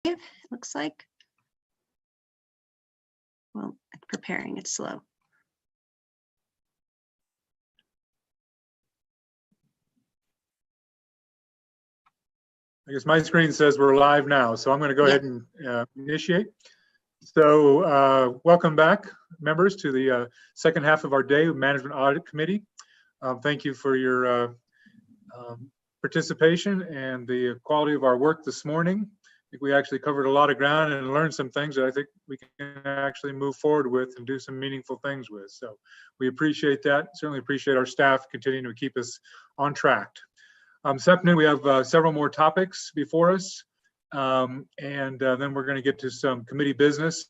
It looks like. Well, it's preparing, it's slow. I guess my screen says we're live now, so I'm going to go ahead and initiate. So welcome back, members, to the second half of our day of Management Audit Committee. Thank you for your participation and the quality of our work this morning. I think we actually covered a lot of ground and learned some things that I think we can actually move forward with and do some meaningful things with. So we appreciate that. Certainly appreciate our staff continuing to keep us on track. This afternoon we have several more topics before us, and then we're going to get to some committee business,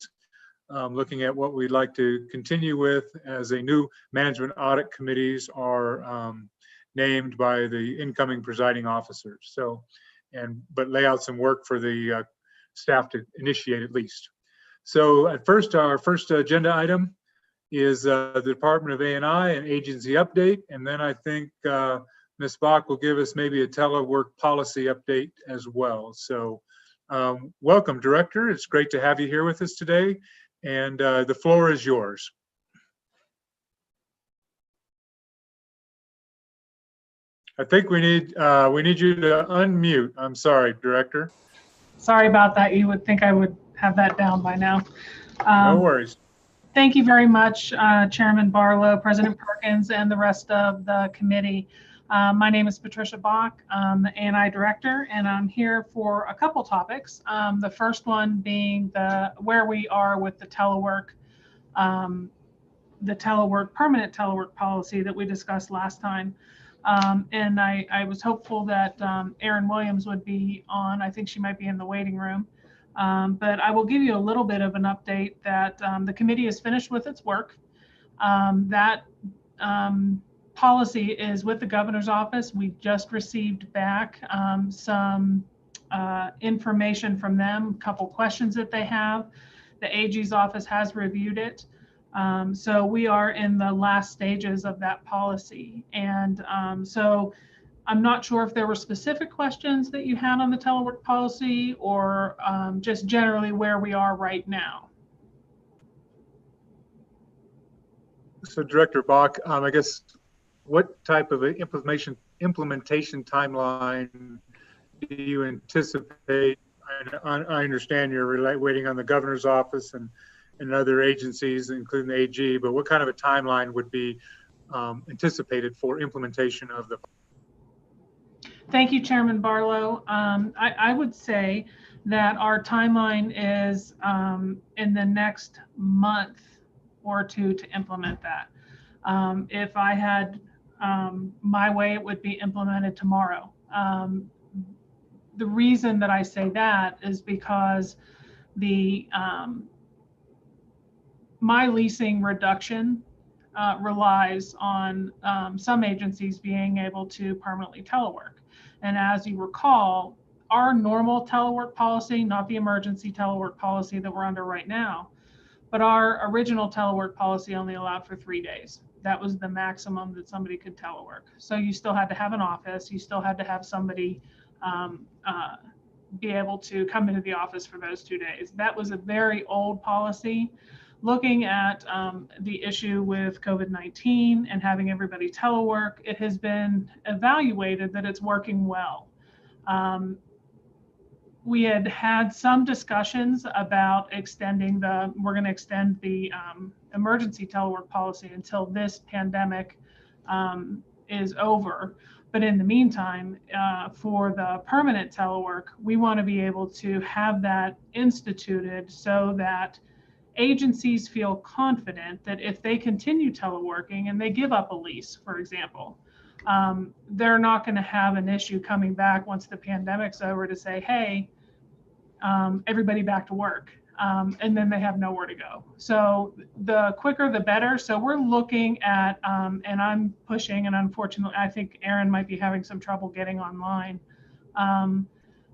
looking at what we'd like to continue with as a new management audit committees are named by the incoming presiding officers. So, but lay out some work for the staff to initiate at least. So at first, our first agenda item is the Department of A&I and agency update, and then I think Ms. Bach will give us maybe a telework policy update as well. So welcome, Director. It's great to have you here with us today, and the floor is yours. I think we need you to unmute. I'm sorry, Director. Sorry about that. You would think I would have that down by now. No worries. Thank you very much, Chairman Barlow, President Perkins, and the rest of the committee. My name is Patricia Bach. I'm the A&I Director, and I'm here for a couple topics. The first one being where we are with the telework permanent telework policy that we discussed last time. And I was hopeful that Erin Williams would be on. I think she might be in the waiting room. But I will give you a little bit of an update that the committee is finished with its work. That policy is with the governor's office. We just received back some information from them, a couple questions that they have. The AG's office has reviewed it. So we are in the last stages of that policy. And so I'm not sure if there were specific questions that you had on the telework policy or just generally where we are right now. So Director Bach, I guess, what type of implementation timeline do you anticipate? I understand you're waiting on the governor's office and other agencies, including the AG, but what kind of a timeline would be anticipated for implementation of the? Thank you, Chairman Barlow. I would say that our timeline is in the next month or two to implement that. If I had my way, it would be implemented tomorrow. The reason that I say that is because my leasing reduction relies on some agencies being able to permanently telework. And as you recall, our normal telework policy, not the emergency telework policy that we're under right now, but our original telework policy only allowed for 3 days. That was the maximum that somebody could telework. So you still had to have an office. You still had to have somebody be able to come into the office for those 2 days. That was a very old policy. Looking at the issue with COVID-19 and having everybody telework, it has been evaluated that it's working well. We had some discussions about we're going to extend the emergency telework policy until this pandemic is over. But in the meantime, for the permanent telework, we want to be able to have that instituted so that agencies feel confident that if they continue teleworking and they give up a lease, for example, they're not going to have an issue coming back once the pandemic's over to say, hey, everybody back to work. And then they have nowhere to go. So the quicker, the better. So we're looking at, and I'm pushing, and unfortunately, I think Erin might be having some trouble getting online,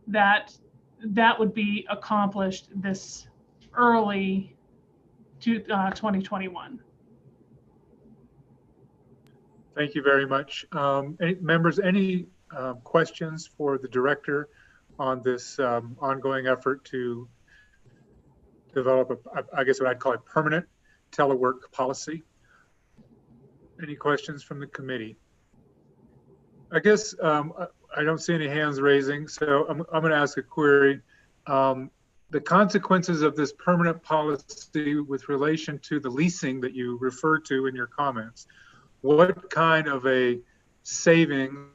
that would be accomplished this early to 2021. Thank you very much. Members, any questions for the director on this ongoing effort to develop I guess what I'd call a permanent telework policy. Any questions from the committee? I guess I don't see any hands raising, so I'm going to ask a query. The consequences of this permanent policy with relation to the leasing that you referred to in your comments, what kind of a savings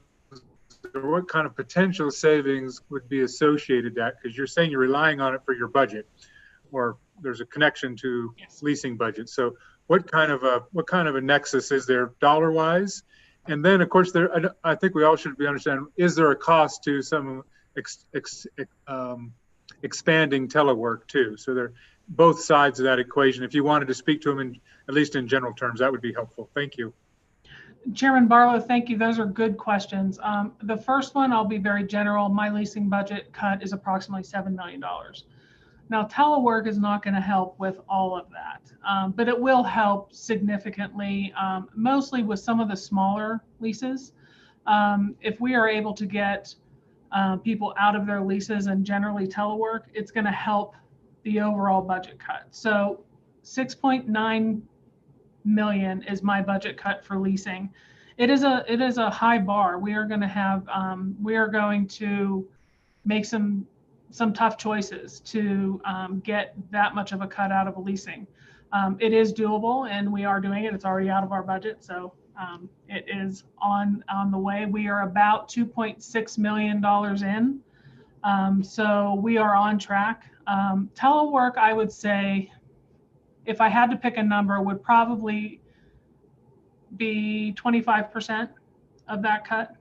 or what kind of potential savings would be associated with that? Because you're saying you're relying on it for your budget, or there's a connection to leasing budget. So what kind of a nexus is there dollar wise? And then of course I think we all should be understanding, is there a cost to some expanding telework too? So they're both sides of that equation. If you wanted to speak to them at least in general terms, that would be helpful. Thank you. Chairman Barlow, thank you. Those are good questions. The first one, I'll be very general. My leasing budget cut is approximately $7 million. Now, telework is not going to help with all of that, but it will help significantly, mostly with some of the smaller leases. If we are able to get people out of their leases and generally telework, it's going to help the overall budget cut. So 6.9 million is my budget cut for leasing. It is a high bar. We are going to make some tough choices to get that much of a cut out of a leasing. It is doable, and we are doing it. It's already out of our budget, so it is on the way. We are about $2.6 million in, so we are on track. Telework, I would say, if I had to pick a number, would probably be 25% of that cut,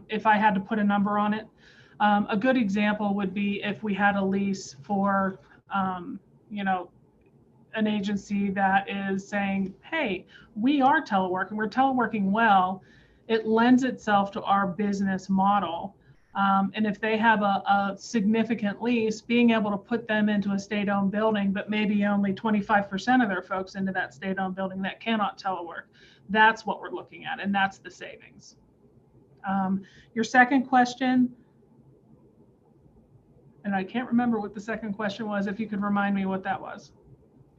if I had to put a number on it. A good example would be if we had a lease for, an agency that is saying, hey, we are teleworking, we're teleworking well, it lends itself to our business model. And if they have a significant lease, being able to put them into a state-owned building, but maybe only 25% of their folks into that state-owned building that cannot telework, that's what we're looking at, and that's the savings. Your second question, and I can't remember what the second question was, if you could remind me what that was.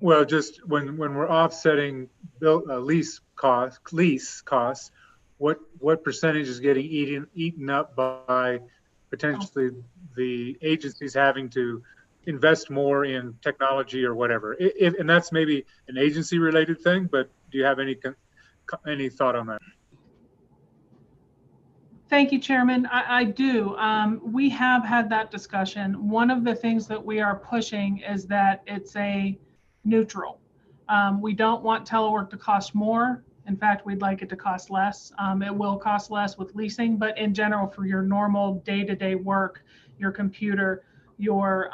Well, just when we're offsetting lease costs, what percentage is getting eaten up by potentially the agencies having to invest more in technology or whatever? And that's maybe an agency related thing, but do you have any thought on that? Thank you, Chairman. I do. We have had that discussion. One of the things that we are pushing is that it's a neutral. We don't want telework to cost more. In fact, we'd like it to cost less. It will cost less with leasing, but in general, for your normal day-to-day work, your computer, your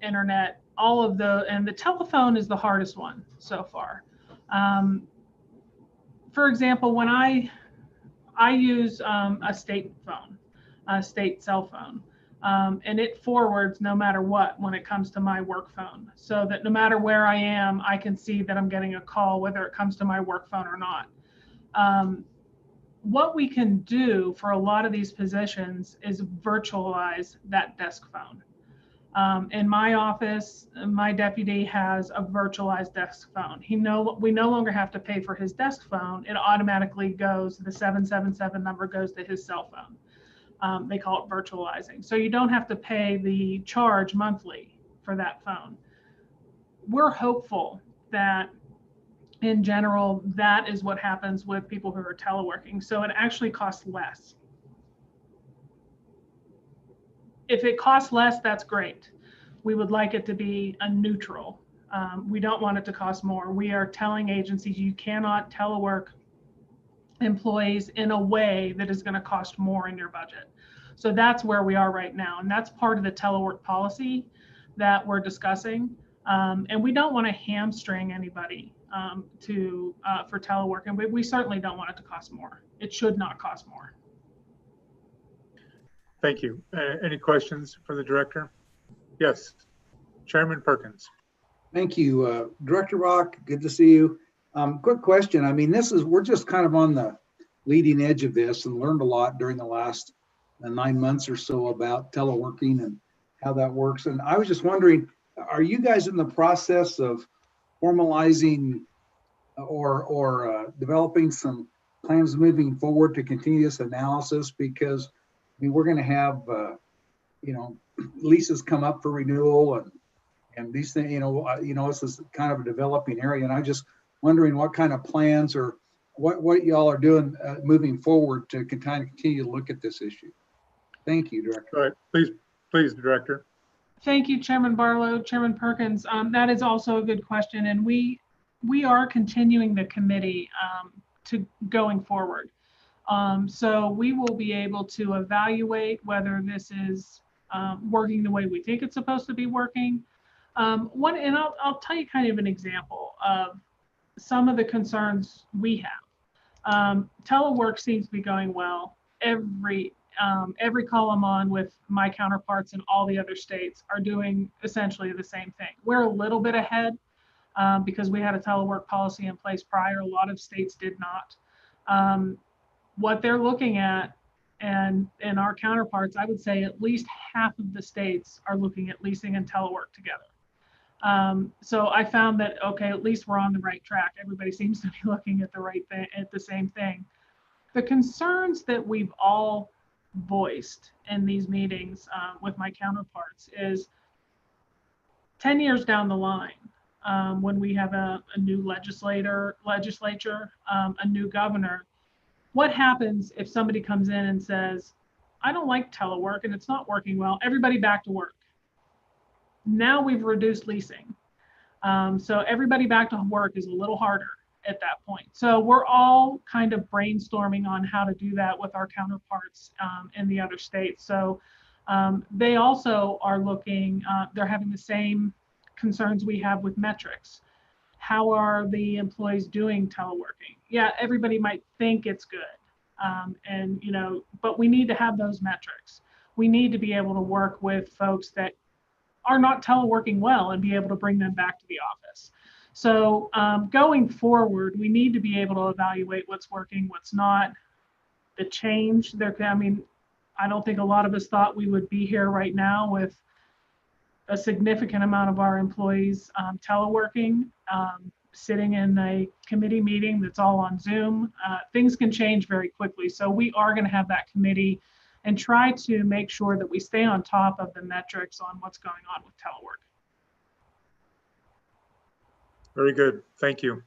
internet, all of and the telephone is the hardest one so far. For example, when I use a state phone, a state cell phone, and it forwards no matter what when it comes to my work phone, so that no matter where I am, I can see that I'm getting a call, whether it comes to my work phone or not. What we can do for a lot of these positions is virtualize that desk phone. In my office, my deputy has a virtualized desk phone. We no longer have to pay for his desk phone. It automatically goes, the 777 number goes to his cell phone. They call it virtualizing. So you don't have to pay the charge monthly for that phone. We're hopeful that in general, that is what happens with people who are teleworking. So it actually costs less. If it costs less, that's great. We would like it to be a neutral. We don't want it to cost more. We are telling agencies you cannot telework employees in a way that is going to cost more in your budget. So that's where we are right now. And that's part of the telework policy that we're discussing. And we don't want to hamstring anybody for telework. And we certainly don't want it to cost more. It should not cost more. Thank you. Any questions for the director? Yes, Chairman Perkins. Thank you, Director Rock. Good to see you. Quick question. I mean, we're just kind of on the leading edge of this and learned a lot during the last 9 months or so about teleworking and how that works. And I was just wondering, are you guys in the process of formalizing or developing some plans moving forward to continue this analysis? Because I mean, we're going to have leases come up for renewal and these things. This is kind of a developing area, and I'm just wondering what kind of plans or what y'all are doing moving forward to continue to look at this issue. Thank you, Director. All right, please, Director. Thank you, Chairman Barlow, Chairman Perkins. That is also a good question, and we are continuing the committee to going forward. So we will be able to evaluate whether this is working the way we think it's supposed to be working. And I'll tell you kind of an example of some of the concerns we have. Telework seems to be going well. Every call I'm on with my counterparts in all the other states are doing essentially the same thing. We're a little bit ahead because we had a telework policy in place prior. A lot of states did not. What they're looking at, and our counterparts, I would say at least half of the states are looking at leasing and telework together. So I found that, okay, at least we're on the right track. Everybody seems to be looking at the right thing, at the same thing. The concerns that we've all voiced in these meetings with my counterparts is 10 years down the line, when we have a new legislature, a new governor, what happens if somebody comes in and says, I don't like telework and it's not working well, everybody back to work. Now we've reduced leasing. So everybody back to work is a little harder at that point. So we're all kind of brainstorming on how to do that with our counterparts in the other states. So they also are looking, they're having the same concerns we have with metrics. How are the employees doing teleworking? Yeah, everybody might think it's good. But we need to have those metrics. We need to be able to work with folks that are not teleworking well and be able to bring them back to the office. So going forward, we need to be able to evaluate what's working, what's not, the change. I don't think a lot of us thought we would be here right now with a significant amount of our employees teleworking, sitting in a committee meeting that's all on Zoom. Things can change very quickly. So we are going to have that committee and try to make sure that we stay on top of the metrics on what's going on with telework. Very good. Thank you.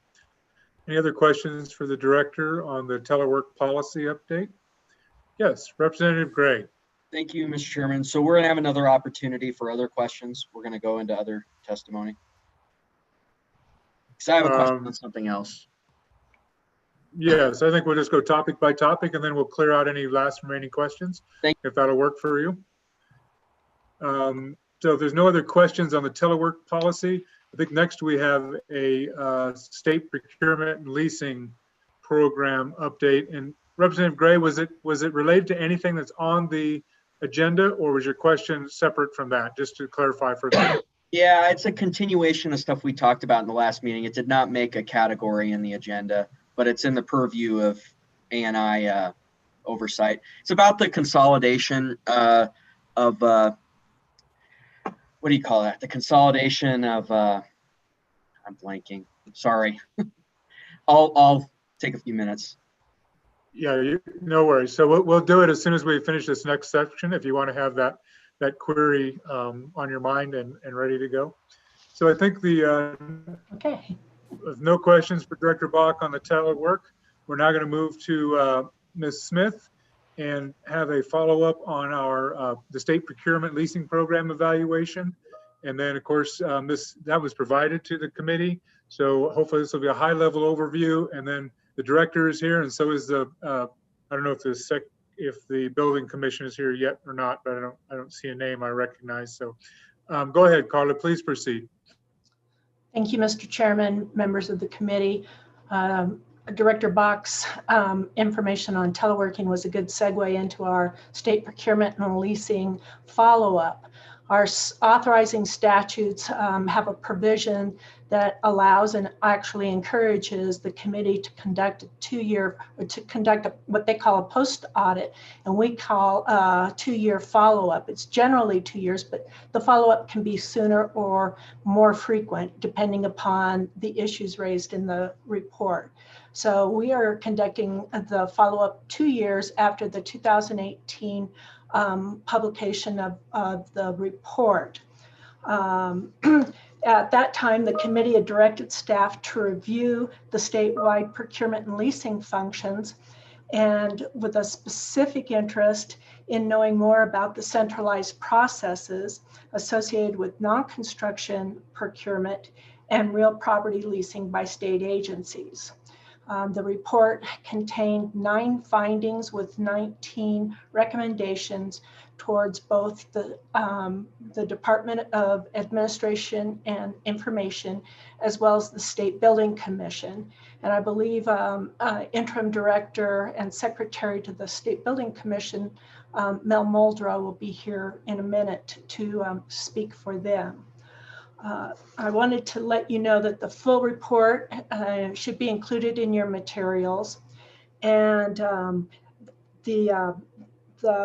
Any other questions for the director on the telework policy update? Yes, Representative Gray. Thank you, Mr. Chairman. So we're going to have another opportunity for other questions. We're going to go into other testimony. Because I have a question on something else. Yes, I think we'll just go topic by topic and then we'll clear out any last remaining questions, if that'll work for you. So if there's no other questions on the telework policy, I think next we have a state procurement and leasing program update. And Representative Gray, was it related to anything that's on the agenda, or was your question separate from that? Just to clarify for that. Yeah, it's a continuation of stuff we talked about in the last meeting. It did not make a category in the agenda, but it's in the purview of A&I oversight. It's about the consolidation of what do you call that? The consolidation of I'm blanking. Sorry. I'll take a few minutes. Yeah, no worries. So we'll do it as soon as we finish this next section, if you want to have that query on your mind and ready to go. So I think Okay. with no questions for Director Bach on the telework, we're now going to move to Ms. Smith and have a follow-up on our the state procurement leasing program evaluation. And then, of course, that was provided to the committee. So hopefully this will be a high-level overview. And then the director is here, and so is the I don't know if the building commission is here yet or not, but I don't see a name I recognize. So go ahead, Carla, please proceed. Thank you, Mr. Chairman, members of the committee. Director Bach's information on teleworking was a good segue into our state procurement and leasing follow-up. Our authorizing statutes have a provision that allows and actually encourages the committee to conduct what they call a post audit, and we call a 2-year follow-up. It's generally 2 years, but the follow-up can be sooner or more frequent depending upon the issues raised in the report. So we are conducting the follow-up 2 years after the 2018 publication of the report. At that time, the committee had directed staff to review the statewide procurement and leasing functions, and with a specific interest in knowing more about the centralized processes associated with non-construction procurement and real property leasing by state agencies. The report contained 9 findings with 19 recommendations towards both the Department of Administration and Information, as well as the State Building Commission. And I believe Interim Director and Secretary to the State Building Commission, Mel Muldrow, will be here in a minute to speak for them. I wanted to let you know that the full report should be included in your materials. And the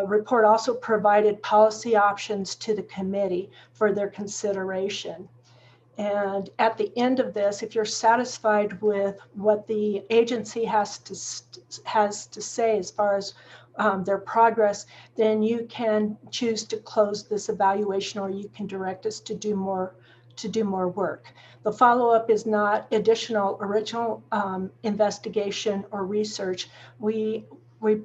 report also provided policy options to the committee for their consideration. And at the end of this, if you're satisfied with what the agency has to say as far as their progress, then you can choose to close this evaluation, or you can direct us to do more work. The follow-up is not additional original investigation or research. We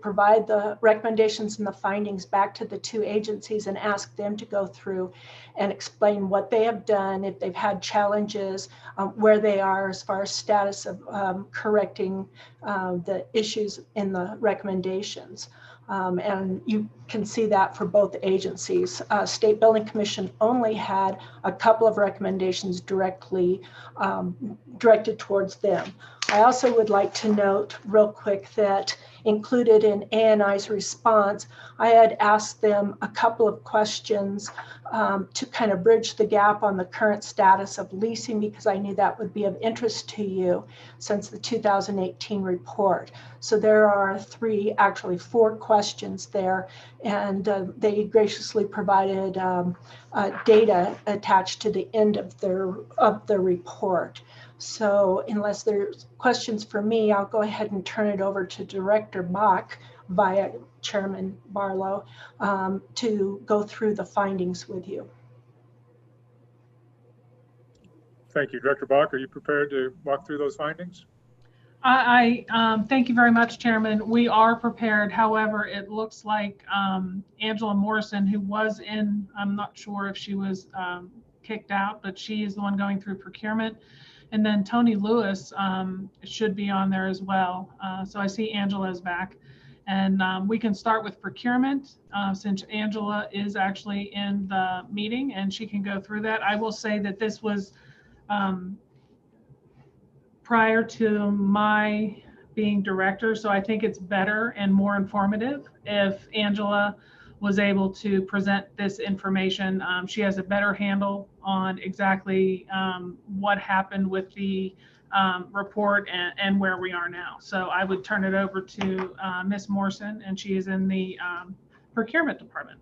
provide the recommendations and the findings back to the 2 agencies and ask them to go through and explain what they have done, if they've had challenges, where they are as far as status of correcting the issues in the recommendations. And you can see that for both agencies. State Building Commission only had a couple of recommendations directly directed towards them. I also would like to note real quick that included in ANI's response, I had asked them a couple of questions to kind of bridge the gap on the current status of leasing, because I knew that would be of interest to you since the 2018 report. So there are actually four questions there, and they graciously provided data attached to the end of the report. So unless there's questions for me, I'll go ahead and turn it over to Director Bach via Chairman Barlow to go through the findings with you. Thank you. Director Bach, are you prepared to walk through those findings? I thank you very much, Chairman. We are prepared. However, it looks like Angela Morrison, who was in, I'm not sure if she was kicked out, but she is the one going through procurement. And then Tony Lewis should be on there as well. So I see Angela is back. And we can start with procurement since Angela is actually in the meeting and she can go through that. I will say that this was prior to my being director, so I think it's better and more informative if Angela was able to present this information. She has a better handle on exactly what happened with the report and where we are now. So I would turn it over to Ms. Morrison, and she is in the procurement department.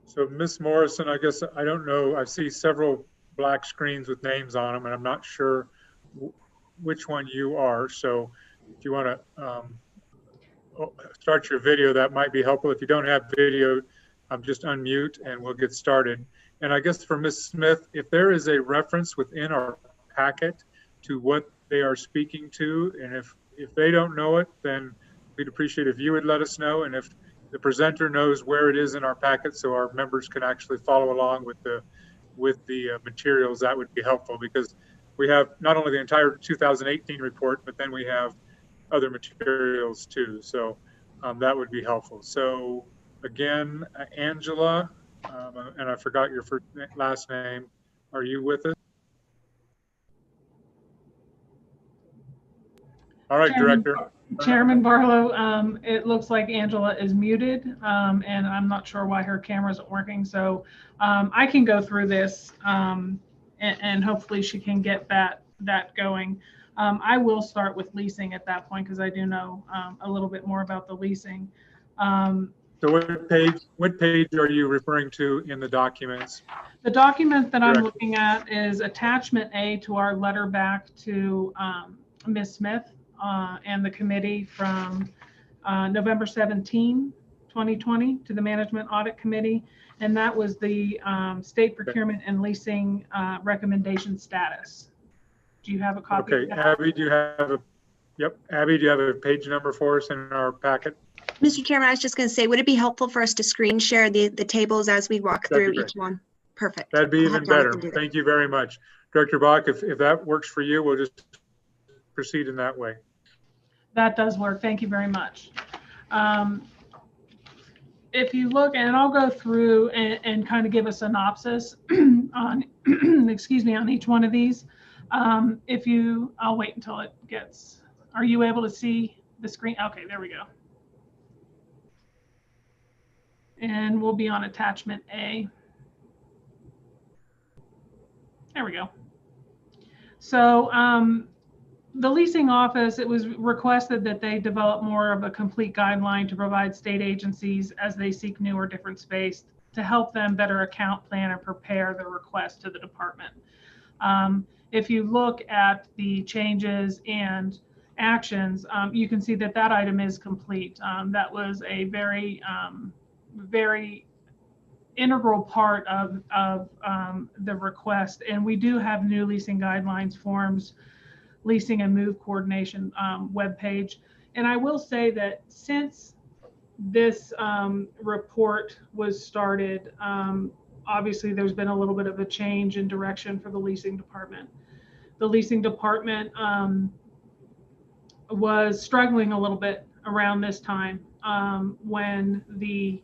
So Ms. Morrison, I guess, I don't know, I see several black screens with names on them, and I'm not sure which one you are. So if you want to start your video, that might be helpful. If you don't have video, just unmute and we'll get started. And I guess for Ms. Smith, if there is a reference within our packet to what they are speaking to, and if they don't know it, then we'd appreciate if you would let us know. And if the presenter knows where it is in our packet so our members can actually follow along with the materials, that would be helpful, because we have not only the entire 2018 report, but then we have other materials too. So that would be helpful. So again, Angela, and I forgot your last name. Are you with us? All right, Director. Chairman Barlow, it looks like Angela is muted, and I'm not sure why her camera isn't working. So I can go through this, and hopefully she can get that going. I will start with leasing at that point because I do know a little bit more about the leasing. So what page are you referring to in the documents? The document that I'm Director. looking at is attachment A to our letter back to Ms. Smith and the committee from November 17, 2020 to the Management Audit Committee. And that was the state procurement and leasing recommendation status. Do you have a copy? Okay, of that? Abby, do you have Abby, do you have a page number for us in our packet? Mr. Chairman, I was just going to say, would it be helpful for us to screen share the tables as we walk That'd through be great. each one? Perfect. That'd be I'll even have Jonathan better. do that. Thank you very much. Director Bach, if that works for you, we'll just proceed in that way. That does work. Thank you very much. If you look, and I'll go through and kind of give a synopsis on, excuse me, on each one of these. I'll wait until it gets, are you able to see the screen? Okay, there we go. And we'll be on attachment A. There we go. So the leasing office, it was requested that they develop more of a complete guideline to provide state agencies as they seek new or different space to help them better account, plan, and prepare their request to the department. If you look at the changes and actions, you can see that that item is complete. That was a very, very integral part of the request. And we do have new leasing guidelines forms, leasing and move coordination webpage. And I will say that since this report was started, obviously there's been a little bit of a change in direction for the leasing department. The leasing department was struggling a little bit around this time when the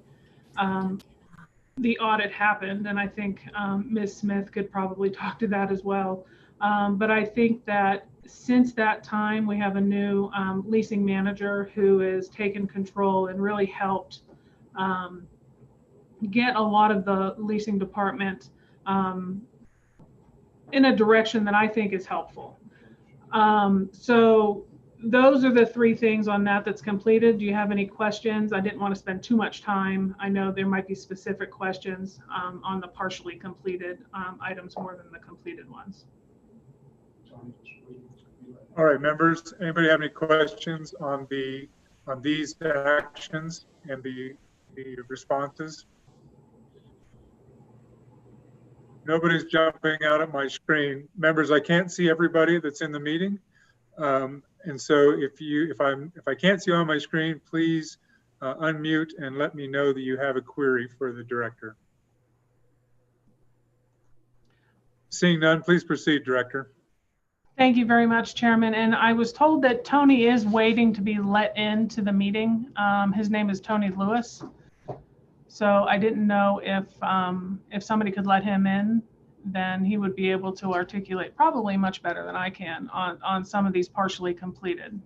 audit happened, and I think Ms. Smith could probably talk to that as well. But I think that since that time, we have a new leasing manager who has taken control and really helped get a lot of the leasing department in a direction that I think is helpful. So those are the three things on that that's completed. Do you have any questions? I didn't want to spend too much time. I know there might be specific questions on the partially completed items more than the completed ones. All right, members, anybody have any questions on these actions and the responses? Nobody's jumping out at my screen. Members, I can't see everybody that's in the meeting. And so if I can't see you on my screen, please unmute and let me know that you have a query for the director. Seeing none, please proceed, Director. Thank you very much, Chairman. And I was told that Tony is waiting to be let into the meeting. His name is Tony Lewis. So I didn't know if somebody could let him in, then he would be able to articulate probably much better than I can on some of these partially completed.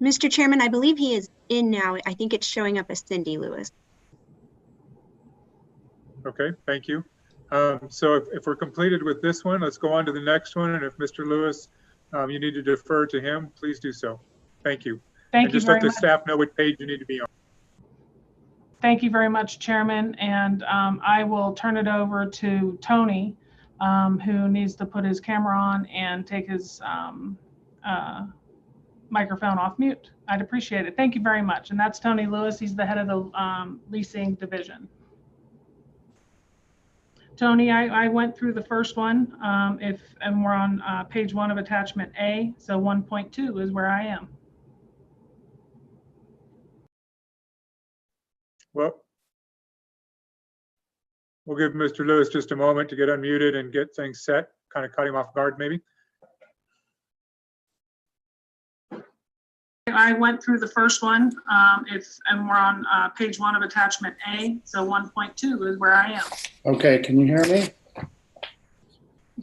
Mr. Chairman, I believe he is in now. I think it's showing up as Cindy Lewis. Okay, thank you. So if we're completed with this one, let's go on to the next one. And if Mr. Lewis, you need to defer to him, please do so. Thank you. Thank you just very let the much. staff know what page you need to be on. Thank you very much, Chairman. And I will turn it over to Tony, who needs to put his camera on and take his microphone off mute. I'd appreciate it. Thank you very much. And that's Tony Lewis. He's the head of the leasing division. Tony, I went through the first one. And we're on page 1 of attachment A. So 1.2 is where I am. Well, we'll give Mr. Lewis just a moment to get unmuted and get things set, kind of caught him off guard maybe. I went through the first one. And we're on page 1 of attachment A. So 1.2 is where I am. Okay, can you hear me?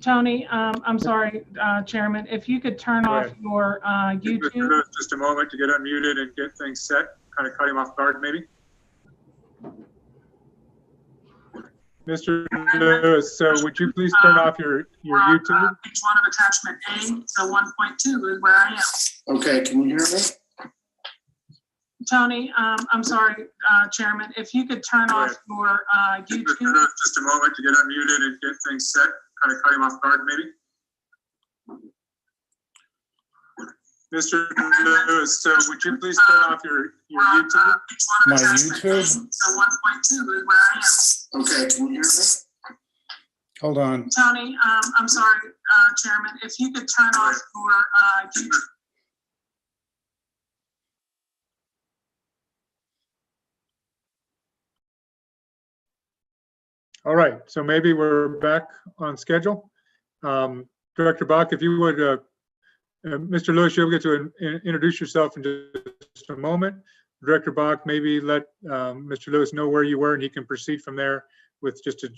Tony, I'm sorry, Chairman, if you could turn Go off ahead. your YouTube. Just a moment to get unmuted and get things set, kind of cut him off guard maybe. Mr. Lewis, so would you please turn off your YouTube? Page 1 of attachment A, so 1.2 is where I am. Okay, can you hear me? Tony, I'm sorry, Chairman, if you could turn off your YouTube. Just a moment to get unmuted and get things set, kind of cut him off guard maybe. Mr. Lewis, so would you please turn off your YouTube? My YouTube? So 1.2 is where I am. Okay, can you hear me? Hold on. Tony, I'm sorry, Chairman, if you could turn off your YouTube. All right, so maybe we're back on schedule. Director Bach, if you would, Mr. Lewis, you'll get to introduce yourself in just a moment. Director Bach, maybe let Mr. Lewis know where you were and he can proceed from there with just a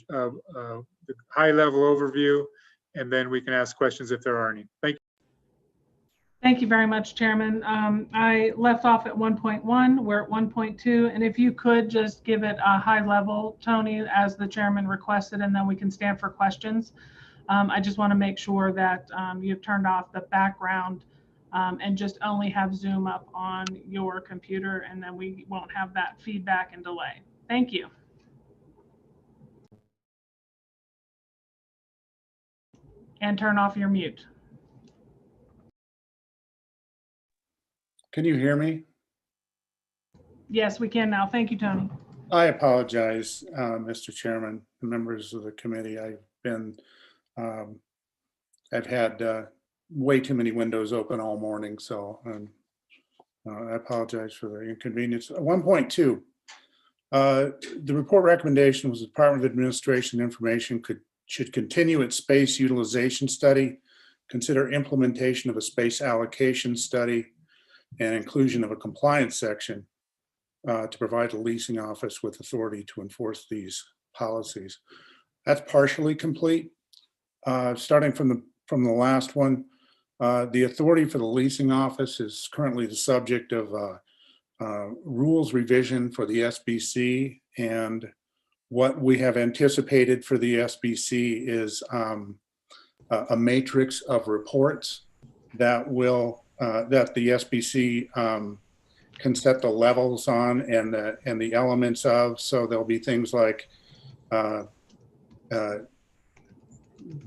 high-level overview, and then we can ask questions if there are any. Thank you. Thank you very much, Chairman. I left off at 1.1. We're at 1.2. And if you could just give it a high level, Tony, as the chairman requested, and then we can stand for questions. I just want to make sure that you've turned off the background and just only have Zoom up on your computer, and then we won't have that feedback and delay. Thank you. And turn off your mute. Can you hear me? Yes, we can now. Thank you, Tony. I apologize, Mr. Chairman, members of the committee. I've had way too many windows open all morning, so I apologize for the inconvenience. 1.2, the report recommendation was the Department of Administration information should continue its space utilization study, consider implementation of a space allocation study, and inclusion of a compliance section to provide the leasing office with authority to enforce these policies. That's partially complete. Starting from the last one, the authority for the leasing office is currently the subject of rules revision for the SBC, and what we have anticipated for the SBC is a matrix of reports that will that the SBC can set the levels on and the elements of. So there'll be things like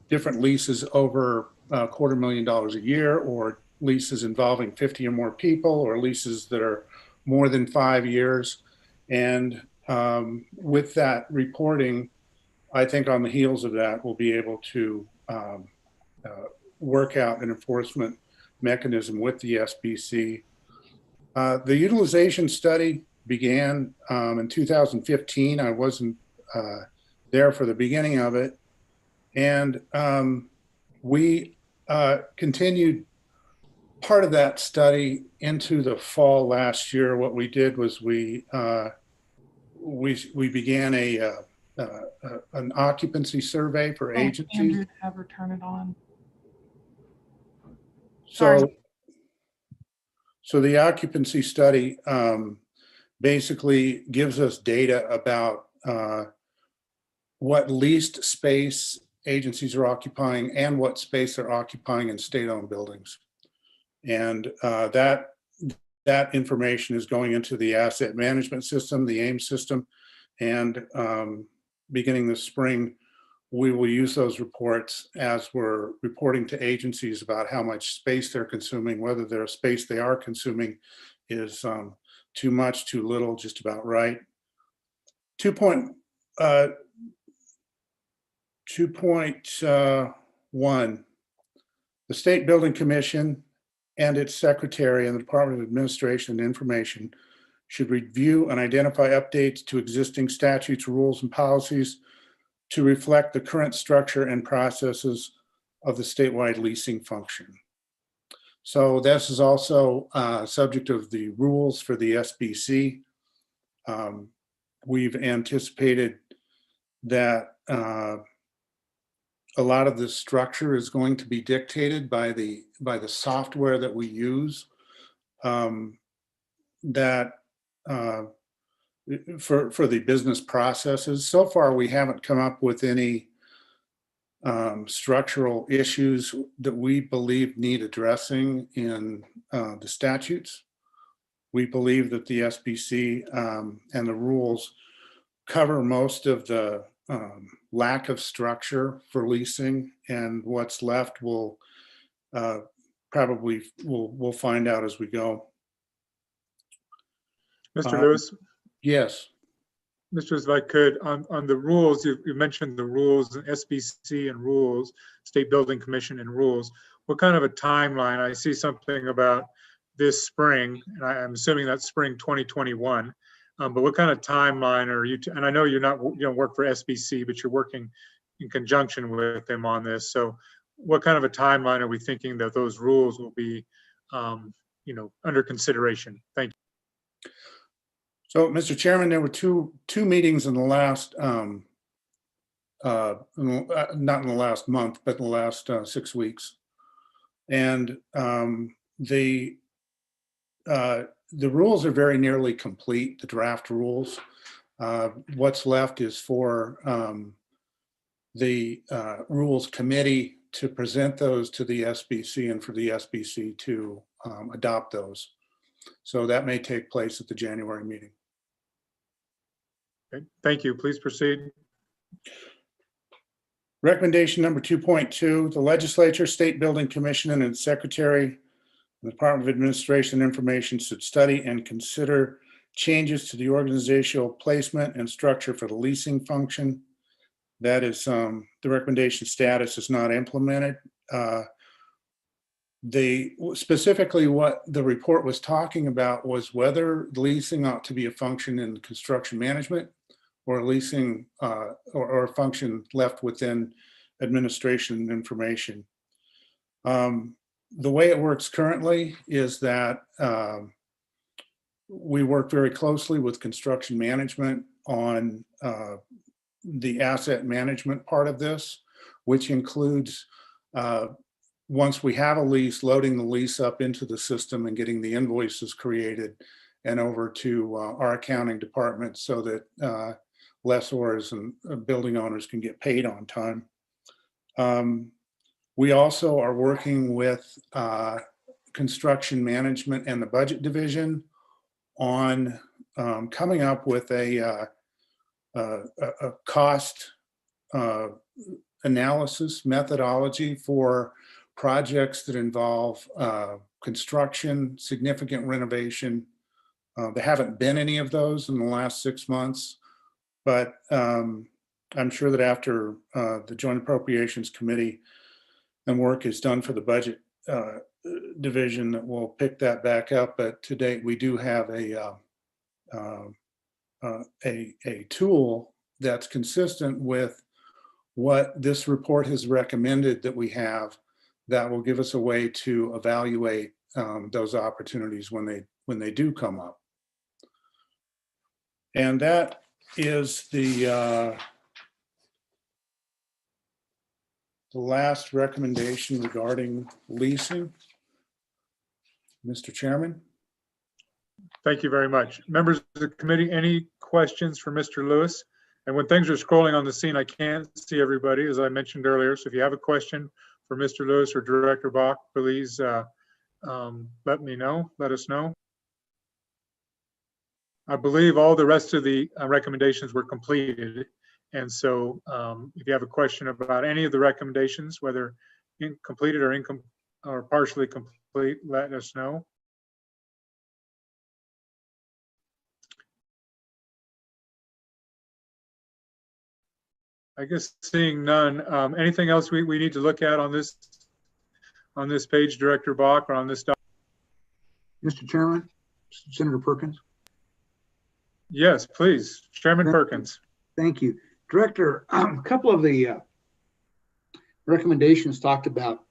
different leases over $250,000 a year, or leases involving 50 or more people, or leases that are more than 5 years. And with that reporting, I think on the heels of that, we'll be able to work out an enforcement mechanism with the SBC. The utilization study began in 2015. I wasn't there for the beginning of it. And we continued part of that study into the fall last year. What we did was we began an occupancy survey for agencies. Andrew, have her turn it on. So the occupancy study basically gives us data about what leased space agencies are occupying and what space they're occupying in state-owned buildings. And that information is going into the asset management system, the AIM system, and beginning this spring, we will use those reports as we're reporting to agencies about how much space they're consuming, whether their space they are consuming is too much, too little, just about right. 2.1, the State Building Commission and its secretary and the Department of Administration and Information should review and identify updates to existing statutes, rules, and policies to reflect the current structure and processes of the statewide leasing function. So this is also subject of the rules for the SBC. We've anticipated that a lot of the structure is going to be dictated by the software that we use. That for the business processes. So far, we haven't come up with any structural issues that we believe need addressing in the statutes. We believe that the SBC and the rules cover most of the lack of structure for leasing, and what's left will probably we'll find out as we go. Mr. Lewis? Yes. Mr. Lewis, if I could, on the rules, you mentioned the rules, SBC and rules, State Building Commission and rules. What kind of a timeline? I see something about this spring, and I'm assuming that's spring 2021. But what kind of timeline are you, and I know you don't work for SBC, but you're working in conjunction with them on this. So what kind of a timeline are we thinking that those rules will be, under consideration? Thank you. So, Mr. Chairman, there were two meetings in the last, not in the last month, but in the last 6 weeks. And the rules are very nearly complete, the draft rules. What's left is for the Rules Committee to present those to the SBC and for the SBC to adopt those. So that may take place at the January meeting. Okay. Thank you. Please proceed. Recommendation number 2.2, the Legislature, State Building Commission, and its Secretary, the Department of Administration and Information should study and consider changes to the organizational placement and structure for the leasing function. That is, the recommendation status is not implemented. Specifically what the report was talking about was whether leasing ought to be a function in construction management or leasing or a function left within administration and information. The way it works currently is that we work very closely with construction management on the asset management part of this, which includes once we have a lease, loading the lease up into the system and getting the invoices created and over to our accounting department so that lessors and building owners can get paid on time. We also are working with construction management and the budget division on coming up with a cost analysis methodology for projects that involve construction, significant renovation. There haven't been any of those in the last 6 months, but I'm sure that after the Joint Appropriations Committee and work is done for the budget division, that we'll pick that back up. But to date, we do have a tool that's consistent with what this report has recommended that we have, that will give us a way to evaluate those opportunities when they do come up. And that is the last recommendation regarding leasing. Mr. Chairman. Thank you very much. Members of the committee, any questions for Mr. Lewis? And when things are scrolling on the scene, I can't see everybody, as I mentioned earlier. So if you have a question for Mr. Lewis or Director Bach, please let us know. I believe all the rest of the recommendations were completed. And so if you have a question about any of the recommendations, whether completed or partially complete, let us know. I guess seeing none, anything else we need to look at on this page, Director Bach, or on this document? Mr. Chairman, Senator Perkins. Yes, please. Chairman Perkins. Thank you. Director, a couple of the recommendations talked about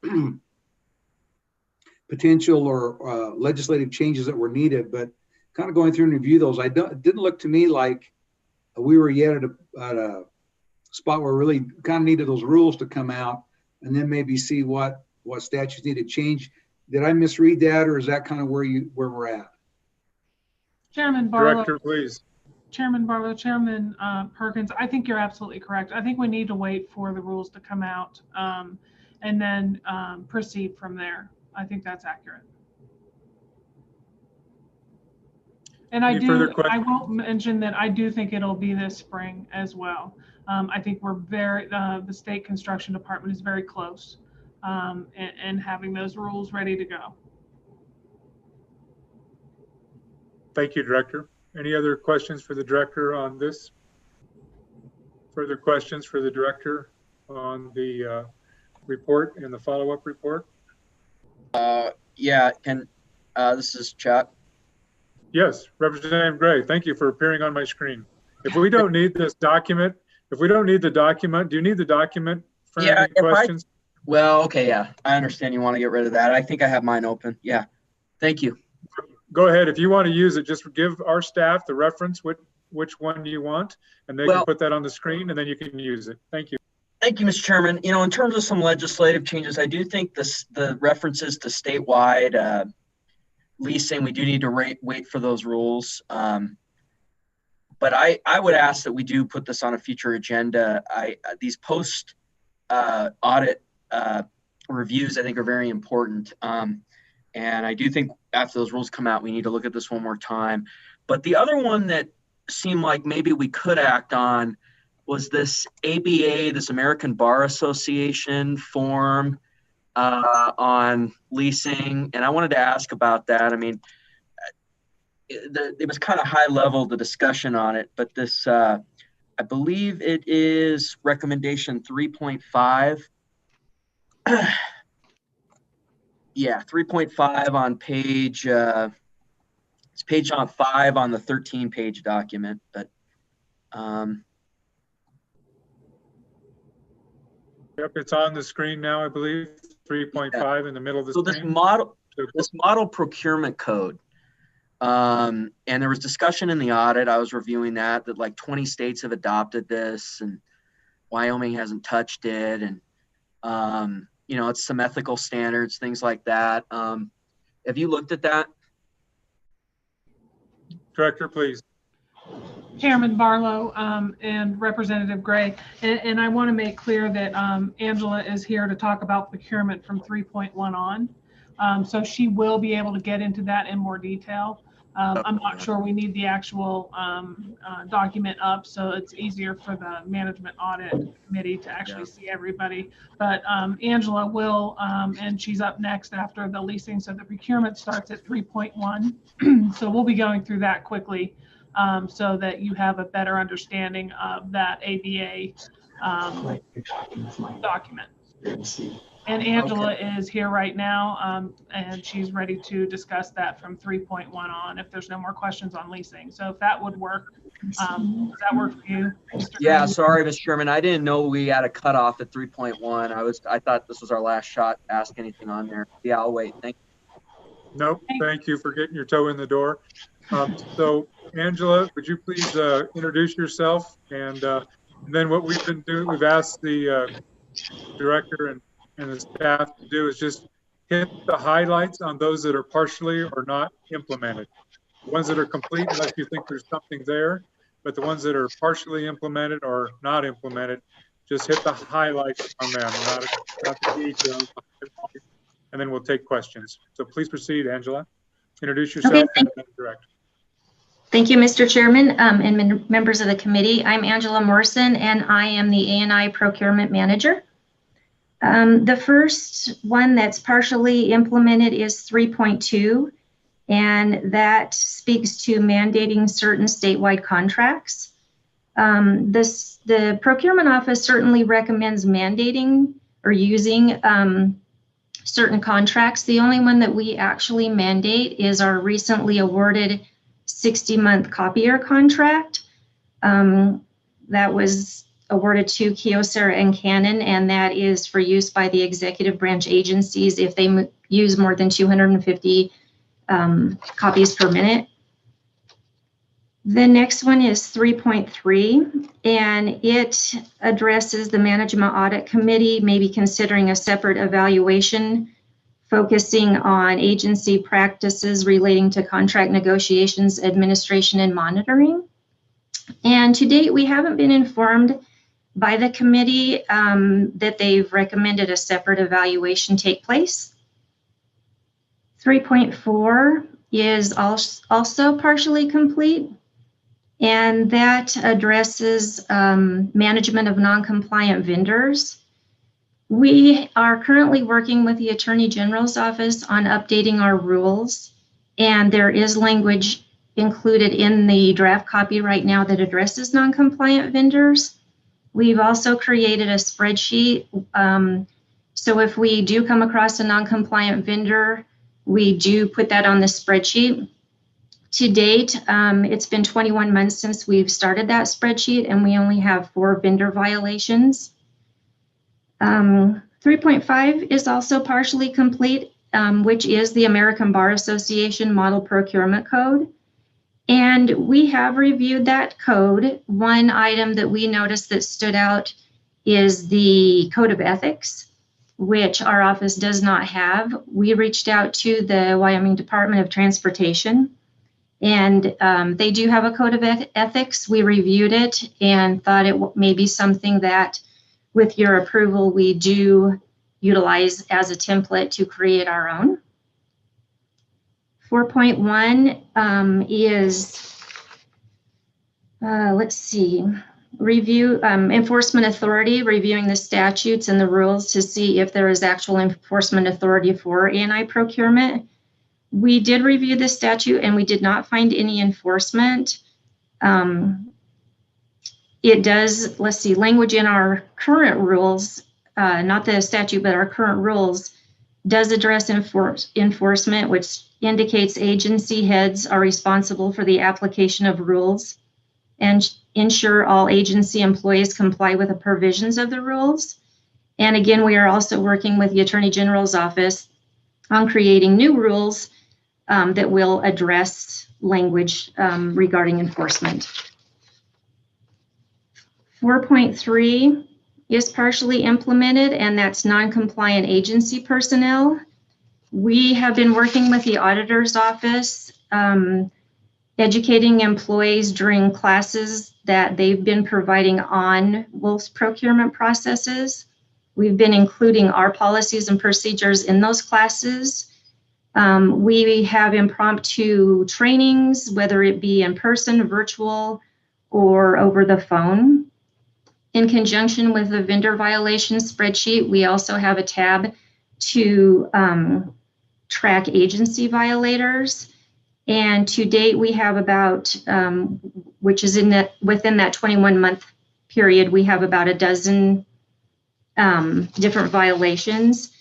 potential or legislative changes that were needed, but kind of going through and review those, it didn't look to me like we were yet at a spot where we really kind of needed those rules to come out and then maybe see what statutes need to change. Did I misread that, or is that kind of where we're at? Chairman Barlow. Director, please. Chairman Barlow, Chairman Perkins, I think you're absolutely correct. I think we need to wait for the rules to come out and then proceed from there. I think that's accurate. And I will mention that I do think it'll be this spring as well. I think we're the state construction department is very close and having those rules ready to go. Thank you, Director. Any other questions for the Director on this? Further questions for the Director on the report and the follow-up report? Yeah, this is Chuck. Yes, Representative Gray, thank you for appearing on my screen. If we don't need this document, do you need the document for any questions? Well, okay, yeah, I understand you want to get rid of that. I think I have mine open. Yeah, thank you. Go ahead. If you want to use it, just give our staff the reference, which one you want, and they can put that on the screen, and then you can use it. Thank you. Thank you, Mr. Chairman. You know, in terms of some legislative changes, I do think the references to statewide leasing, we do need to wait for those rules. But I would ask that we do put this on a future agenda. These post audit reviews, I think, are very important. And I do think after those rules come out, we need to look at this one more time. But the other one that seemed like maybe we could act on was this ABA, this American Bar Association form on leasing. And I wanted to ask about that. I mean, it was kind of high level, the discussion on it, but this, I believe it is recommendation 3.5. Yeah, 3.5 on page, it's page on 5 on the 13-page document, but Yep, it's on the screen now, I believe, 3.5 in the middle of the screen. This model procurement code, and there was discussion in the audit, I was reviewing that like 20 states have adopted this and Wyoming hasn't touched it. And, you know, it's some ethical standards, things like that. Have you looked at that? Director, please. Chairman Barlow and Representative Gray, and I want to make clear that Angela is here to talk about procurement from 3.1 on. So she will be able to get into that in more detail. I'm not sure we need the actual document up, so it's easier for the management audit committee to actually see everybody. But Angela will, and she's up next after the leasing. So the procurement starts at 3.1. So we'll be going through that quickly so that you have a better understanding of that ABA document. And Angela is here right now, and she's ready to discuss that from 3.1 on if there's no more questions on leasing. So if that would work, does that work for you, Mr. Yeah, Green? sorry, Mr. Chairman. I didn't know we had a cutoff at 3.1. I thought this was our last shot to ask anything on there. Yeah, I'll wait. Thank you. Nope, thank you for getting your toe in the door. So Angela, would you please introduce yourself? And then what we've been doing, we've asked the director and the staff to do is just hit the highlights on those that are partially or not implemented. The ones that are complete, unless you think there's something there, but the ones that are partially implemented or not implemented, just hit the highlights on them, not the details. And then we'll take questions. So please proceed, Angela. Introduce yourself and then direct. Thank you, Mr. Chairman and members of the committee. I'm Angela Morrison, and I am the A&I Procurement Manager. The first one that's partially implemented is 3.2, and that speaks to mandating certain statewide contracts. The procurement office certainly recommends mandating or using certain contracts. The only one that we actually mandate is our recently awarded 60-month copier contract. That was awarded to Kyocera and Canon, and that is for use by the executive branch agencies if they use more than 250 copies per minute. The next one is 3.3, and it addresses the Management Audit Committee maybe considering a separate evaluation focusing on agency practices relating to contract negotiations, administration, and monitoring. And to date, we haven't been informed by the committee that they've recommended a separate evaluation take place. 3.4 is also partially complete, and that addresses management of non-compliant vendors. We are currently working with the Attorney General's office on updating our rules, and there is language included in the draft copy right now that addresses non-compliant vendors. We've also created a spreadsheet. So if we do come across a non-compliant vendor, we do put that on the spreadsheet. To date, it's been 21 months since we've started that spreadsheet, and we only have 4 vendor violations. 3.5 is also partially complete, which is the American Bar Association Model Procurement Code. And we have reviewed that code. One item that we noticed that stood out is the Code of Ethics, which our office does not have. We reached out to the Wyoming Department of Transportation, and they do have a Code of Ethics. We reviewed it and thought it may be something that, with your approval, we do utilize as a template to create our own. 4.1 is, let's see, review enforcement authority, reviewing the statutes and the rules to see if there is actual enforcement authority for A&I procurement. We did review the statute and we did not find any enforcement. It does, let's see, language in our current rules, not the statute, but our current rules does address enforcement, which indicates agency heads are responsible for the application of rules and ensure all agency employees comply with the provisions of the rules. And again, we are also working with the Attorney General's office on creating new rules that will address language regarding enforcement. 4.3 is partially implemented, and that's non-compliant agency personnel. We have been working with the auditor's office, educating employees during classes that they've been providing on Wolf's procurement processes. We've been including our policies and procedures in those classes. We have impromptu trainings, whether it be in person, virtual, or over the phone. In conjunction with the vendor violations spreadsheet, we also have a tab to track agency violators. And to date, we have about, which is within that 21-month period, we have about a dozen different violations.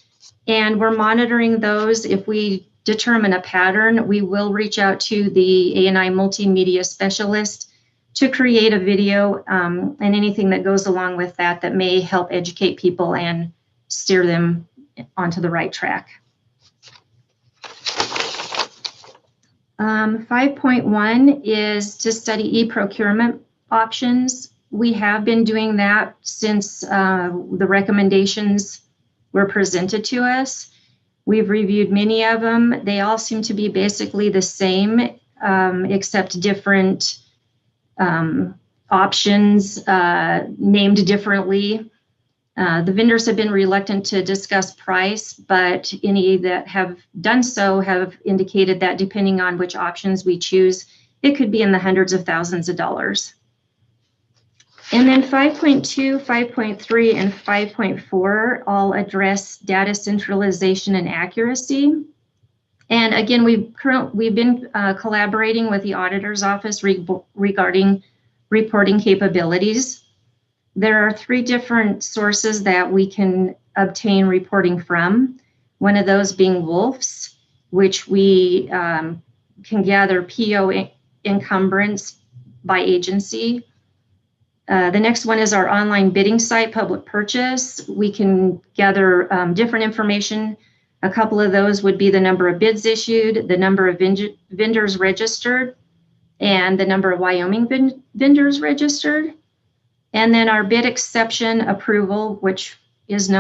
And we're monitoring those. If we determine a pattern, we will reach out to the A&I multimedia specialist to create a video and anything that goes along with that that may help educate people and steer them onto the right track. 5.1 is to study e-procurement options. We have been doing that since the recommendations were presented to us. We've reviewed many of them. They all seem to be basically the same, except different options named differently. The vendors have been reluctant to discuss price, but any that have done so have indicated that depending on which options we choose, it could be in the hundreds of thousands of dollars. And then 5.2, 5.3, and 5.4 all address data centralization and accuracy. And again, we've been collaborating with the auditor's office regarding reporting capabilities. There are 3 different sources that we can obtain reporting from. One of those being Wolf's, which we can gather PO encumbrance by agency. The next one is our online bidding site, Public Purchase. We can gather different information A couple of those would be the number of bids issued, the number of vendors registered, and the number of Wyoming vendors registered. And then our bid exception approval, which is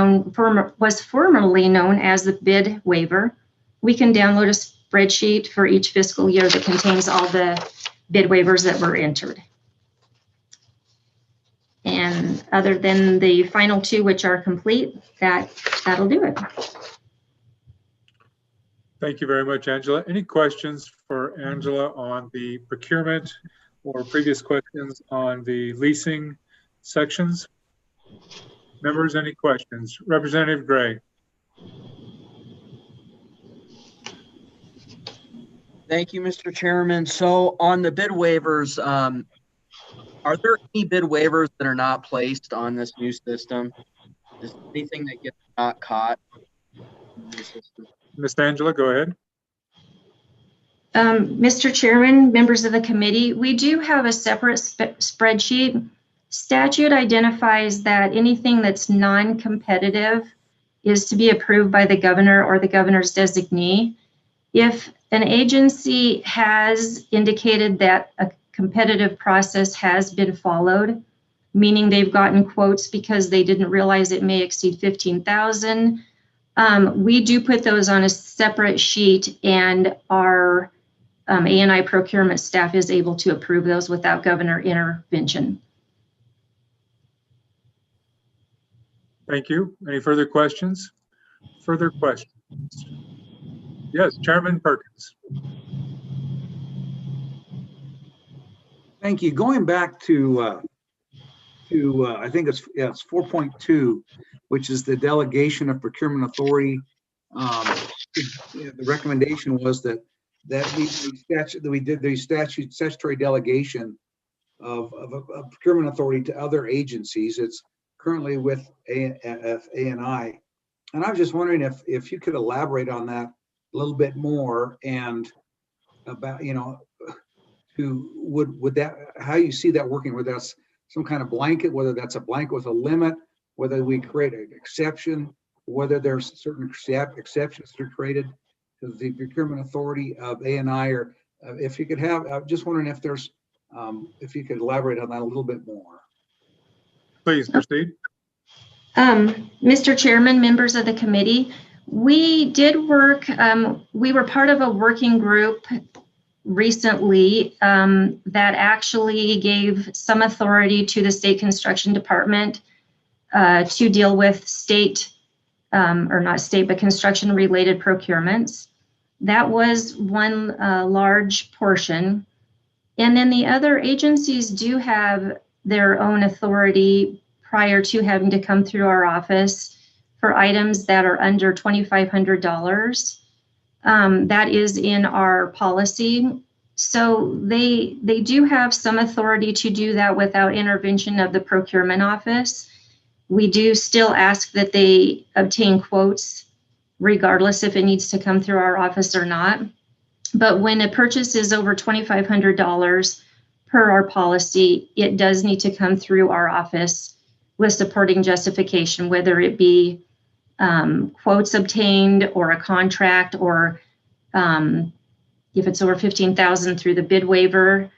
was formerly known as the bid waiver. We can download a spreadsheet for each fiscal year that contains all the bid waivers that were entered. And other than the final two, which are complete, that'll do it. Thank you very much, Angela. Any questions for Angela on the procurement or previous questions on the leasing sections? Members, any questions? Representative Gray. Thank you, Mr. Chairman. So on the bid waivers, are there any bid waivers that are not placed on this new system? Is anything that gets not caught in the new system? Ms. Angela, go ahead. Mr. Chairman, members of the committee, we do have a separate spreadsheet. Statute identifies that anything that's non-competitive is to be approved by the governor or the governor's designee. If an agency has indicated that a competitive process has been followed, meaning they've gotten quotes because they didn't realize it may exceed 15,000, we do put those on a separate sheet, and our A&I procurement staff is able to approve those without governor intervention. Thank you. Any further questions? Further questions? Yes, Chairman Perkins. Thank you. Going back to I think it's 4.2, which is the delegation of procurement authority. The recommendation was that we did the statutory delegation of procurement authority to other agencies. It's currently with A&I, and I was just wondering if you could elaborate on that a little bit more, and about would that, how you see that working, whether that's some kind of blanket, whether that's a blanket with a limit, whether we create an exception, whether there's certain exceptions that are created to the procurement authority of A&I, or if you could have, I'm just wondering if there's, if you could elaborate on that a little bit more. Please proceed. Mr. Chairman, members of the committee, we did work, we were part of a working group recently that actually gave some authority to the state construction department to deal with state, or not state, but construction related procurements. That was one large portion. And then the other agencies do have their own authority prior to having to come through our office for items that are under $2,500. That is in our policy. So they do have some authority to do that without intervention of the procurement office. We do still ask that they obtain quotes regardless if it needs to come through our office or not. But when a purchase is over $2,500 per our policy, it does need to come through our office with supporting justification, whether it be quotes obtained or a contract, or if it's over 15,000 through the bid waiver.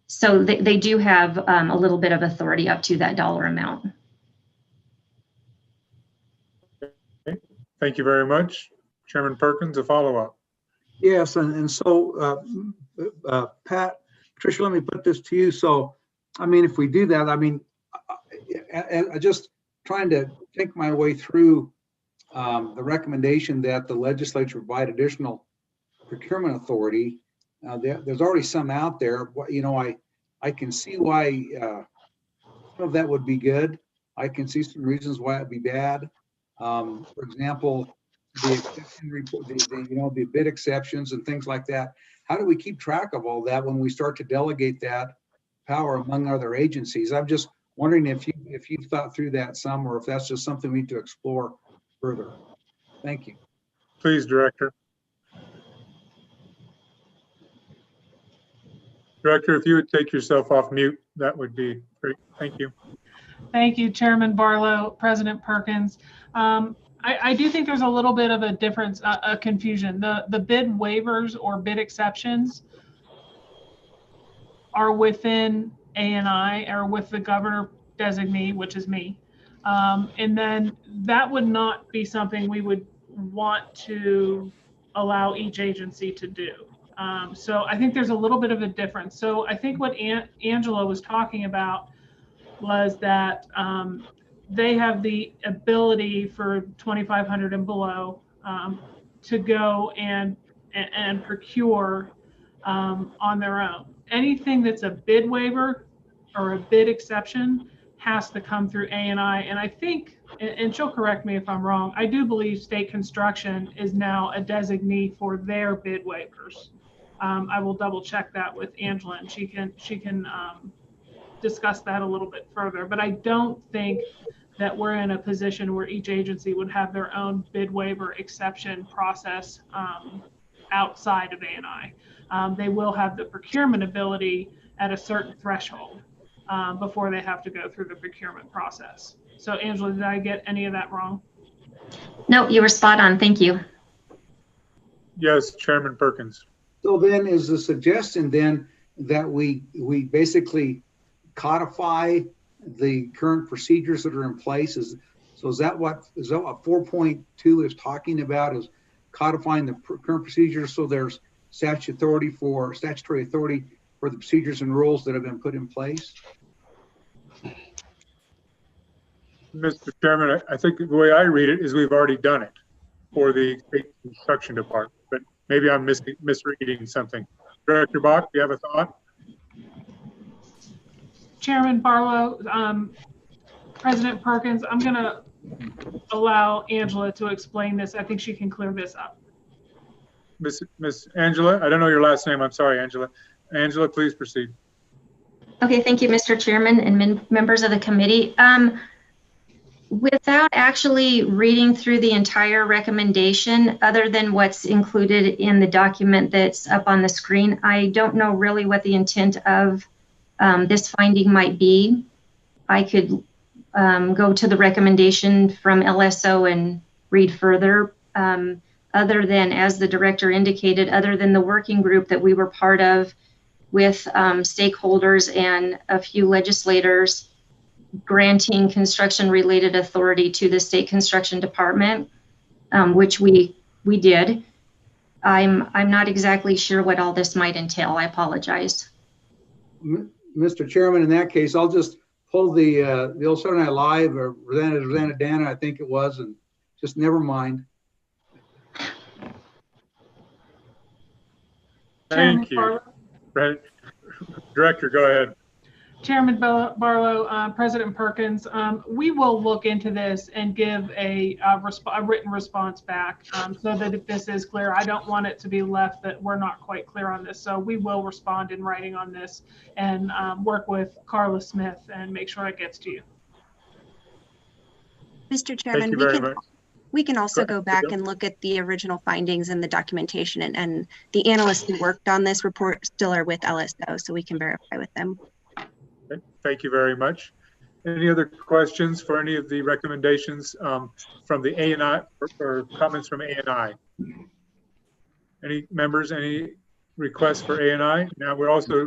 So they do have a little bit of authority up to that dollar amount. Okay. Thank you very much. Chairman Perkins, a follow-up. Yes, and so Pat, Tricia, let me put this to you. So, I mean, if we do that, I mean, I just trying to think my way through the recommendation that the legislature provide additional procurement authority. There's already some out there. I can see why some of that would be good. I can see some reasons why it'd be bad. For example, the exception report, the bid exceptions and things like that. How do we keep track of all that when we start to delegate that power among other agencies? I'm just wondering if you thought through that some, or if that's just something we need to explore further. Thank you. Please, Director. Director, if you would take yourself off mute, that would be great. Thank you. Thank you, Chairman Barlow, President Perkins. I do think there's a little bit of a difference, a confusion. The bid waivers or bid exceptions are within A&I or with the governor designee, which is me. And then that would not be something we would want to allow each agency to do. So I think there's a little bit of a difference. So I think what Angela was talking about was that they have the ability for 2,500 and below to go and procure on their own. Anything that's a bid waiver or a bid exception has to come through A&I. And I think, and she'll correct me if I'm wrong, I do believe state construction is now a designee for their bid waivers. I will double check that with Angela, and she can discuss that a little bit further. But I don't think that we're in a position where each agency would have their own bid waiver exception process outside of A&I. They will have the procurement ability at a certain threshold before they have to go through the procurement process. So Angela, did I get any of that wrong? No, you were spot on. Thank you. Yes, Chairman Perkins. So then is the suggestion then that we basically codify the current procedures that are in place? Is that what 4.2 is talking about, is codifying the current procedures so there's statutory authority for the procedures and rules that have been put in place? Mr. Chairman, I think the way I read it is we've already done it for the state construction department, but maybe I'm misreading something. Director Bach, do you have a thought? Chairman Barlow, President Perkins, I'm going to allow Angela to explain this. I think she can clear this up. Miss Angela, I don't know your last name. I'm sorry, Angela. Angela, please proceed. Okay, thank you, Mr. Chairman and members of the committee. Without actually reading through the entire recommendation, other than what's included in the document that's up on the screen, I don't know really what the intent of this finding might be. I could go to the recommendation from LSO and read further. Other than, as the director indicated, other than the working group that we were part of with stakeholders and a few legislators granting construction-related authority to the state construction department, which we did. I'm not exactly sure what all this might entail. I apologize. Mr. Chairman, in that case, I'll just pull the old Saturday Night Live or Rosanna Dana, I think it was, and just never mind. Thank you. Right. Director, go ahead. Chairman Barlow, President Perkins, we will look into this and give a written response back so that if this is clear, I don't want it to be left that we're not quite clear on this. So we will respond in writing on this and work with Carla Smith and make sure it gets to you. Mr. Chairman, Thank you very much. we can also go back and look at the original findings and the documentation, and the analysts who worked on this report still are with LSO, so we can verify with them. Okay. Thank you very much. Any other questions for any of the recommendations from the A&I or comments from A&I? Any members, any requests for A&I? Now we're also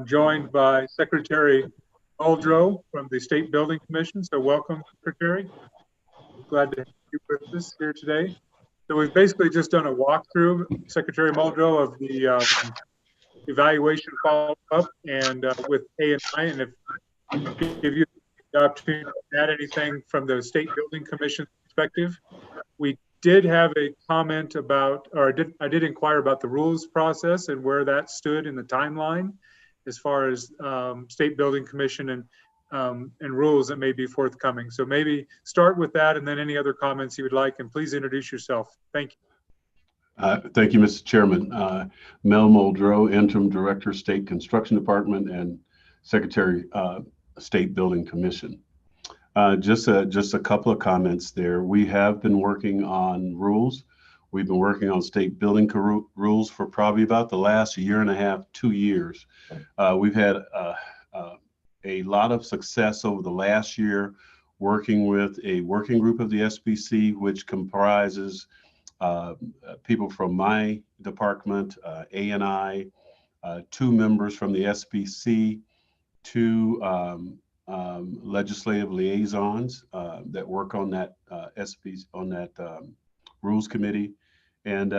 joined by Secretary Muldrow from the State Building Commission. So welcome, Secretary. Glad to have you with us here today. So we've basically just done a walkthrough, Secretary Muldrow, of the evaluation follow-up and with A&I, and if give you the opportunity to add anything from the State Building Commission perspective. We did have a comment about, or I did inquire about the rules process and where that stood in the timeline as far as State Building Commission and rules that may be forthcoming. So maybe start with that and then any other comments you would like, and please introduce yourself. Thank you. Thank you, Mr. Chairman. Mel Muldrow, Interim Director, State Construction Department and Secretary, State Building Commission. Just a couple of comments there. We have been working on rules. We've been working on state building rules for probably about the last 1.5 to 2 years. We've had a lot of success over the last year working with a working group of the SBC, which comprises people from my department, A&I, 2 members from the SBC, 2 legislative liaisons that work on that rules committee. And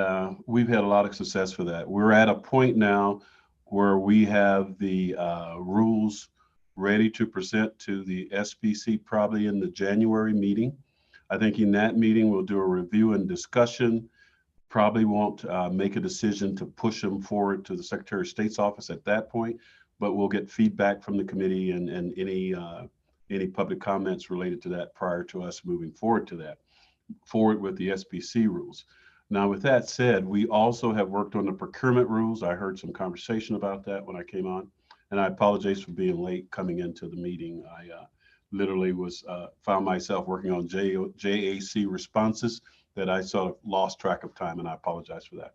we've had a lot of success for that. We're at a point now where we have the rules ready to present to the SBC probably in the January meeting. I think in that meeting, we'll do a review and discussion. Probably won't make a decision to push them forward to the Secretary of State's office at that point, but we'll get feedback from the committee and any public comments related to that prior to us moving forward with the SBC rules. Now, with that said, we also have worked on the procurement rules. I heard some conversation about that when I came on, and I apologize for being late coming into the meeting. I literally found myself working on JAC responses that I sort of lost track of time, and I apologize for that.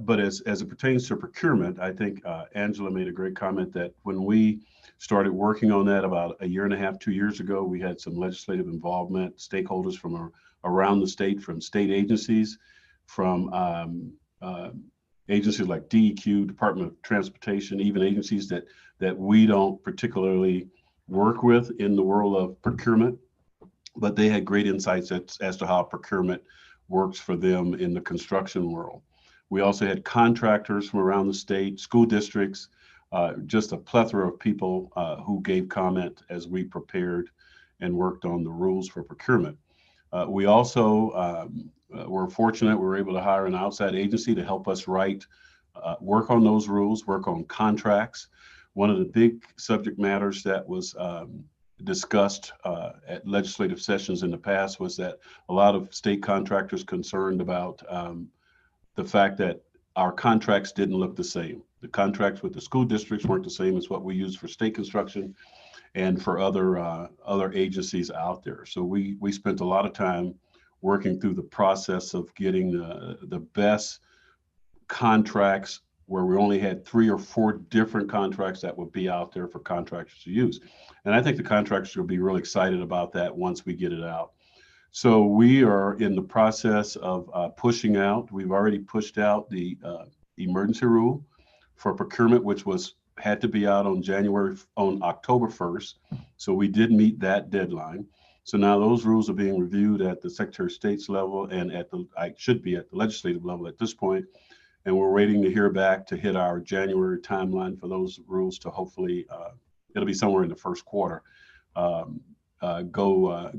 But as it pertains to procurement, I think Angela made a great comment that when we started working on that about 1.5 years, 2 years ago, we had some legislative involvement, stakeholders from around the state, from state agencies, from agencies like DEQ, Department of Transportation, even agencies that we don't particularly work with in the world of procurement, but they had great insights as to how procurement works for them in the construction world. We also had contractors from around the state, school districts, just a plethora of people who gave comment as we prepared and worked on the rules for procurement. We also were fortunate we were able to hire an outside agency to help us work on those rules, work on contracts. One of the big subject matters that was discussed at legislative sessions in the past was that a lot of state contractors concerned about the fact that our contracts didn't look the same. The contracts with the school districts weren't the same as what we use for state construction and for other agencies out there. So we spent a lot of time working through the process of getting the best contracts, where we only had 3 or 4 different contracts that would be out there for contractors to use. And I think the contractors will be really excited about that once we get it out. So we are in the process of pushing out. We've already pushed out the emergency rule for procurement, which had to be out on October 1st. So we did meet that deadline. So now those rules are being reviewed at the Secretary of State's level and should be at the legislative level at this point. And we're waiting to hear back to hit our January timeline for those rules to hopefully, it'll be somewhere in the first quarter, go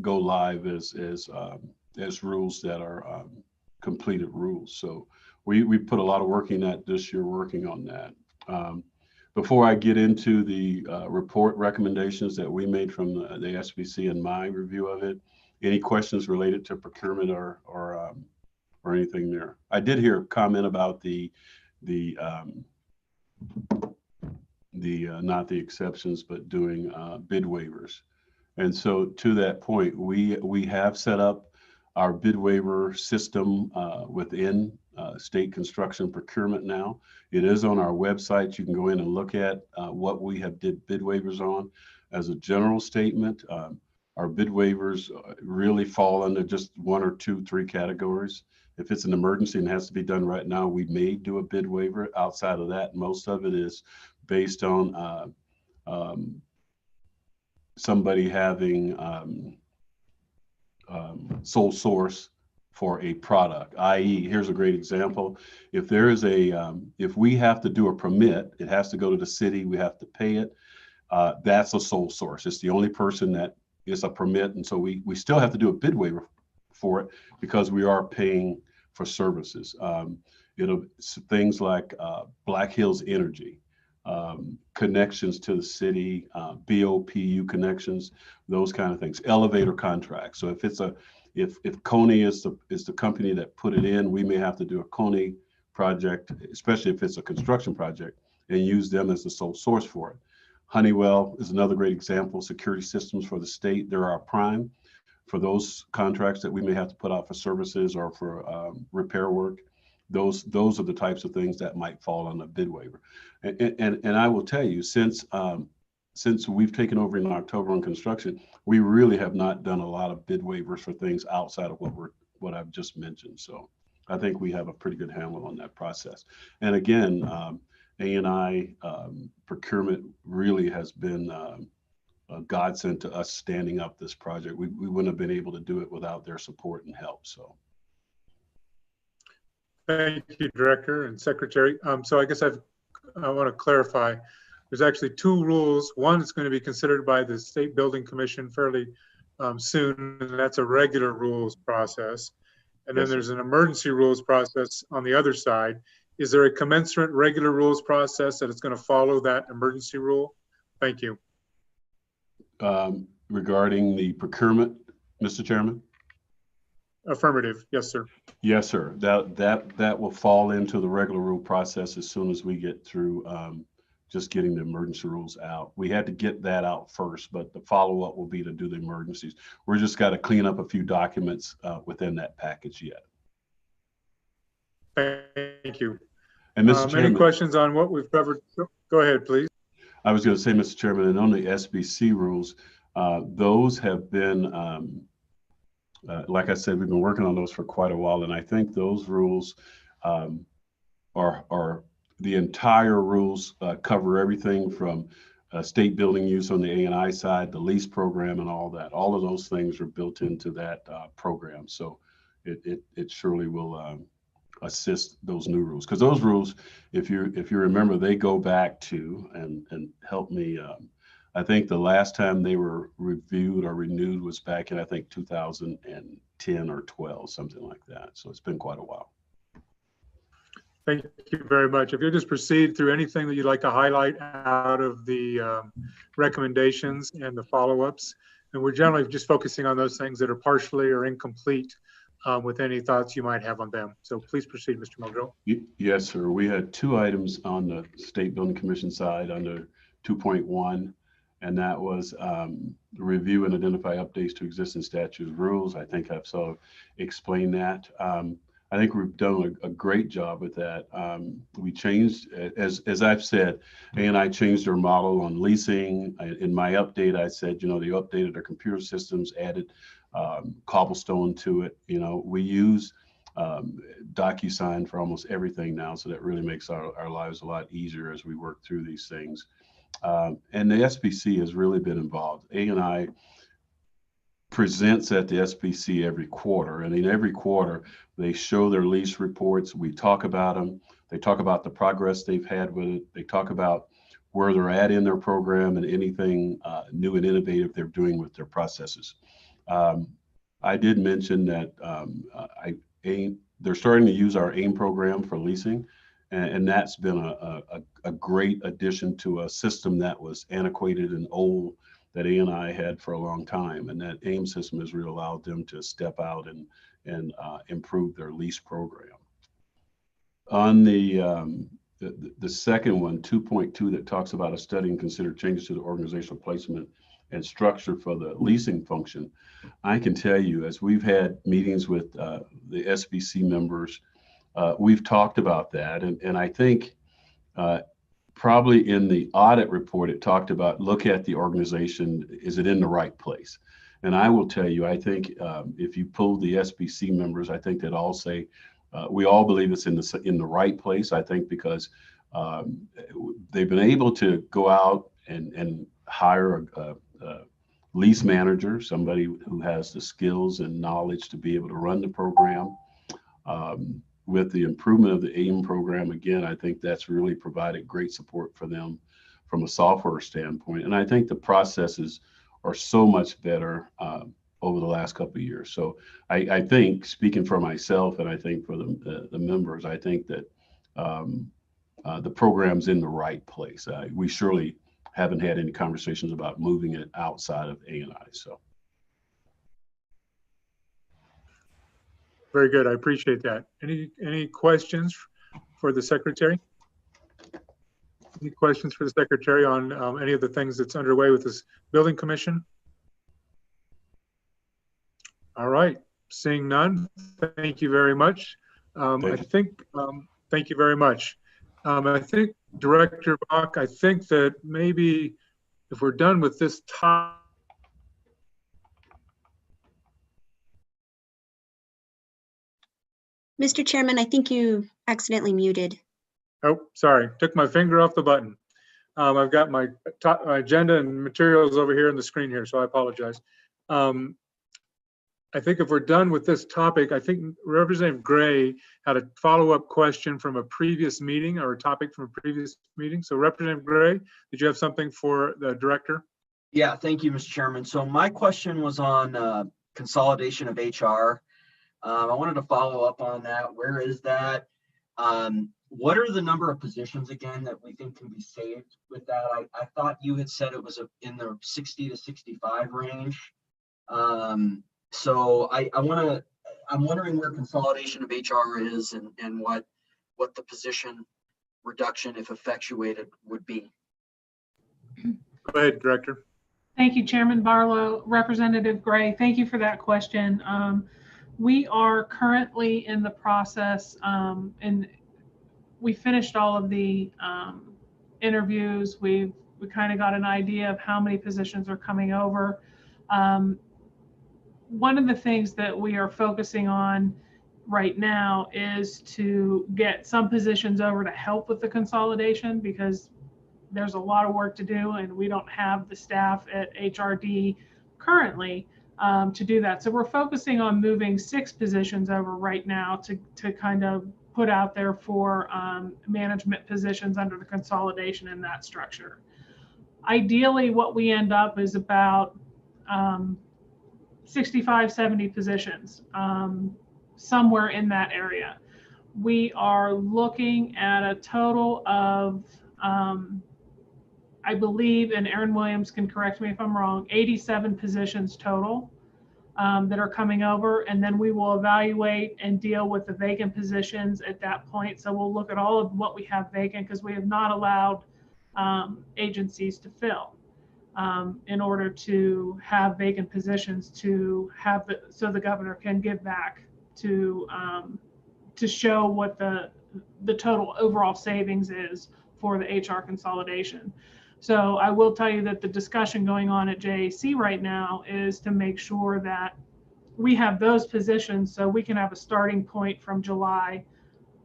live as rules that are completed rules. So we put a lot of work in that this year, working on that. Before I get into the report recommendations that we made from the SBC and my review of it, any questions related to procurement or anything there? I did hear a comment about the not the exceptions, but doing bid waivers. And so to that point, we have set up our bid waiver system within state construction procurement now. It is on our website. You can go in and look at what we have did bid waivers on. As a general statement, our bid waivers really fall under just 1 or 2, 3 categories. If it's an emergency and has to be done right now, we may do a bid waiver. Outside of that, most of it is based on somebody having sole source for a product, i.e., here's a great example. If there is if we have to do a permit, it has to go to the city, we have to pay it. That's a sole source. It's the only person that is a permit. And so we still have to do a bid waiver for it because we are paying for services. Things like Black Hills Energy, connections to the city, BOPU connections, those kind of things, elevator contracts. So if Coney is the company that put it in, we may have to do a Coney project, especially if it's a construction project, and use them as the sole source for it. Honeywell is another great example. Security systems for the state, they're our prime for those contracts that we may have to put out for services or for repair work. Those are the types of things that might fall on a bid waiver. And I will tell you, since since we've taken over in October on construction, we really have not done a lot of bid waivers for things outside of what I've just mentioned. So I think we have a pretty good handle on that process. And again, A&I procurement really has been a godsend to us standing up this project. We wouldn't have been able to do it without their support and help. So. Thank you, Director and Secretary. So I guess I want to clarify. There's actually two rules. One is going to be considered by the State Building Commission fairly soon, and that's a regular rules process. And then there's an emergency rules process on the other side. Is there a commensurate regular rules process that is going to follow that emergency rule? Thank you. Regarding the procurement, Mr. Chairman? Affirmative. Yes, sir. Yes, sir. That will fall into the regular rule process as soon as we get through just getting the emergency rules out. We had to get that out first, but the follow-up will be to do the emergencies. We're just got to clean up a few documents within that package yet. Thank you. And Mr. Chairman, any questions on what we've covered? Go ahead, please. I was going to say, Mr. Chairman, and on the SBC rules, those have been, like I said, we've been working on those for quite a while, and I think those rules are the entire rules cover everything from state building use on the A&I side, the lease program, and all that. All of those things are built into that program, so it surely will assist those new rules, because those rules, if you remember, they go back to and help me. I think the last time they were reviewed or renewed was back in, I think, 2010 or 12, something like that. So it's been quite a while. Thank you very much. If you'll just proceed through anything that you'd like to highlight out of the recommendations and the follow-ups. And we're generally just focusing on those things that are partially or incomplete with any thoughts you might have on them. So please proceed, Mr. Muldrow. Yes, sir. We had two items on the State Building Commission side under 2.1. And that was review and identify updates to existing statute rules. I think I've sort of explained that. I think we've done a great job with that. We changed, as I've said, A&I changed their model on leasing. In my update, I said, they updated their computer systems, added cobblestone to it. We use DocuSign for almost everything now, so that really makes our lives a lot easier as we work through these things. And the SBC has really been involved. A&I presents at the SBC every quarter, and in every quarter they show their lease reports. We talk about them. They talk about the progress they've had with it. They talk about where they're at in their program and anything new and innovative they're doing with their processes. I did mention that they're starting to use our AIM program for leasing. And that's been a great addition to a system that was antiquated and old that A&I had for a long time. And that AIM system has really allowed them to step out and improve their lease program. On the second one, 2.2, that talks about a study and consider changes to the organizational placement and structure for the leasing function. I can tell you, as we've had meetings with the SBC members, we've talked about that, and I think probably in the audit report, it talked about look at the organization, is it in the right place? And I will tell you, I think if you pull the SBC members, I think they'd all say we all believe it's in the right place. I think because they've been able to go out and hire a lease manager, somebody who has the skills and knowledge to be able to run the program. With the improvement of the AIM program, again, I think that's really provided great support for them from a software standpoint. And I think the processes are so much better over the last couple of years. So I think, speaking for myself and I think for the members, I think that the program's in the right place. We surely haven't had any conversations about moving it outside of A&I. So. Very good. I appreciate that. Any questions for the Secretary? Any questions for the Secretary on any of the things that's underway with this Building Commission? All right. Seeing none, thank you very much. Thank you very much. I think, Director Bach, I think that maybe if we're done with this topic, Mr. Chairman, I think you accidentally muted. oh, sorry, took my finger off the button. I've got my agenda and materials over here on the screen here, so I apologize. I think if we're done with this topic, I think Representative Gray had a follow-up question from a previous meeting or a topic from a previous meeting. So Representative Gray, did you have something for the director? Yeah, thank you, Mr. Chairman. So my question was on consolidation of HR. I wanted to follow up on that. Where is that? What are the number of positions again that we think can be saved with that? I thought you had said it was in the 60 to 65 range. So I'm wondering where consolidation of HR is and what the position reduction, if effectuated, would be. Go ahead, Director. Thank you, Chairman Barlow. Representative Gray, thank you for that question. We are currently in the process, and we finished all of the interviews. We kind of got an idea of how many positions are coming over. One of the things that we are focusing on right now is to get some positions over to help with the consolidation, because there's a lot of work to do and we don't have the staff at HRD currently to do that. So we're focusing on moving 6 positions over right now to kind of put out there for management positions under the consolidation in that structure. Ideally, what we end up is about 65, 70 positions, somewhere in that area. We are looking at a total of, I believe, and Aaron Williams can correct me if I'm wrong, 87 positions total that are coming over, and then we will evaluate and deal with the vacant positions at that point. So we'll look at all of what we have vacant, because we have not allowed agencies to fill in order to have vacant positions to have so the governor can give back to show what the total overall savings is for the HR consolidation. So I will tell you that the discussion going on at JAC right now is to make sure that we have those positions so we can have a starting point from July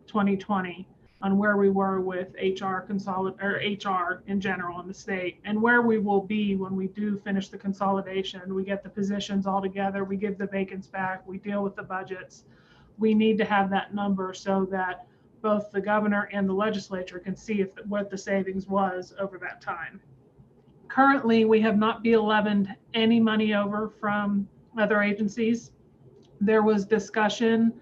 2020 on where we were with HR HR in general in the state, and where we will be when we do finish the consolidation. We get the positions all together, we give the vacants back, we deal with the budgets. We need to have that number so that both the governor and the legislature can see what the savings was over that time. Currently, we have not B11'd any money over from other agencies. There was discussion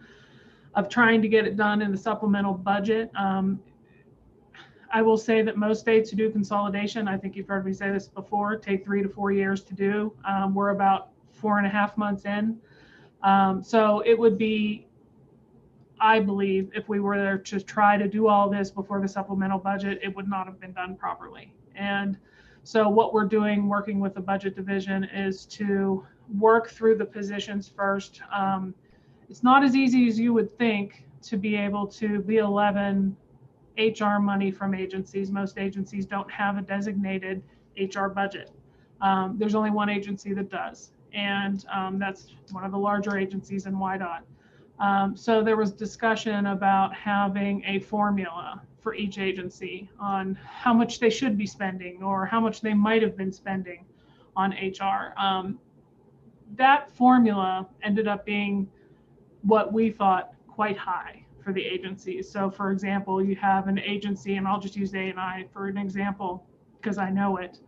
of trying to get it done in the supplemental budget. I will say that most states who do consolidation, I think you've heard me say this before, take 3 to 4 years to do. We're about 4.5 months in. So it would be, I believe, if we were there to try to do all this before the supplemental budget, it would not have been done properly. And so what we're doing, working with the budget division, is to work through the positions first. It's not as easy as you would think to be able to B11 HR money from agencies. Most agencies don't have a designated HR budget. There's only one agency that does, and that's one of the larger agencies in WYDOT. So there was discussion about having a formula for each agency on how much they should be spending or how much they might have been spending on HR. That formula ended up being what we thought quite high for the agencies. So for example, you have an agency, and I'll just use A&I for an example because I know it.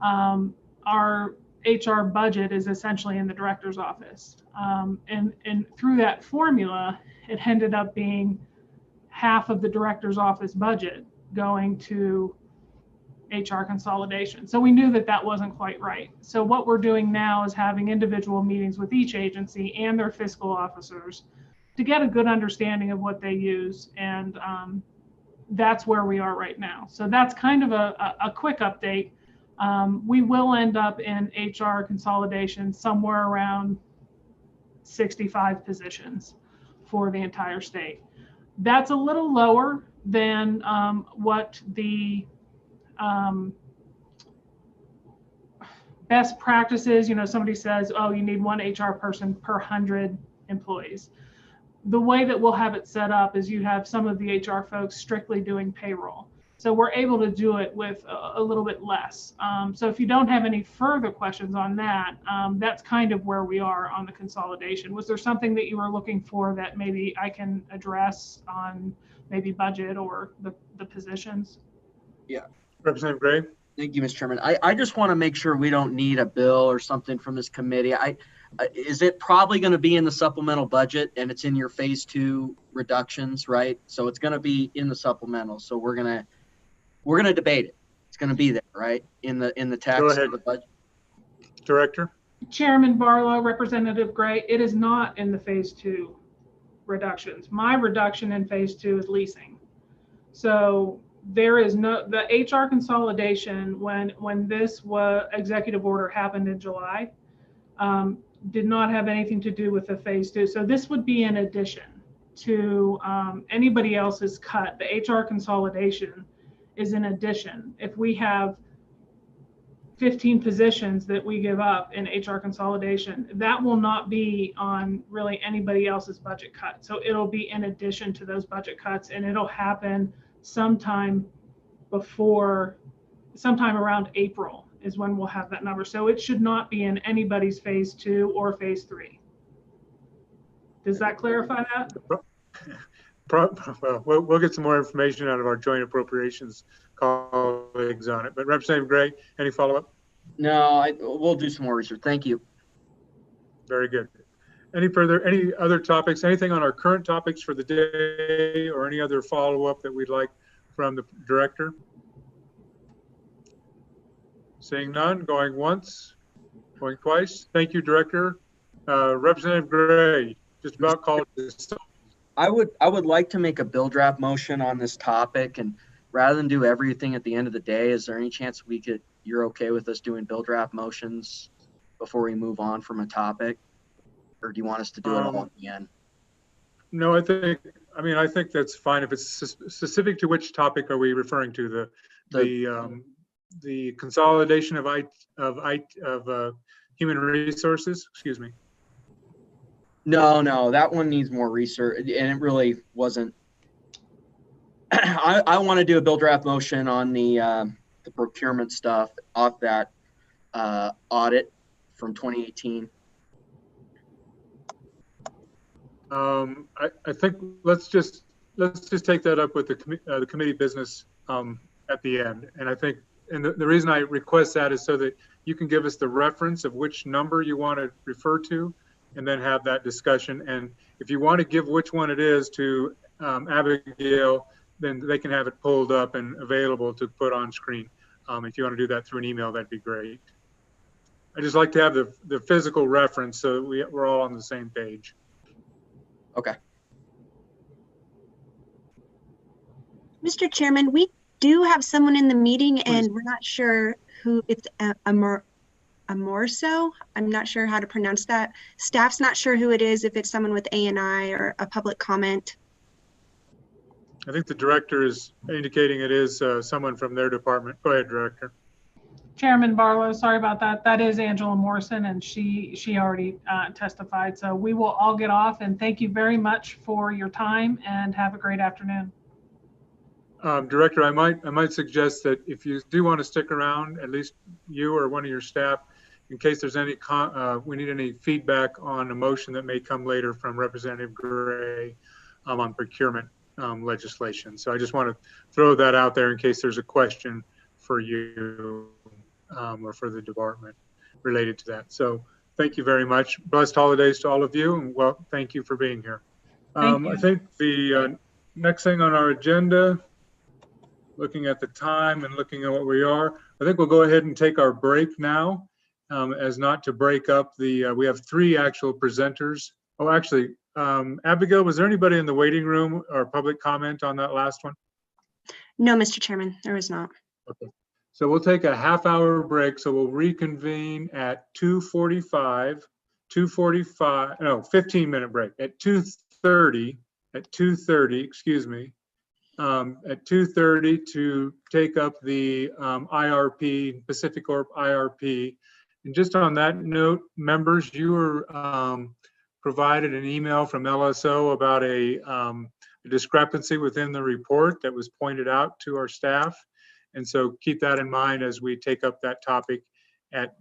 Our HR budget is essentially in the director's office. And through that formula, it ended up being half of the director's office budget going to HR consolidation. So we knew that that wasn't quite right. So what we're doing now is having individual meetings with each agency and their fiscal officers to get a good understanding of what they use. And that's where we are right now. So that's kind of a quick update. We will end up in HR consolidation somewhere around 65 positions for the entire state. That's a little lower than what the best practices, somebody says, oh, you need one HR person per 100 employees. The way that we'll have it set up is you have some of the HR folks strictly doing payroll. So we're able to do it with a little bit less. So if you don't have any further questions on that, that's kind of where we are on the consolidation. Was there something that you were looking for that maybe I can address on maybe budget or the positions? Yeah. Representative Gray? Thank you, Mr. Chairman. I just want to make sure we don't need a bill or something from this committee. Is it probably going to be in the supplemental budget, and it's in your phase 2 reductions, right? So it's going to be in the supplemental. So we're going to debate it. It's going to be there, right? In the text Go ahead. of the budget. Director? Chairman Barlow, Representative Gray, it is not in the phase 2 reductions. My reduction in phase 2 is leasing. So there is the HR consolidation when this executive order happened in July, did not have anything to do with the phase 2. So this would be in addition to anybody else's cut. The HR consolidation is in addition. If we have 15 positions that we give up in HR consolidation, that will not be on really anybody else's budget cut. So it'll be in addition to those budget cuts, and it'll happen sometime around April is when we'll have that number. So it should not be in anybody's phase 2 or phase 3. Does that clarify that? Well, we'll get some more information out of our joint appropriations colleagues on it. But Representative Gray, any follow-up? No, we'll do some more research. Thank you. Very good. Any other topics, anything on our current topics for the day, or any other follow-up that we'd like from the director? Seeing none, going once, going twice. Thank you, Director. Representative Gray, just about called this. I would like to make a bill draft motion on this topic, and rather than do everything at the end of the day, is there any chance you're okay with us doing bill draft motions before we move on from a topic? Or do you want us to do it all at the end? No, I think that's fine. If it's specific to which topic are we referring to? The consolidation of human resources, excuse me. No, that one needs more research, and it really wasn't. I want to do a bill draft motion on the procurement stuff off that audit from 2018. I think let's just take that up with the committee business at the end. And I think, and the reason I request that is so that you can give us the reference of which number you want to refer to, and then have that discussion. And if you want to give which one it is to Abigail, then they can have it pulled up and available to put on screen. If you want to do that through an email, that'd be great. I just like to have the physical reference so we're all on the same page. Okay. Mr. Chairman, we do have someone in the meeting, Please. and we're not sure who it's Amorso. I'm not sure how to pronounce that. Staff's not sure who it is, if it's someone with A&I or a public comment. I think the director is indicating it is someone from their department. Go ahead, Director. Chairman Barlow, sorry about that. That is Angela Morrison, and she already testified. So we will all get off, and thank you very much for your time, and have a great afternoon. Director, I might suggest that if you do want to stick around, at least you or one of your staff, in case there's any we need any feedback on a motion that may come later from Representative Gray on procurement legislation. So I just want to throw that out there in case there's a question for you or for the department related to that. So thank you very much. Blessed holidays to all of you, and well, thank you for being here. Thank you. I think the next thing on our agenda, looking at the time and looking at what we are, I think we'll go ahead and take our break now, as not to break up the, we have 3 actual presenters. Oh, actually, Abigail, was there anybody in the waiting room or public comment on that last one? No, Mr. Chairman, there was not. Okay. So we'll take a half-hour break. So we'll reconvene at 2:45, 15-minute break at 2:30, excuse me, at 2:30 to take up the IRP, Pacific Corp IRP, And just on that note, members, you were provided an email from LSO about a discrepancy within the report that was pointed out to our staff. And so keep that in mind as we take up that topic at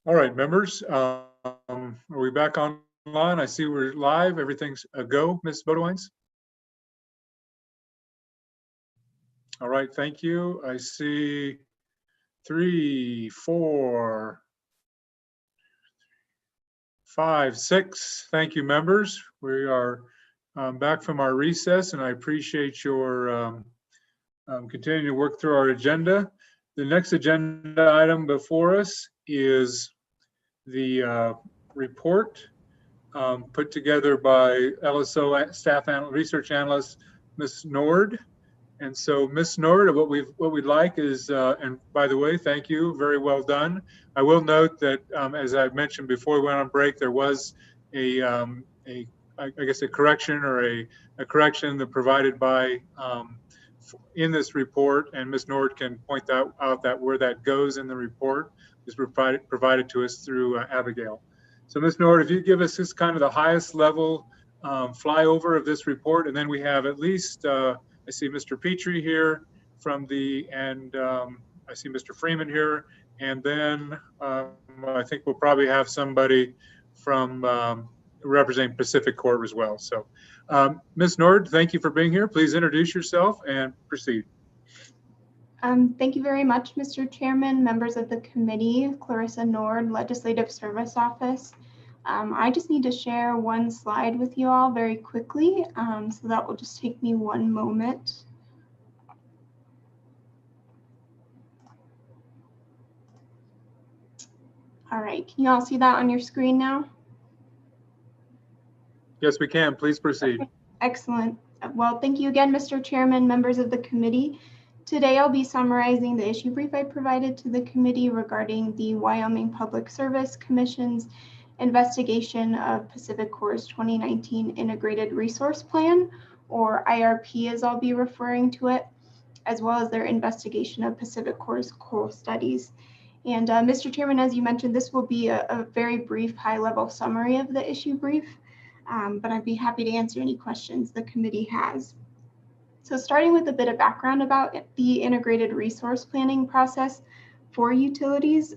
All right, members, are we back online? I see we're live. Everything's a go, Ms. Bodewines? All right, thank you. I see 3, 4, 5, 6. Thank you, members. We are back from our recess, and I appreciate your continuing to work through our agenda. The next agenda item before us is the report put together by LSO staff research analyst, Ms. Nord. And so, Ms. Nord, what we'd like is, and by the way, thank you, very well done. I will note that, as I mentioned before we went on break, there was I guess a correction or a correction that provided by in this report, and Ms. Nord can point out that where that goes in the report is provided to us through Abigail. So, Ms. Nord, if you give us just kind of the highest level flyover of this report, and then we have at least I see Mr. Petrie here and I see Mr. Freeman here. And then I think we'll probably have somebody from representing Pacific Corp as well. So Ms. Nord, thank you for being here. Please introduce yourself and proceed. Thank you very much, Mr. Chairman, members of the committee, Clarissa Nord, Legislative Service Office. I just need to share one slide with you all very quickly, so that will just take me one moment. All right, can you all see that on your screen now? Yes, we can. Please proceed. Okay. Excellent. Well, thank you again, Mr. Chairman, members of the committee. Today, I'll be summarizing the issue brief I provided to the committee regarding the Wyoming Public Service Commission's investigation of Pacific Corp's 2019 Integrated Resource Plan, or IRP as I'll be referring to it, as well as their investigation of Pacific Corp's coal studies. And Mr. Chairman, as you mentioned, this will be a very brief high-level summary of the issue brief, but I'd be happy to answer any questions the committee has. So starting with a bit of background about the integrated resource planning process for utilities.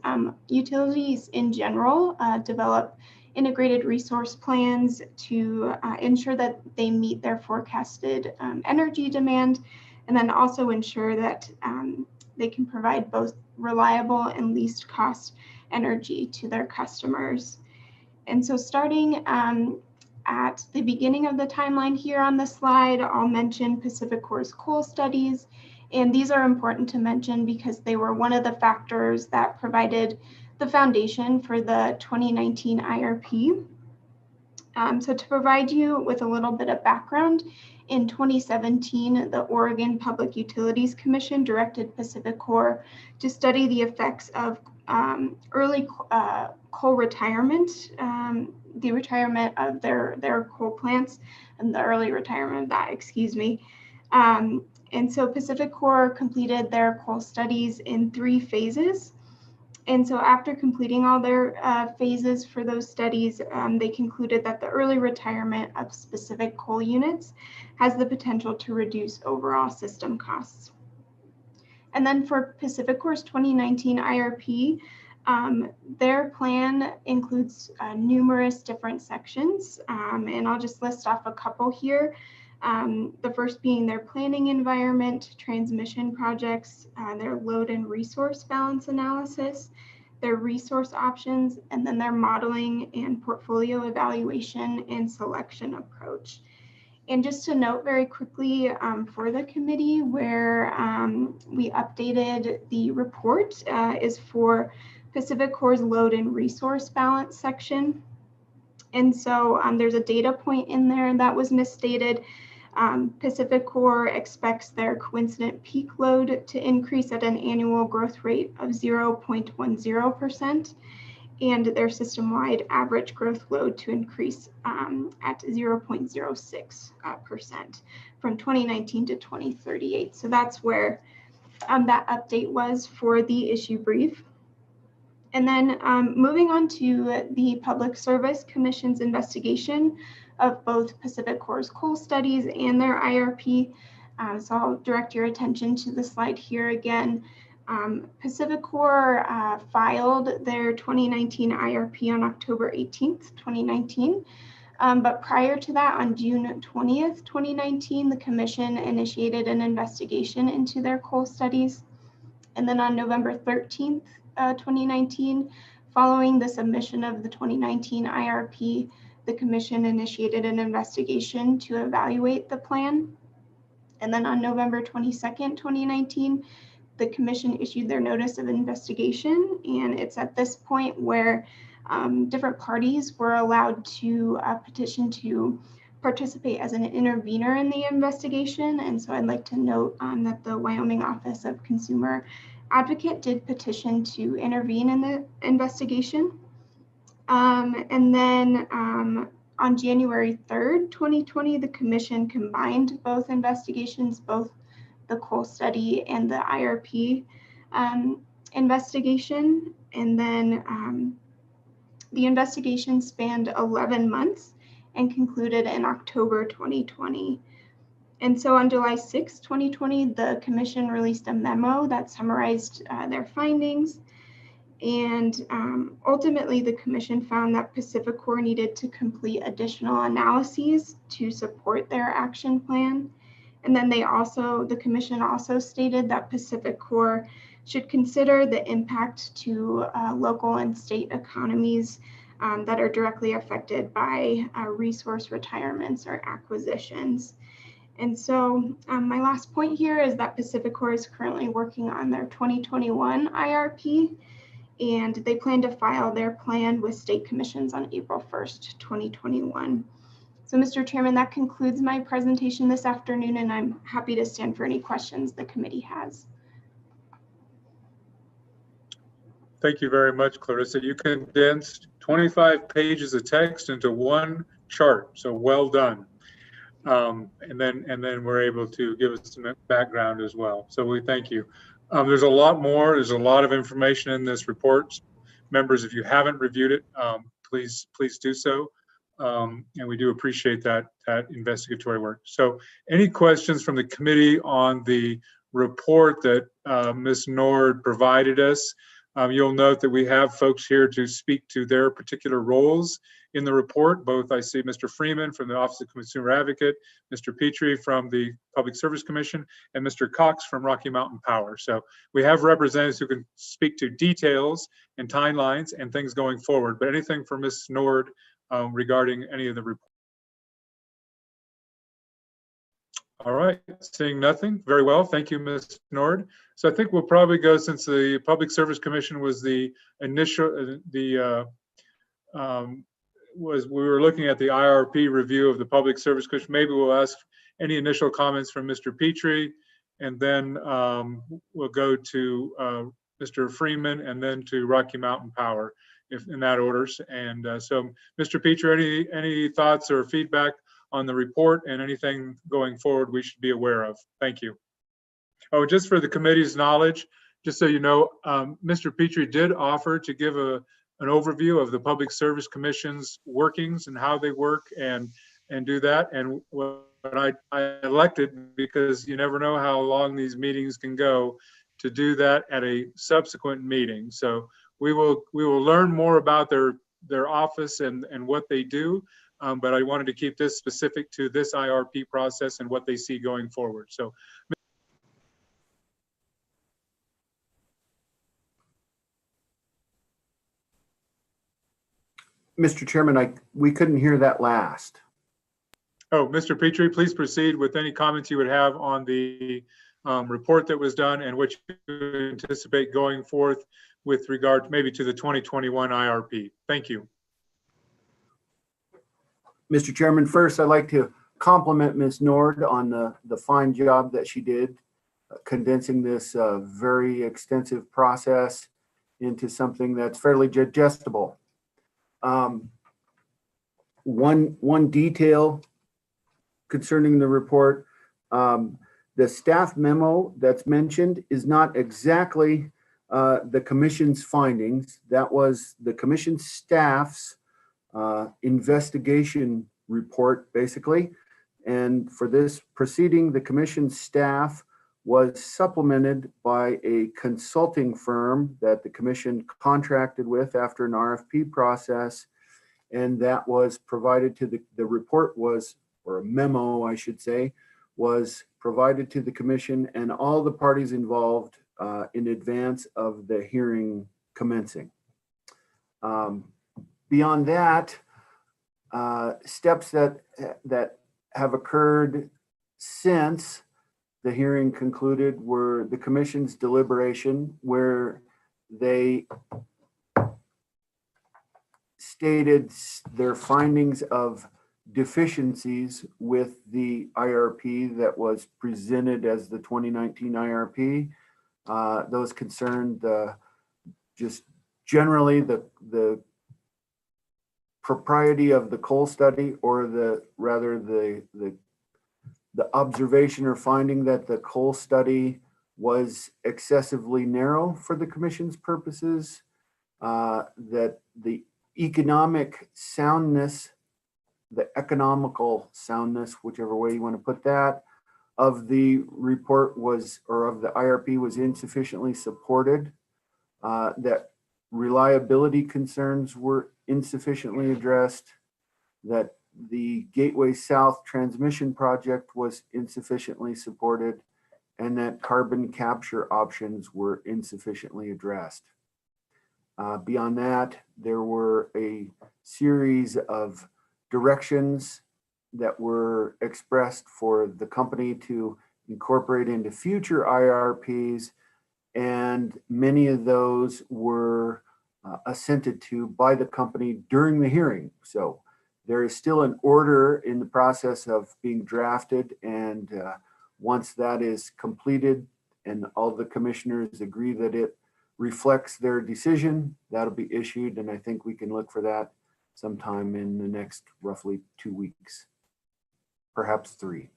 Utilities in general develop integrated resource plans to ensure that they meet their forecasted energy demand, and then also ensure that they can provide both reliable and least cost energy to their customers. And so starting at the beginning of the timeline here on the slide, I'll mention Pacific Corp's coal studies. And these are important to mention because they were one of the factors that provided the foundation for the 2019 IRP. So to provide you with a little bit of background, in 2017, the Oregon Public Utilities Commission directed Pacific Corp to study the effects of early coal retirement, the retirement of their coal plants, and the early retirement of that, excuse me. And so Pacific Corp completed their coal studies in 3 phases. And so after completing all their phases for those studies, they concluded that the early retirement of specific coal units has the potential to reduce overall system costs. And then for Pacific Corp's 2019 IRP, their plan includes numerous different sections, and I'll just list off a couple here. The first being their planning environment, transmission projects, their load and resource balance analysis, their resource options, and then their modeling and portfolio evaluation and selection approach. And just to note very quickly for the committee where we updated the report is for Pacific Corp's load and resource balance section. And so there's a data point in there that was misstated. Pacific Corp expects their coincident peak load to increase at an annual growth rate of 0.10%, and their system-wide average growth load to increase at 0.06% from 2019 to 2038. So that's where that update was for the issue brief. And then moving on to the Public Service Commission's investigation of both Pacific Corp's coal studies and their IRP. So I'll direct your attention to the slide here again. PacifiCorp filed their 2019 IRP on October 18th, 2019. But prior to that, on June 20th, 2019, the Commission initiated an investigation into their coal studies. And then on November 13th, 2019, following the submission of the 2019 IRP, the Commission initiated an investigation to evaluate the plan. And then on November 22nd, 2019, the Commission issued their notice of investigation. And it's at this point where different parties were allowed to petition to participate as an intervener in the investigation. And so I'd like to note that the Wyoming Office of Consumer Advocate did petition to intervene in the investigation. And then on January 3rd, 2020, the Commission combined both investigations, both the coal study and the IRP investigation. And then the investigation spanned 11 months and concluded in October 2020. And so on July 6, 2020, the Commission released a memo that summarized their findings. And ultimately, the Commission found that PacifiCorp needed to complete additional analyses to support their action plan. And then the Commission also stated that PacifiCorp should consider the impact to local and state economies that are directly affected by resource retirements or acquisitions. And so my last point here is that PacifiCorp is currently working on their 2021 IRP, and they plan to file their plan with state commissions on April 1st, 2021. So Mr. Chairman, that concludes my presentation this afternoon, and I'm happy to stand for any questions the committee has. Thank you very much, Clarissa. You condensed 25 pages of text into one chart, so well done. And then we're able to give us some background as well. So we thank you. There's a lot more. There's a lot of information in this report. Members, if you haven't reviewed it, please do so. And we do appreciate that investigatory work. So any questions from the committee on the report that Ms. Nord provided us? You'll note that we have folks here to speak to their particular roles in the report. Both I see Mr. Freeman from the Office of Consumer Advocate, Mr. Petrie from the Public Service Commission, and Mr. Cox from Rocky Mountain Power. So we have representatives who can speak to details and timelines and things going forward. But anything for Ms. Nord regarding any of the report? All right, seeing nothing. Very well, thank you, Ms. Nord. So I think we'll probably go, since the Public Service Commission was the initial, we were looking at the IRP review of the Public Service Commission. Maybe we'll ask any initial comments from Mr. Petrie, and then we'll go to Mr. Freeman, and then to Rocky Mountain Power, if in that orders. And so, Mr. Petrie, any thoughts or feedback on the report and anything going forward we should be aware of? Thank you. Oh, just for the committee's knowledge, just so you know, Mr. Petrie did offer to give an overview of the Public Service Commission's workings and how they work and do that. And what I elected, because you never know how long these meetings can go, to do that at a subsequent meeting. So we will learn more about their office and what they do. But I wanted to keep this specific to this IRP process and what they see going forward. So, Mr. Chairman, we couldn't hear that last. oh, Mr. Petrie, please proceed with any comments you would have on the report that was done and what you anticipate going forth with regard maybe to the 2021 IRP. Thank you. Mr. Chairman, first I'd like to compliment Ms. Nord on the fine job that she did condensing this very extensive process into something that's fairly digestible. One detail concerning the report, the staff memo that's mentioned is not exactly the commission's findings. That was the commission staff's investigation report, basically. And for this proceeding, the commission staff was supplemented by a consulting firm that the commission contracted with after an RFP process. And that was provided to the report was, or a memo, I should say, was provided to the commission and all the parties involved in advance of the hearing commencing. Beyond that, steps that have occurred since the hearing concluded were the commission's deliberation, where they stated their findings of deficiencies with the IRP that was presented as the 2019 IRP. Those concerned just generally the propriety of the coal study, or the observation or finding that the coal study was excessively narrow for the commission's purposes, that the economic soundness, the economical soundness, whichever way you want to put that, of the report was, or of the IRP was insufficiently supported, that reliability concerns were insufficiently addressed, that the Gateway South transmission project was insufficiently supported, and that carbon capture options were insufficiently addressed. Beyond that, there were a series of directions that were expressed for the company to incorporate into future IRPs, and many of those were assented to by the company during the hearing. So there is still an order in the process of being drafted, and once that is completed and all the commissioners agree that it reflects their decision, that'll be issued, and I think we can look for that sometime in the next roughly 2 weeks, perhaps 3.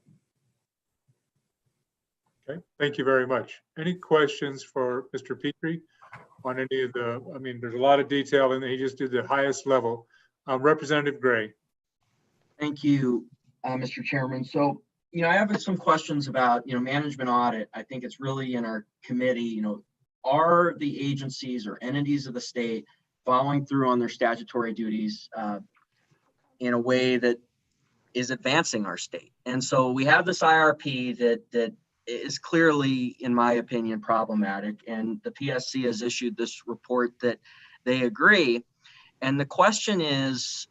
Okay, thank you very much. Any questions for Mr. Petrie on any of the, I mean, there's a lot of detail and he just did the highest level. Representative Gray. Thank you, Mr. Chairman. So, I have some questions about, management audit. I think it's really in our committee, are the agencies or entities of the state following through on their statutory duties in a way that is advancing our state? And so we have this IRP that is clearly, in my opinion, problematic. And the PSC has issued this report that they agree. And the question is,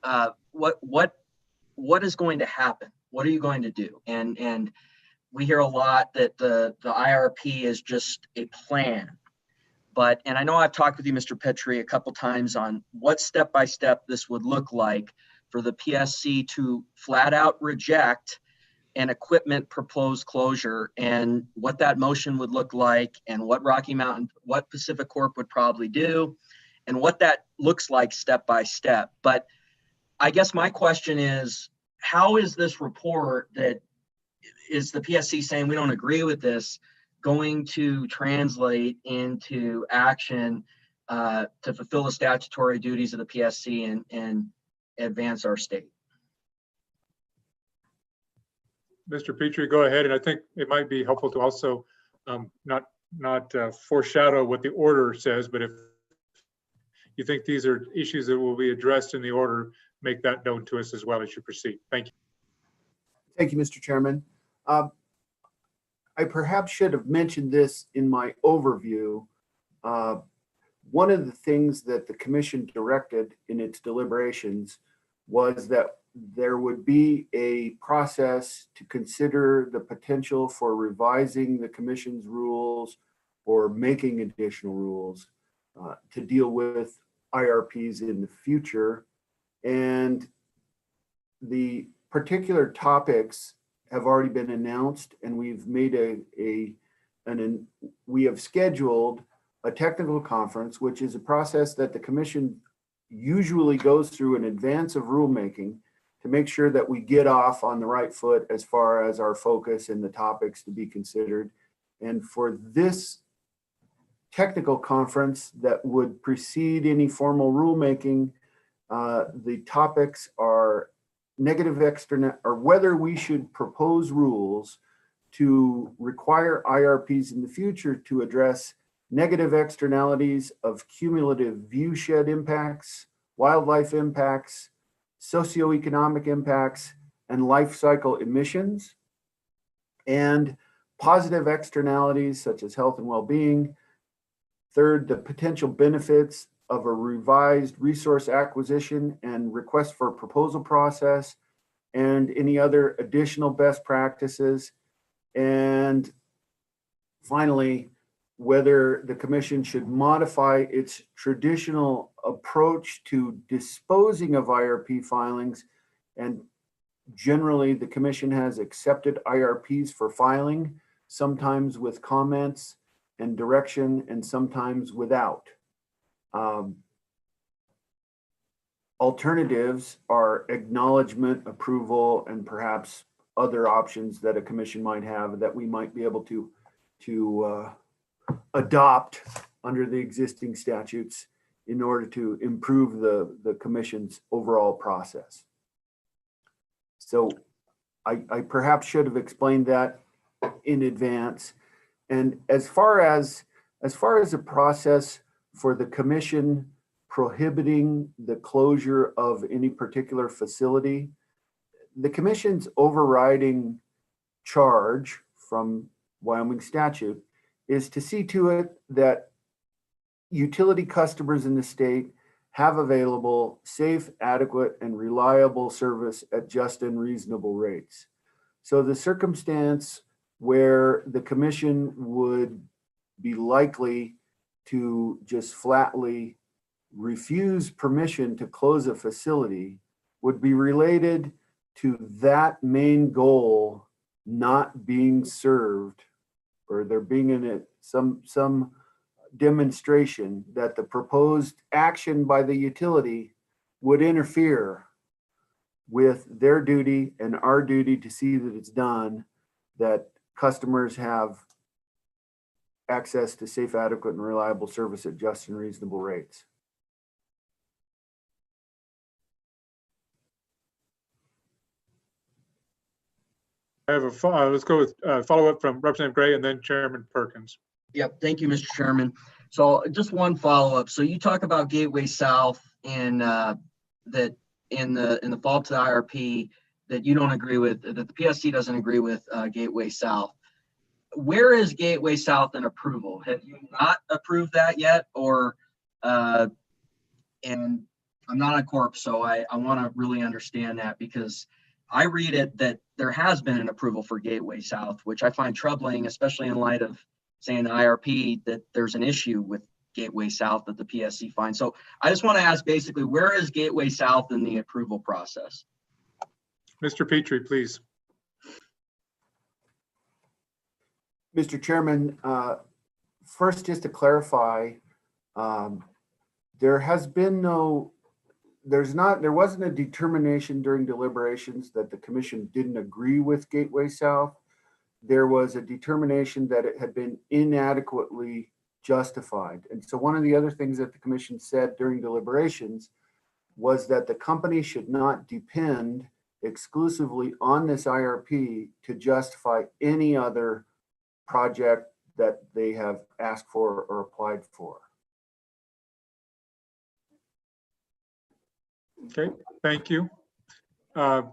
what is going to happen? What are you going to do? And we hear a lot that the IRP is just a plan. And I know I've talked with you, Mr. Petrie, a couple times on what step-by-step this would look like for the PSC to flat out reject an equipment proposed closure, and what that motion would look like, and what what Pacific Corp would probably do, and what that looks like step by step. But I guess my question is, how is this report that is the PSC saying we don't agree with this going to translate into action to fulfill the statutory duties of the PSC and advance our state? Mr. Petrie, go ahead. And I think it might be helpful to also not foreshadow what the order says, but if you think these are issues that will be addressed in the order, make that known to us as well as you proceed. Thank you. Thank you, Mr. Chairman. I perhaps should have mentioned this in my overview. One of the things that the commission directed in its deliberations was that there would be a process to consider the potential for revising the commission's rules or making additional rules to deal with IRPs in the future. And the particular topics have already been announced, and we've made we have scheduled a technical conference, which is a process that the commission usually goes through in advance of rulemaking to make sure that we get off on the right foot as far as our focus and the topics to be considered. And for this technical conference that would precede any formal rulemaking, the topics are negative external, or whether we should propose rules to require IRPs in the future to address negative externalities of cumulative viewshed impacts, wildlife impacts, socioeconomic impacts, and life cycle emissions, and positive externalities such as health and well-being. Third, the potential benefits of a revised resource acquisition and request for proposal process, and any other additional best practices. And finally, whether the commission should modify its traditional approach to disposing of IRP filings. And generally, the commission has accepted IRPs for filing, sometimes with comments and direction, and sometimes without. Alternatives are acknowledgement, approval, and perhaps other options that a commission might have that we might be able to adopt under the existing statutes in order to improve the commission's overall process. So I perhaps should have explained that in advance. And as far as a process for the commission prohibiting the closure of any particular facility, the commission's overriding charge from Wyoming statute is to see to it that utility customers in the state have available safe, adequate, and reliable service at just and reasonable rates. So the circumstance where the commission would be likely to just flatly refuse permission to close a facility would be related to that main goal not being served, or there being in it some demonstration that the proposed action by the utility would interfere with their duty and our duty to see that it's done, that customers have access to safe, adequate, and reliable service at just and reasonable rates. I have a let's go with follow-up from Representative Gray and then Chairman Perkins. Yep, thank you, Mr. Chairman. So just one follow-up. So you talk about Gateway South and that in the fall to the IRP that you don't agree with, that the PSC doesn't agree with Gateway South. Where is Gateway South in approval? Have you not approved that yet? Or and I'm not a corp, so I want to really understand that, because I read it that there has been an approval for Gateway South, which I find troubling, especially in light of saying the IRP that there's an issue with Gateway South that the PSC finds. So I just want to ask basically, where is Gateway South in the approval process? Mr. Petrie, please. Mr. Chairman, first, just to clarify, there wasn't a determination during deliberations that the commission didn't agree with Gateway South. There was a determination that it had been inadequately justified. And so one of the other things that the commission said during deliberations was that the company should not depend exclusively on this IRP to justify any other project that they have asked for or applied for. Okay, thank you.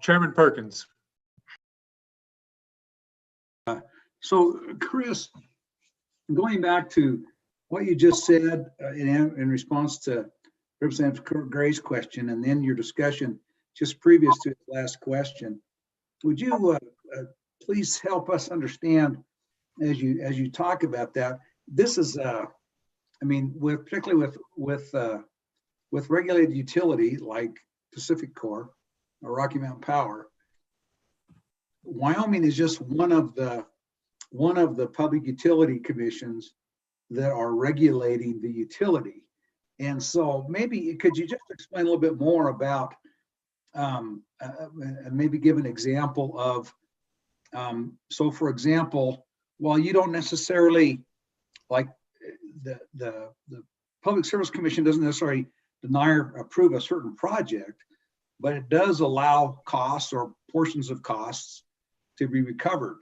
Chairman Perkins. So Chris, going back to what you just said in response to Representative Gray's question, and then your discussion just previous to his last question, would you please help us understand as you talk about that? This is, I mean, particularly with regulated utility like Pacific Corp or Rocky Mountain Power, Wyoming is just one of the public utility commissions that are regulating the utility. And so maybe could you just explain a little bit more about maybe give an example of, so for example, while you don't necessarily, like the Public Service Commission doesn't necessarily deny or approve a certain project, but it does allow costs or portions of costs to be recovered.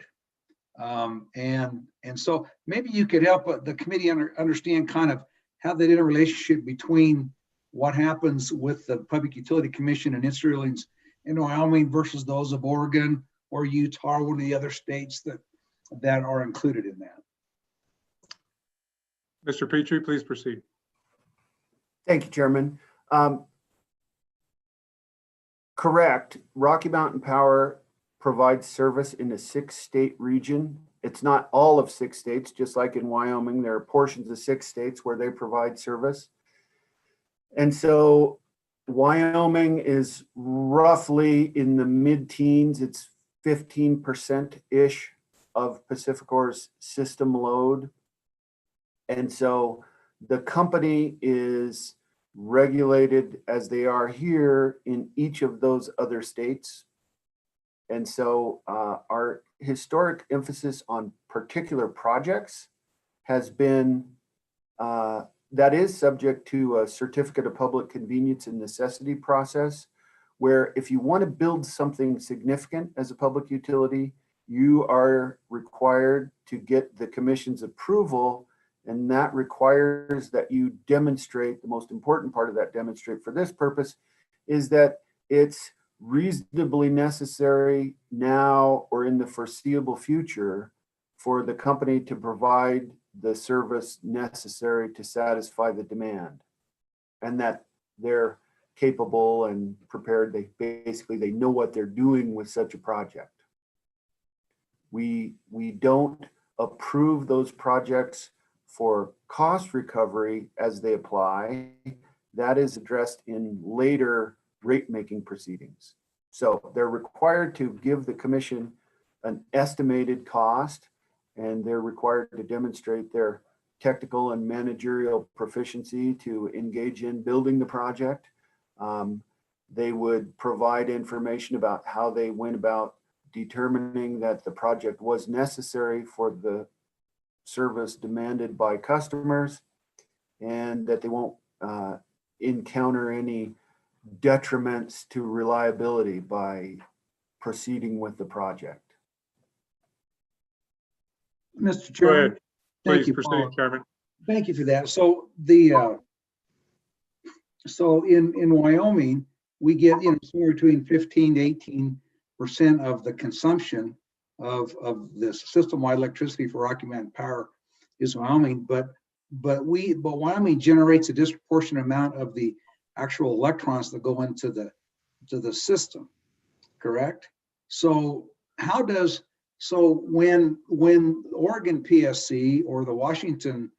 And so maybe you could help the committee understand kind of how that interrelationship between what happens with the Public Utility Commission and its rulings in Wyoming versus those of Oregon or Utah, or one of the other states that are included in that. Mr. Petrie, please proceed. Thank you, Chairman. Correct. Rocky Mountain Power provides service in a 6-state region. It's not all of 6 states, just like in Wyoming. There are portions of 6 states where they provide service. And so Wyoming is roughly in the mid-teens. It's 15%-ish of PacifiCorp's system load. And so the company is regulated as they are here in each of those other states. And so our historic emphasis on particular projects has been, that is subject to a certificate of public convenience and necessity process, where if you want to build something significant as a public utility, you are required to get the commission's approval. And that requires that you demonstrate, the most important part of that demonstrate for this purpose is that it's reasonably necessary now or in the foreseeable future for the company to provide the service necessary to satisfy the demand, and that they're capable and prepared. They know what they're doing with such a project. We don't approve those projects for cost recovery as they apply. That is addressed in later rate-making proceedings. So they're required to give the commission an estimated cost, and they're required to demonstrate their technical and managerial proficiency to engage in building the project. They would provide information about how they went about determining that the project was necessary for the service demanded by customers, and that they won't encounter any detriments to reliability by proceeding with the project. Mr. Go Chairman. ahead. Thank Please you, proceed, Paul. Chairman. Thank you for that. So the so in Wyoming, we get somewhere between 15 to 18% of the consumption of the system-wide electricity for Rocky Mountain Power is Wyoming, but Wyoming generates a disproportionate amount of the actual electrons that go into the system, correct? So when Oregon PSC or the Washington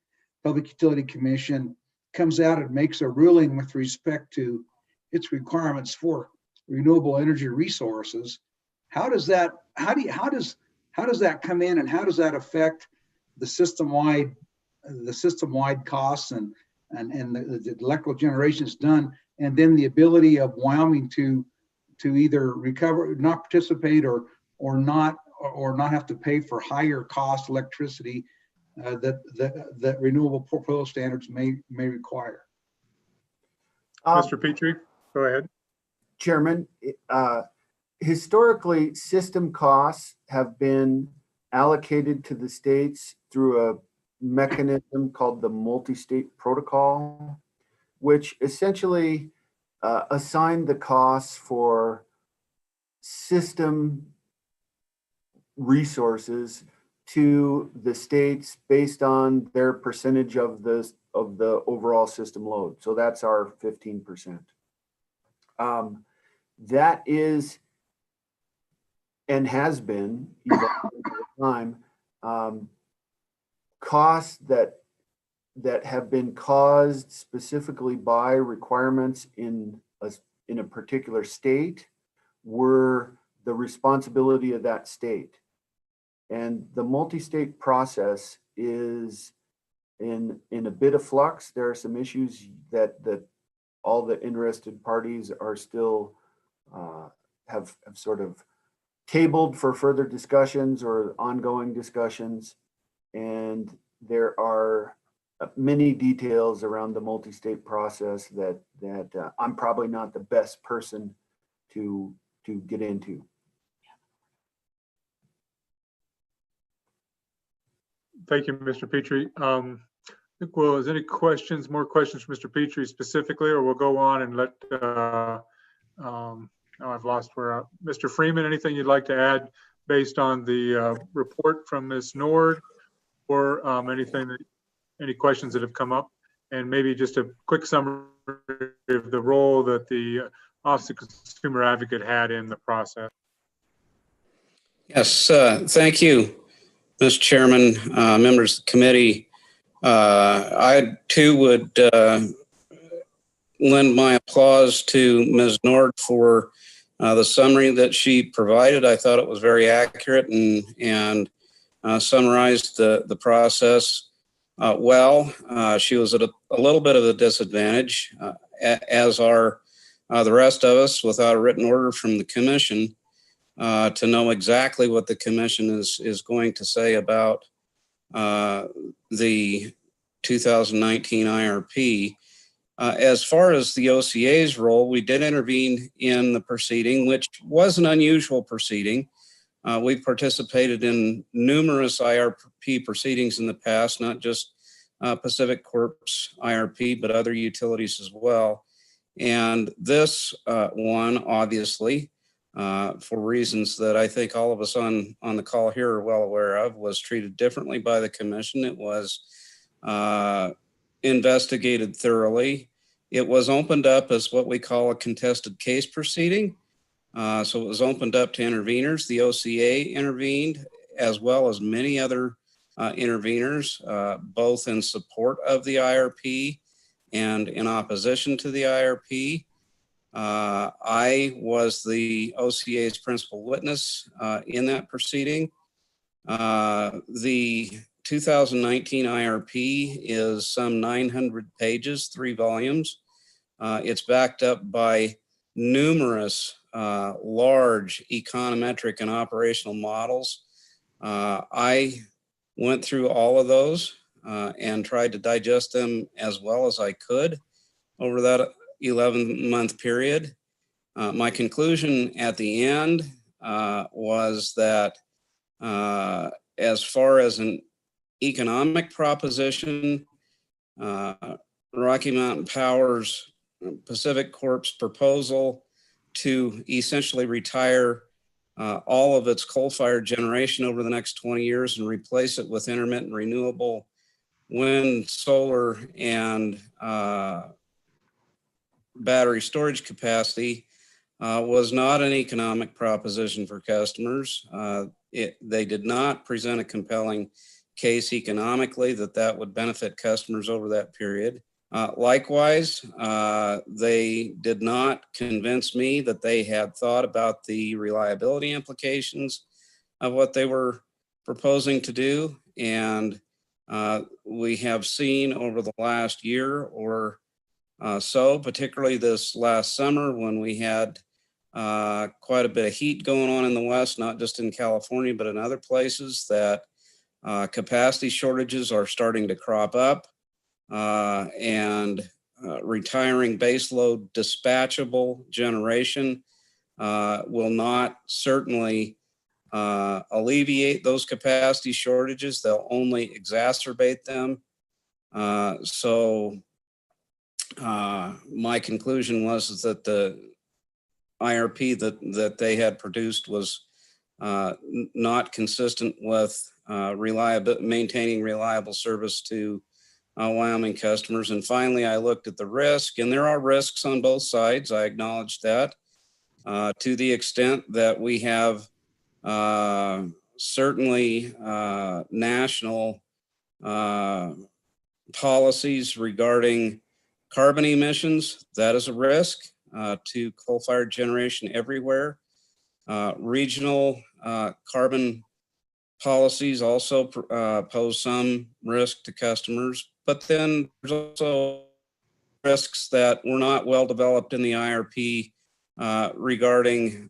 Public Utility Commission comes out and makes a ruling with respect to its requirements for renewable energy resources, how does that come in, and how does that affect the system-wide costs and the electrical generation is done, and then the ability of Wyoming to either recover, not participate, or not have to pay for higher cost electricity that renewable portfolio standards may require? Mr. Petrie, go ahead. Chairman, historically, system costs have been allocated to the states through a mechanism called the multi-state protocol, which essentially assigned the costs for system resources to the states based on their percentage of the overall system load. So that's our 15%. That is and has been over time costs that have been caused specifically by requirements in a particular state were the responsibility of that state. And the multi-state process is in a bit of flux. There are some issues that all the interested parties are still have sort of tabled for further discussions or ongoing discussions. And there are many details around the multi-state process that I'm probably not the best person to get into. Thank you, Mr. Petrie. I think, well, is any questions, more questions for Mr. Petrie specifically, or we'll go on and let, now I've lost where, Mr. Freeman, anything you'd like to add based on the report from Ms. Nord, or any questions that have come up? And maybe just a quick summary of the role that the Office of Consumer Advocate had in the process. Yes, thank you, Mr. Chairman, members of the committee. I too would lend my applause to Ms. Nord for the summary that she provided. I thought it was very accurate and summarized the process well. She was at a little bit of a disadvantage, as are the rest of us, without a written order from the commission to know exactly what the commission is going to say about the 2019 IRP. As far as the OCA's role, we did intervene in the proceeding, which was an unusual proceeding. We participated in numerous IRP proceedings in the past, not just Pacific Corp's IRP, but other utilities as well. And this one, obviously, for reasons that I think all of us on the call here are well aware of, was treated differently by the commission. It was investigated thoroughly. It was opened up as what we call a contested case proceeding. So it was opened up to interveners. The OCA intervened, as well as many other interveners, both in support of the IRP and in opposition to the IRP. I was the OCA's principal witness in that proceeding. The 2019 IRP is some 900 pages, 3 volumes. It's backed up by numerous large econometric and operational models. I went through all of those and tried to digest them as well as I could over that 11-month period. My conclusion at the end was that as far as an economic proposition, Rocky Mountain Power's Pacific Corp's proposal to essentially retire all of its coal-fired generation over the next 20 years and replace it with intermittent renewable wind, solar, and battery storage capacity was not an economic proposition for customers. They did not present a compelling case economically that would benefit customers over that period. Likewise, they did not convince me that they had thought about the reliability implications of what they were proposing to do. And we have seen over the last year or so, particularly this last summer when we had quite a bit of heat going on in the West, not just in California, but in other places, that capacity shortages are starting to crop up, and retiring baseload dispatchable generation will not certainly alleviate those capacity shortages. They'll only exacerbate them. So my conclusion was that the IRP that they had produced was not consistent with maintaining reliable service to Wyoming customers. And finally, I looked at the risk, and there are risks on both sides. I acknowledge that to the extent that we have certainly national policies regarding carbon emissions. That is a risk to coal-fired generation everywhere. Regional carbon policies also pose some risk to customers, but then there's also risks that were not well developed in the IRP regarding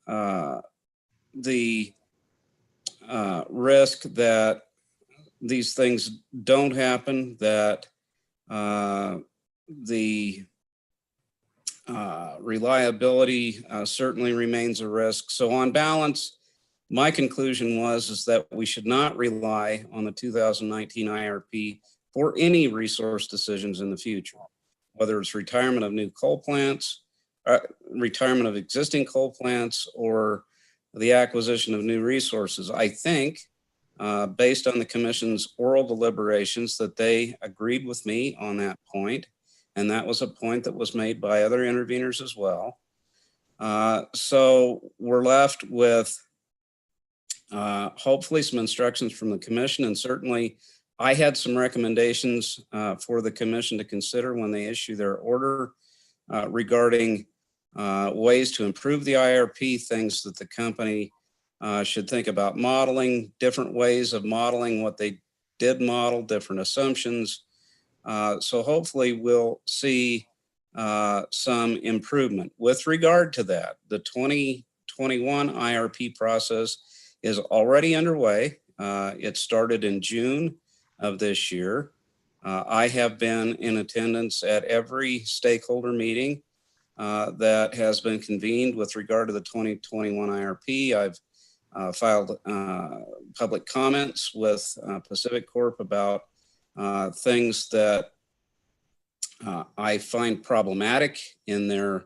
the risk that these things don't happen, that the reliability certainly remains a risk. So on balance, my conclusion is that we should not rely on the 2019 IRP for any resource decisions in the future, whether it's retirement of new coal plants, retirement of existing coal plants, or the acquisition of new resources. I think, based on the commission's oral deliberations, that they agreed with me on that point. And that was a point that was made by other interveners as well. So we're left with hopefully some instructions from the commission, and certainly I had some recommendations for the commission to consider when they issue their order regarding ways to improve the IRP, things that the company should think about modeling, different ways of modeling what they did model, different assumptions. So hopefully we'll see some improvement. With regard to that, the 2021 IRP process is already underway. It started in June of this year. I have been in attendance at every stakeholder meeting that has been convened with regard to the 2021 IRP. I've filed public comments with Pacific Corp about things that I find problematic in their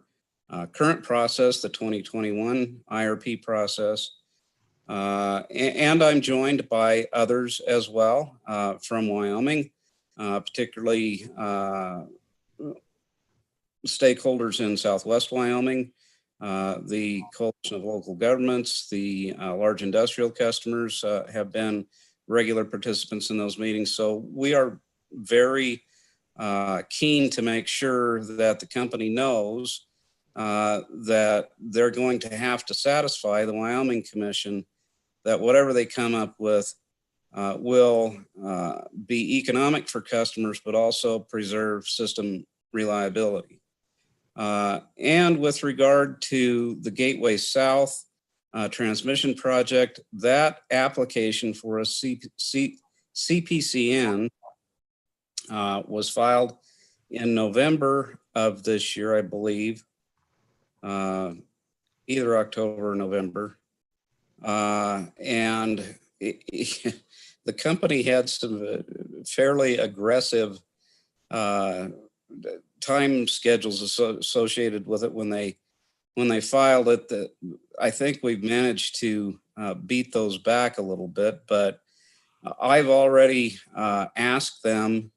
current process, the 2021 IRP process. And I'm joined by others as well from Wyoming, particularly stakeholders in Southwest Wyoming, the Coalition of Local Governments, the large industrial customers have been regular participants in those meetings. So we are very keen to make sure that the company knows that they're going to have to satisfy the Wyoming Commission that whatever they come up with will be economic for customers, but also preserve system reliability. And with regard to the Gateway South transmission project, that application for a CPCN was filed in November of this year, I believe, either October or November. And the company had some fairly aggressive time schedules associated with it when they filed it. That I think we've managed to beat those back a little bit, but I've already asked them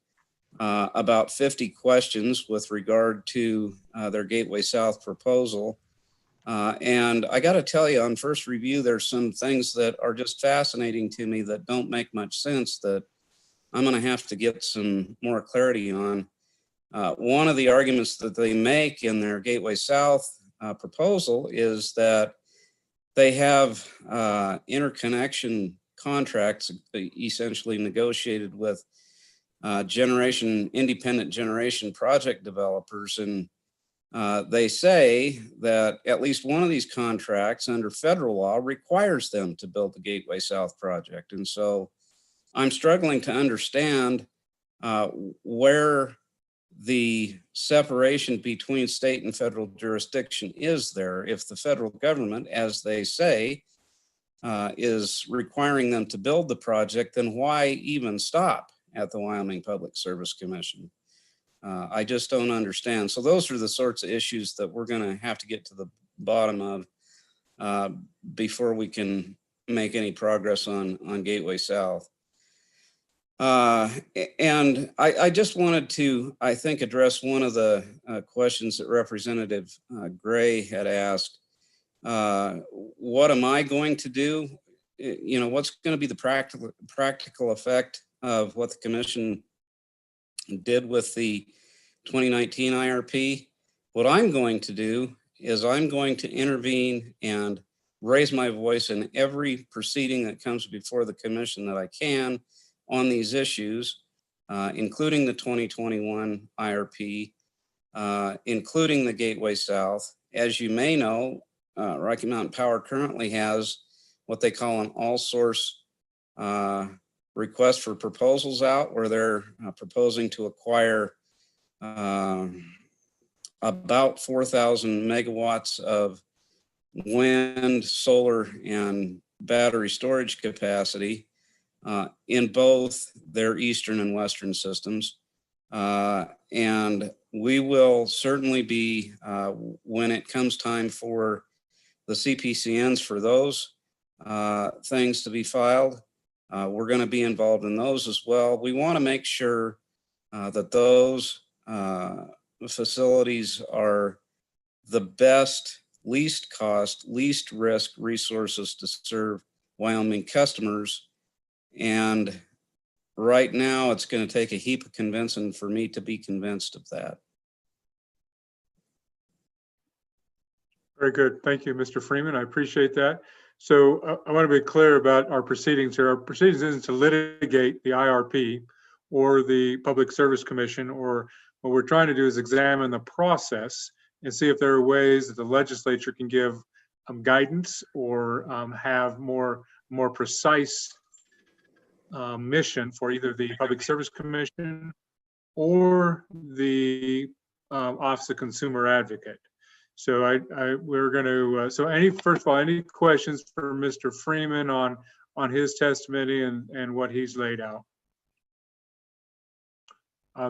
about 50 questions with regard to their Gateway South proposal. And I got to tell you, on first review, there's some things that are just fascinating to me that don't make much sense that I'm going to have to get some more clarity on. One of the arguments that they make in their Gateway South proposal is that they have interconnection contracts essentially negotiated with independent generation project developers. And they say that at least one of these contracts under federal law requires them to build the Gateway South project. And so I'm struggling to understand where the separation between state and federal jurisdiction is there. If the federal government, as they say, is requiring them to build the project, then why even stop at the Wyoming Public Service Commission? I just don't understand. So those are the sorts of issues that we're going to have to get to the bottom of before we can make any progress on Gateway South. And I just wanted to, I think, address one of the questions that Representative Gray had asked. What am I going to do? You know, what's going to be the practical effect of what the commission did with the 2019 IRP? What I'm going to do is I'm going to intervene and raise my voice in every proceeding that comes before the commission that I can on these issues, including the 2021 IRP, including the Gateway South. As you may know, Rocky Mountain Power currently has what they call an all-source request for proposals out, where they're proposing to acquire about 4,000 megawatts of wind, solar, and battery storage capacity in both their eastern and western systems. And we will certainly be, when it comes time for the CPCNs for those things to be filed, we're going to be involved in those as well. We want to make sure that those facilities are the best, least cost, least risk resources to serve Wyoming customers. And right now, it's going to take a heap of convincing for me to be convinced of that. Very good. Thank you, Mr. Freeman. I appreciate that. So I want to be clear about our proceedings here. Our proceedings isn't to litigate the IRP or the Public Service Commission, or what we're trying to do is examine the process and see if there are ways that the legislature can give guidance or have more precise mission for either the Public Service Commission or the Office of Consumer Advocate. So we're going to, so first of all, any questions for Mr. Freeman on his testimony and what he's laid out?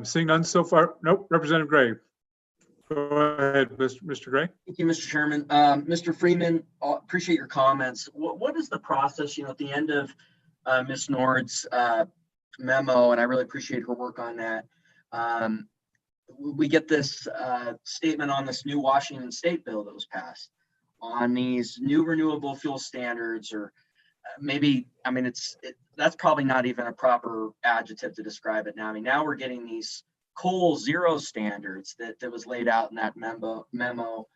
Seeing none so far. Nope. Representative Gray. Go ahead, Mr. Gray. Thank you, Mr. Chairman. Mr. Freeman, appreciate your comments. What is the process, at the end of Ms. Nord's memo, and I really appreciate her work on that. We get this statement on this new Washington State bill that was passed on these new renewable fuel standards, or maybe, that's probably not even a proper adjective to describe it now. Now we're getting these coal zero standards that was laid out in that memo.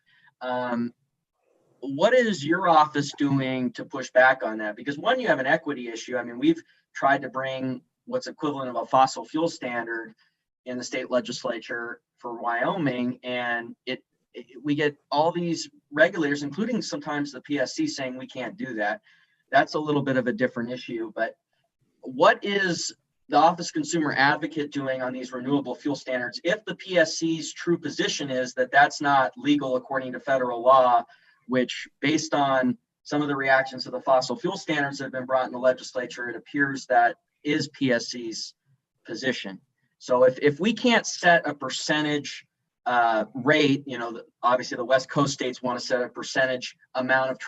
What is your office doing to push back on that? Because one, you have an equity issue. We've tried to bring what's equivalent of a fossil fuel standard in the state legislature for Wyoming, and we get all these regulators, including sometimes the PSC, saying we can't do that. That's a little bit of a different issue. But what is the Office of Consumer Advocate doing on these renewable fuel standards if the PSC's true position is that that's not legal according to federal law, which, based on some of the reactions to the fossil fuel standards that have been brought in the legislature, it appears that is PSC's position. So if we can't set a percentage rate, obviously the West Coast states want to set a percentage amount of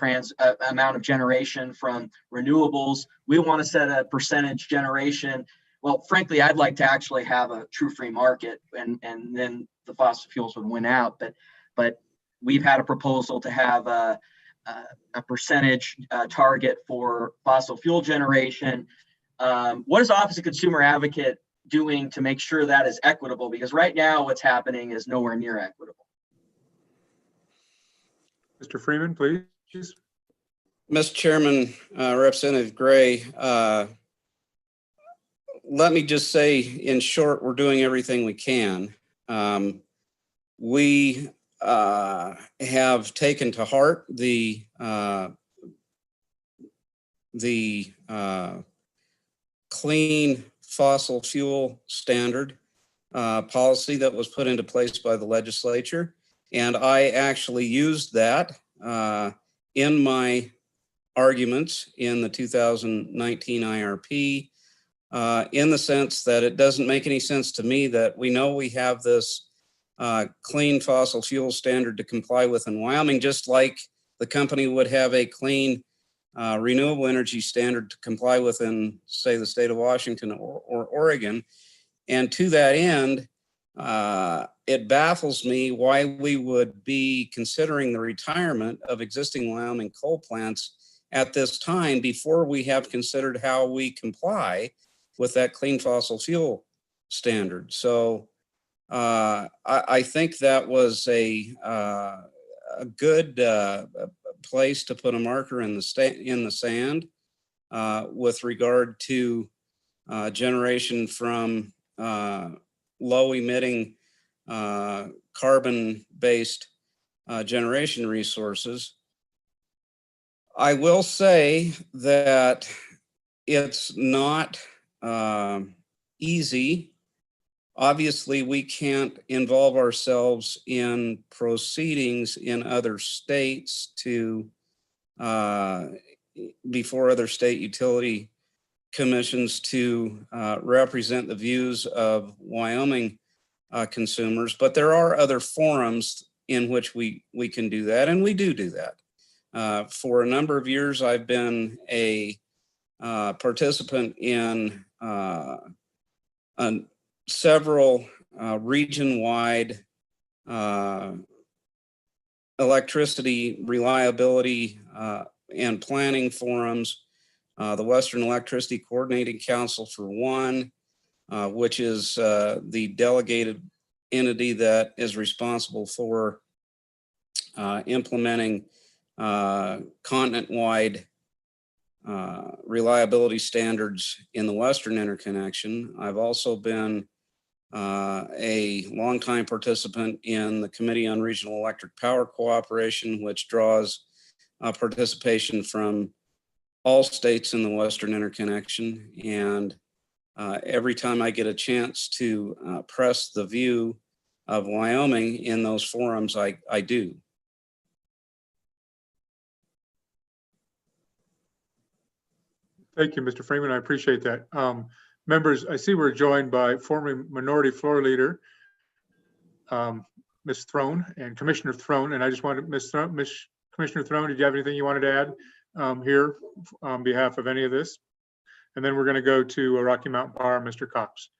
generation from renewables. We want to set a percentage generation. Well, frankly, I'd like to actually have a true free market, and then the fossil fuels would win out. But we've had a proposal to have a percentage target for fossil fuel generation. What is the Office of Consumer Advocate doing to make sure that is equitable? Because right now what's happening is nowhere near equitable. Mr. Freeman, please. Mr. Chairman, Representative Gray, let me just say in short, we're doing everything we can. We have taken to heart the clean fossil fuel standard policy that was put into place by the legislature. And I actually used that in my arguments in the 2019 IRP, in the sense that it doesn't make any sense to me that we know we have this clean fossil fuel standard to comply with in Wyoming, just like the company would have a clean renewable energy standard to comply with in, say, the state of Washington or Oregon. And to that end, it baffles me why we would be considering the retirement of existing Wyoming coal plants at this time before we have considered how we comply with that clean fossil fuel standard. So I think that was a good place to put a marker in the sand with regard to generation from low emitting carbon-based generation resources. I will say that it's not easy. Obviously, we can't involve ourselves in proceedings in other states to before other state utility commissions to represent the views of Wyoming consumers, but there are other forums in which we can do that, and we do that. For a number of years, I've been a participant in several region-wide electricity reliability and planning forums. The Western Electricity Coordinating Council for one, which is the delegated entity that is responsible for implementing continent-wide reliability standards in the Western Interconnection. I've also been a longtime participant in the Committee on Regional Electric Power Cooperation, which draws participation from all states in the Western Interconnection. And every time I get a chance to press the view of Wyoming in those forums, I do. Thank you, Mr. Freeman. I appreciate that. Members, I see we're joined by former Minority Floor Leader, Ms. Throne and Commissioner Throne. And I just wanted, Commissioner Throne, did you have anything you wanted to add here on behalf of any of this? And then we're going to go to Rocky Mountain Power, Mr. Cox.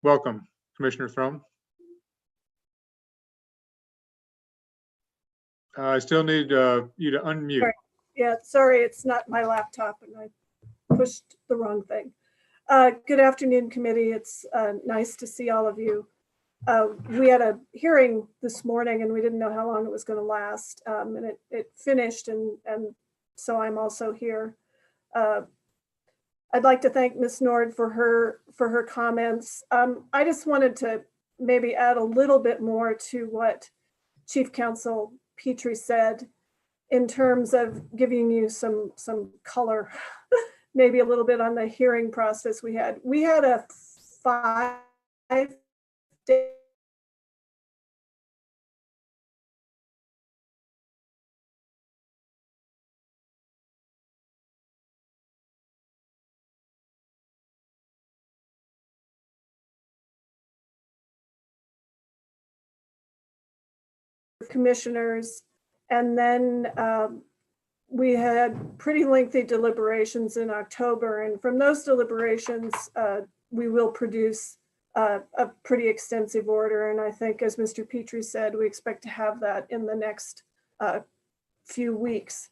Welcome, Commissioner Throne. I still need you to unmute. Sorry. Yeah, sorry, it's not my laptop and I pushed the wrong thing. Good afternoon, committee. It's nice to see all of you. We had a hearing this morning and we didn't know how long it was going to last, and it finished, and so I'm also here. I'd like to thank Ms. Nord for her comments. I just wanted to maybe add a little bit more to what Chief Counsel Petrie said in terms of giving you some color, maybe a little bit on the hearing process we had. We had a 5-day commissioners, and then we had pretty lengthy deliberations in October, and from those deliberations we will produce a pretty extensive order, and I think, as Mr. Petrie said, we expect to have that in the next few weeks.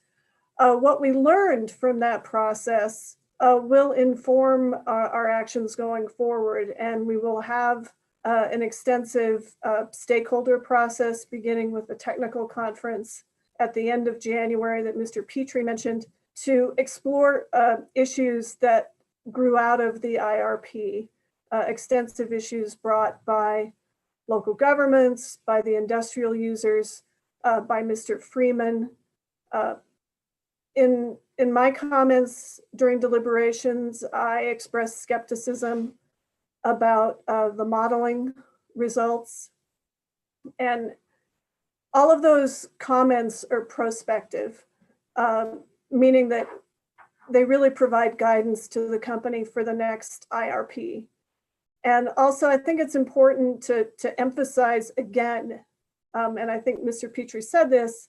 What we learned from that process will inform our actions going forward, and we will have an extensive stakeholder process, beginning with the technical conference at the end of January that Mr. Petrie mentioned, to explore issues that grew out of the IRP, extensive issues brought by local governments, by the industrial users, by Mr. Freeman. In my comments during deliberations, I expressed skepticism about the modeling results, and all of those comments are prospective, meaning that they really provide guidance to the company for the next IRP. And also, I think it's important to emphasize again, and I think Mr. Petrie said this,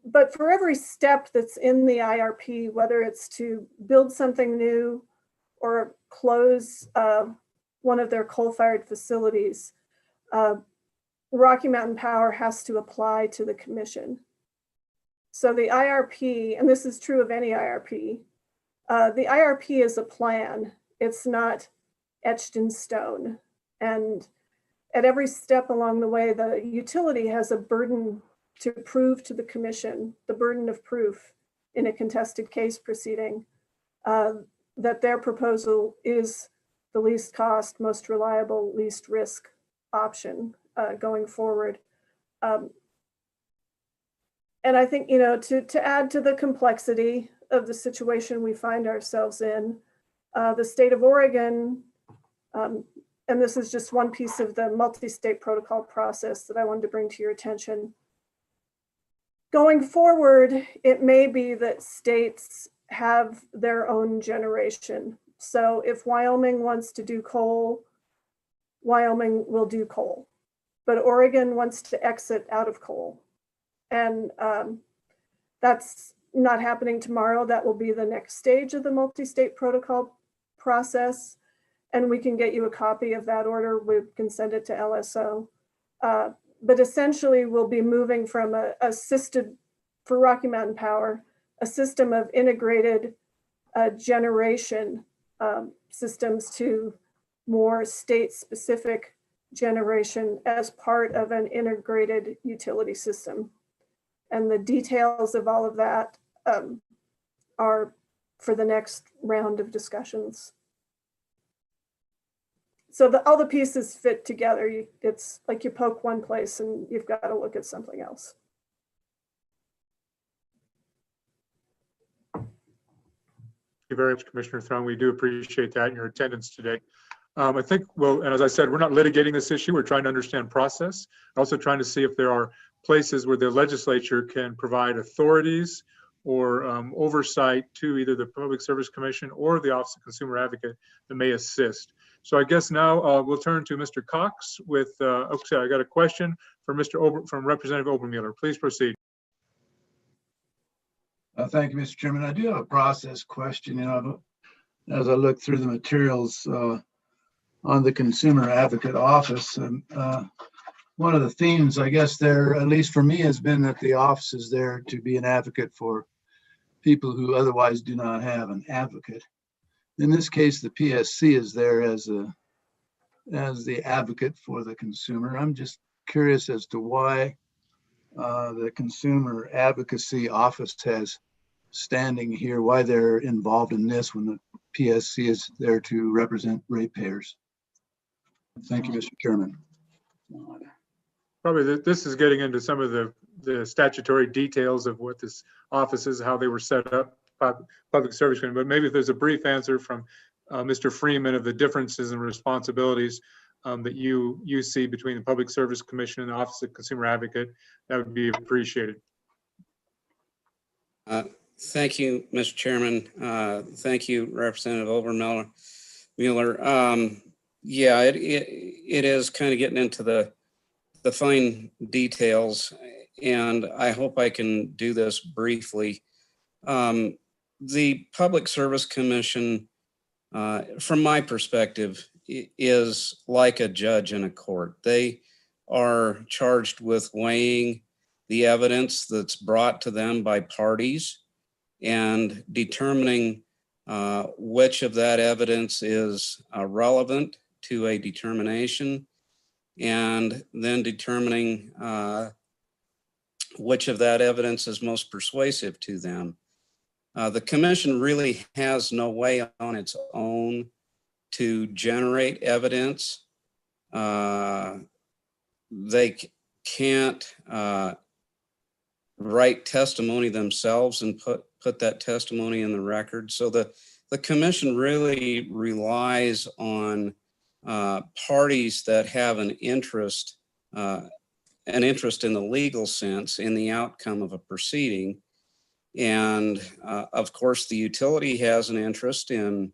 but for every step that's in the IRP, whether it's to build something new or close one of their coal-fired facilities, Rocky Mountain Power has to apply to the commission. So the IRP, and this is true of any IRP, the IRP is a plan. It's not etched in stone. And at every step along the way, the utility has a burden to prove to the commission, the burden of proof in a contested case proceeding, that their proposal is the least cost, most reliable, least risk option going forward. And I think, to add to the complexity of the situation we find ourselves in, the state of Oregon, and this is just one piece of the multi-state protocol process that I wanted to bring to your attention. Going forward, it may be that states have their own generation. So if Wyoming wants to do coal, Wyoming will do coal. But Oregon wants to exit out of coal. And that's not happening tomorrow. That will be the next stage of the multi-state protocol process. And we can get you a copy of that order. We can send it to LSO. But essentially, we'll be moving from a assisted, for Rocky Mountain Power, a system of integrated generation systems to more state-specific generation as part of an integrated utility system. And the details of all of that are for the next round of discussions. So all the pieces fit together. It's like you poke one place and you've got to look at something else. Thank you very much, Commissioner Throne. We do appreciate that and your attendance today. I think, well, and as I said, we're not litigating this issue. We're trying to understand process. Also trying to see if there are places where the legislature can provide authorities or oversight to either the Public Service Commission or the Office of Consumer Advocate that may assist. So I guess now we'll turn to Mr. Cox with, okay, I got a question from from Representative Obermuller. Please proceed. Thank you, Mr. Chairman. I do have a process question. You know, as I look through the materials on the Consumer Advocate Office, and one of the themes, I guess, there, at least for me, has been that the office is there to be an advocate for people who otherwise do not have an advocate. In this case, the PSC is there as the advocate for the consumer. I'm just curious as to why the Consumer Advocacy Office has standing here, why they're involved in this when the PSC is there to represent ratepayers. Thank you, Mr. Chairman. Probably this is getting into some of the statutory details of what this office is, how they were set up, Public Service Commission. But maybe if there's a brief answer from Mr. Freeman of the differences and responsibilities that you see between the Public Service Commission and the Office of Consumer Advocate, that would be appreciated. Thank you, Mr. Chairman. Thank you, Representative Obermuller. Yeah, it is kind of getting into the fine details, and I hope I can do this briefly. The Public Service Commission, from my perspective, is like a judge in a court. They are charged with weighing the evidence that's brought to them by parties and determining which of that evidence is relevant to a determination, and then determining which of that evidence is most persuasive to them. The commission really has no way on its own to generate evidence. They can't write testimony themselves and put that testimony in the record. So the commission really relies on parties that have an interest in the legal sense in the outcome of a proceeding. And of course, the utility has an interest in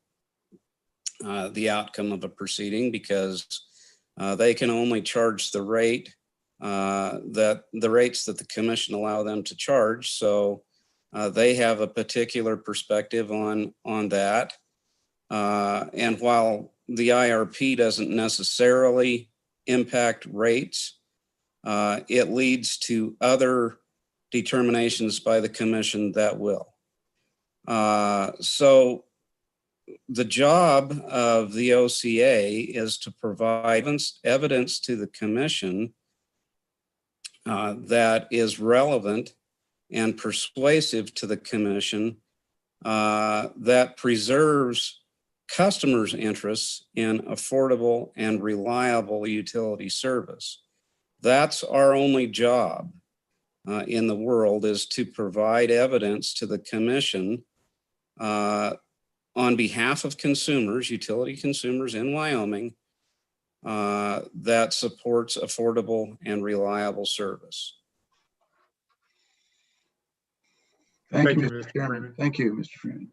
the outcome of a proceeding because they can only charge the rate the rates that the commission allow them to charge. So they have a particular perspective on that. And while the IRP doesn't necessarily impact rates, it leads to other determinations by the commission that will. So the job of the OCA is to provide evidence to the commission that is relevant and persuasive to the commission, that preserves customers' interests in affordable and reliable utility service. That's our only job in the world, is to provide evidence to the commission on behalf of consumers, utility consumers in Wyoming, that supports affordable and reliable service. Thank you, Mr. Mr. Chairman. Freeman. Thank you, Mr. Freeman.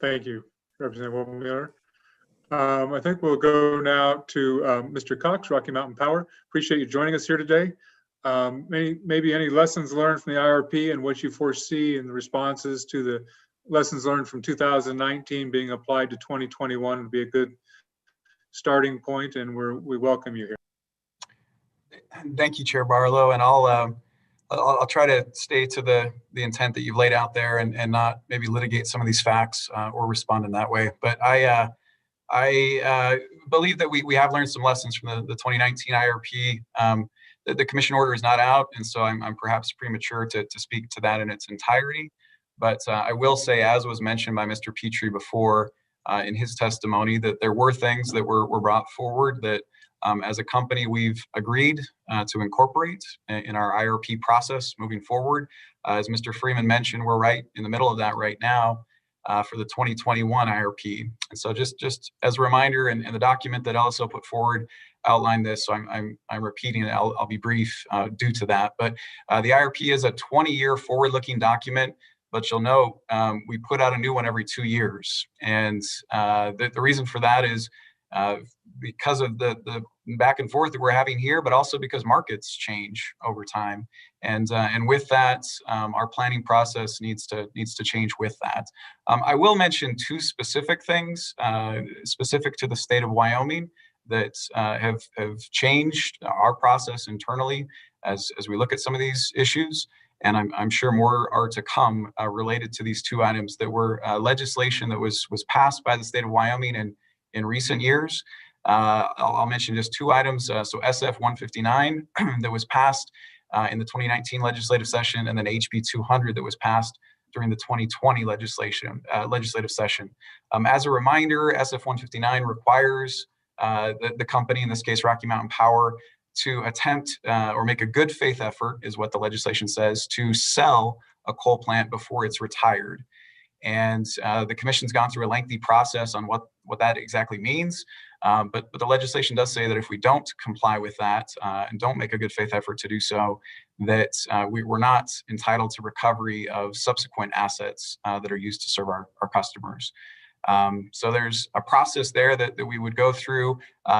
Thank you, Representative Wolfmuller. I think we'll go now to Mr. Cox, Rocky Mountain Power. Appreciate you joining us here today. Maybe any lessons learned from the IRP and what you foresee in the responses to the lessons learned from 2019 being applied to 2021 would be a good starting point, and we welcome you here. Thank you, Chair Barlow, and I'll try to stay to the intent that you've laid out there and not maybe litigate some of these facts or respond in that way. But I believe that we have learned some lessons from the 2019 IRP. The commission order is not out, and so I'm perhaps premature to speak to that in its entirety. But I will say, as was mentioned by Mr. Petrie before in his testimony, that there were things that were brought forward that as a company we've agreed to incorporate in our IRP process moving forward. As Mr. Freeman mentioned, we're right in the middle of that right now for the 2021 IRP. And so just as a reminder, and the document that LSO put forward outlined this, so I'm repeating it. I'll be brief due to that. But the IRP is a 20-year forward-looking document. But you'll note we put out a new one every 2 years. And the reason for that is because of the back and forth that we're having here, but also because markets change over time. And with that, our planning process needs to change with that. I will mention two specific things specific to the state of Wyoming that have changed our process internally as we look at some of these issues. And I'm sure more are to come related to these two items that were legislation that was passed by the state of Wyoming in recent years. I'll mention just two items. So SF 159 that was passed in the 2019 legislative session, and then HB 200 that was passed during the 2020 legislative session. As a reminder, SF 159 requires the company, in this case Rocky Mountain Power, to attempt or make a good faith effort, is what the legislation says, to sell a coal plant before it's retired. And the commission's gone through a lengthy process on what that exactly means. But the legislation does say that if we don't comply with that and don't make a good faith effort to do so, that we're not entitled to recovery of subsequent assets that are used to serve our customers. So there's a process there that we would go through.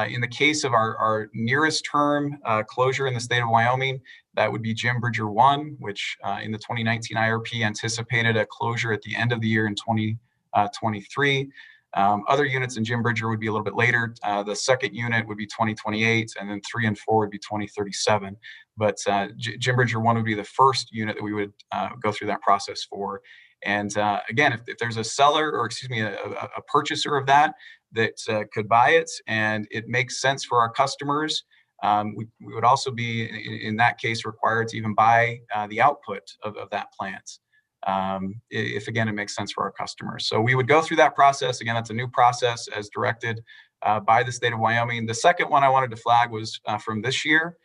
In the case of our nearest term closure in the state of Wyoming, that would be Jim Bridger 1, which in the 2019 IRP anticipated a closure at the end of the year in 2023. Other units in Jim Bridger would be a little bit later. The second unit would be 2028, and then 3 and 4 would be 2037. But Jim Bridger 1 would be the first unit that we would go through that process for. And again, if there's a seller, or excuse me, a purchaser of that could buy it and it makes sense for our customers, we would also be, in that case, required to even buy the output of that plant, if again, it makes sense for our customers. So we would go through that process. Again, that's a new process as directed by the state of Wyoming. The second one I wanted to flag was from this year,